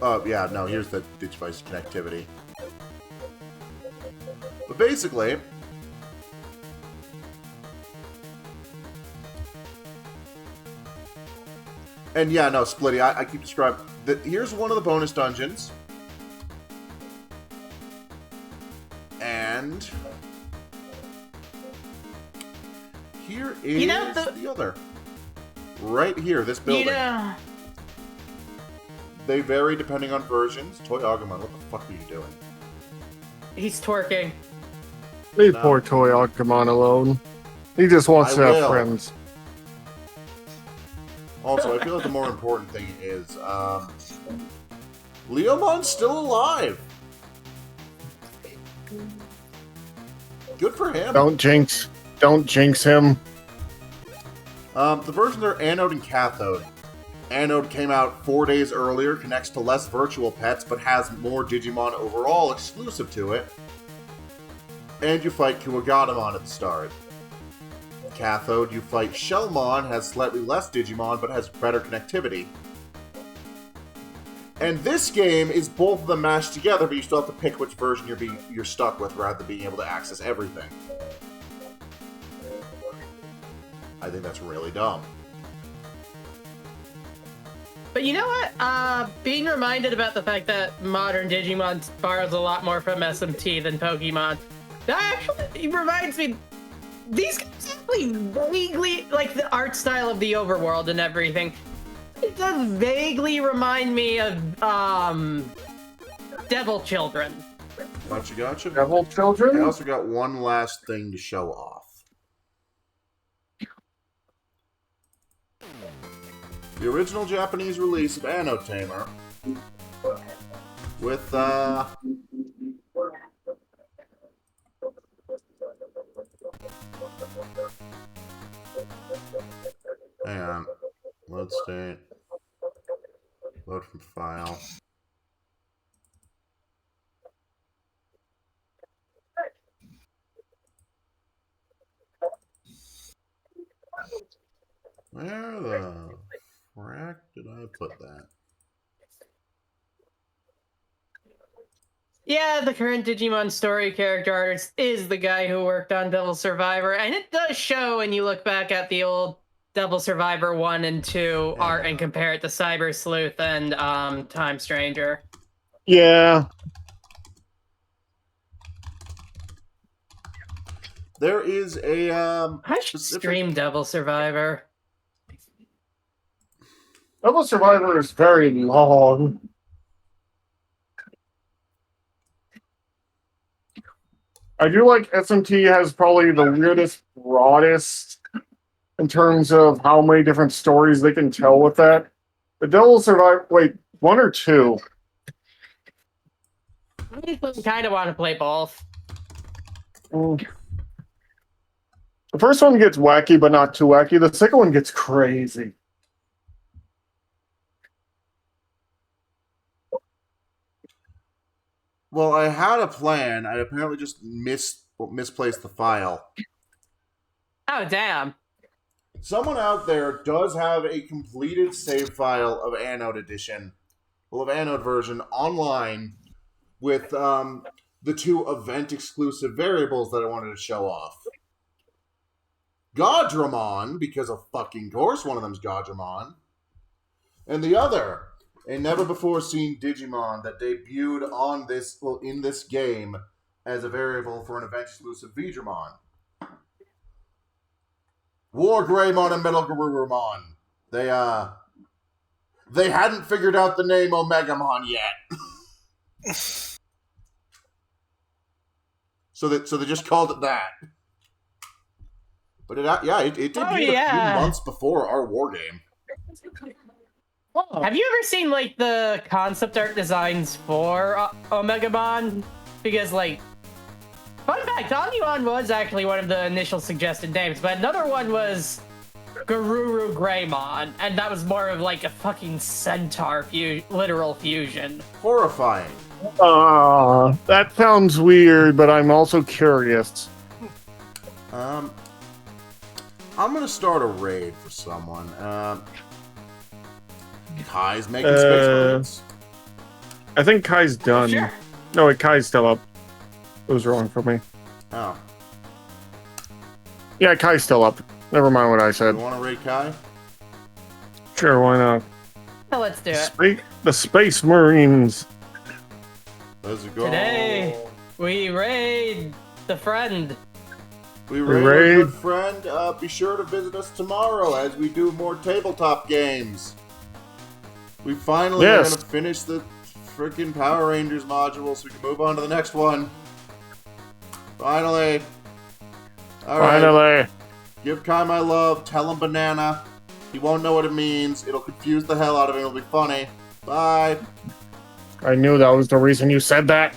Oh, yeah, no, here's the Digivice connectivity. But basically... And yeah, no, Splitty, I keep describing... Here's one of the bonus dungeons. And... Here is the other. Right here, this building. They vary depending on versions. Toy Agumon, what the fuck are you doing? He's twerking. Leave poor Toy Agumon alone. He just wants to have friends. Also, I feel like the more important thing is, Leomon's still alive. Good for him. Don't jinx him. The versions are Anode and Cathode. Anode came out 4 days earlier, connects to less virtual pets, but has more Digimon overall exclusive to it. And you fight Kuwagadamon at the start. Cathode, you fight Shellmon, has slightly less Digimon, but has better connectivity. And this game is both of them mashed together, but you still have to pick which version you're stuck with, rather than being able to access everything. I think that's really dumb. But you know what? Being reminded about the fact that modern Digimon borrows a lot more from SMT than Pokemon, that actually reminds me, these guys actually vaguely, like the art style of the overworld and everything, it does vaguely remind me of, Devil Children. Gotcha. Devil Children? I also got one last thing to show off. The original Japanese release of Anode Tamer with, hang on. Load state. Load from file. Where the frack did I put that? Yeah, the current Digimon story character artist is the guy who worked on Devil Survivor, and it does show when you look back at the old Devil Survivor 1 and 2 art and compare it to Cyber Sleuth and Time Stranger. Yeah. There is a I should stream Devil Survivor. Devil Survivor is very long. I do like SMT has probably the weirdest, broadest in terms of how many different stories they can tell with that. The Devil Survivor, wait, 1 or 2? I kind of want to play both. The first one gets wacky, but not too wacky. The second one gets crazy. Well, I had a plan. I apparently just misplaced the file. Oh, damn. Someone out there does have a completed save file of Anode Edition, well, of Anode version online with the 2 event-exclusive variables that I wanted to show off. Veedramon, because of fucking course one of them's Veedramon. And the other, a never-before-seen Digimon that debuted on this, in this game as a variable for an event-exclusive Veedramon. War Greymon and Metal Garurumon. They hadn't figured out the name Omegamon yet. So they just called it that. But it debuted a few months before our war game. Have you ever seen like the concept art designs for Omegamon? Because like, fun fact, Omnimon was actually one of the initial suggested names, but another one was Garuru Greymon, and that was more of like a fucking centaur literal fusion. Horrifying. That sounds weird, but I'm also curious. I'm gonna start a raid for someone. Kai's making Space Marines. I think Kai's done. Sure. No, wait, Kai's still up. It was wrong for me. Oh. Yeah, Kai's still up. Never mind what I said. You want to raid Kai? Sure, why not? Well, let's do it. The Space Marines. Let's go. Today, we raid the friend. We raid our good friend. Be sure to visit us tomorrow as we do more tabletop games. We finally are going to finish the freaking Power Rangers module so we can move on to the next one. Finally. Alright. Finally. Give Kai my love. Tell him banana. He won't know what it means. It'll confuse the hell out of him. It'll be funny. Bye. I knew that was the reason you said that.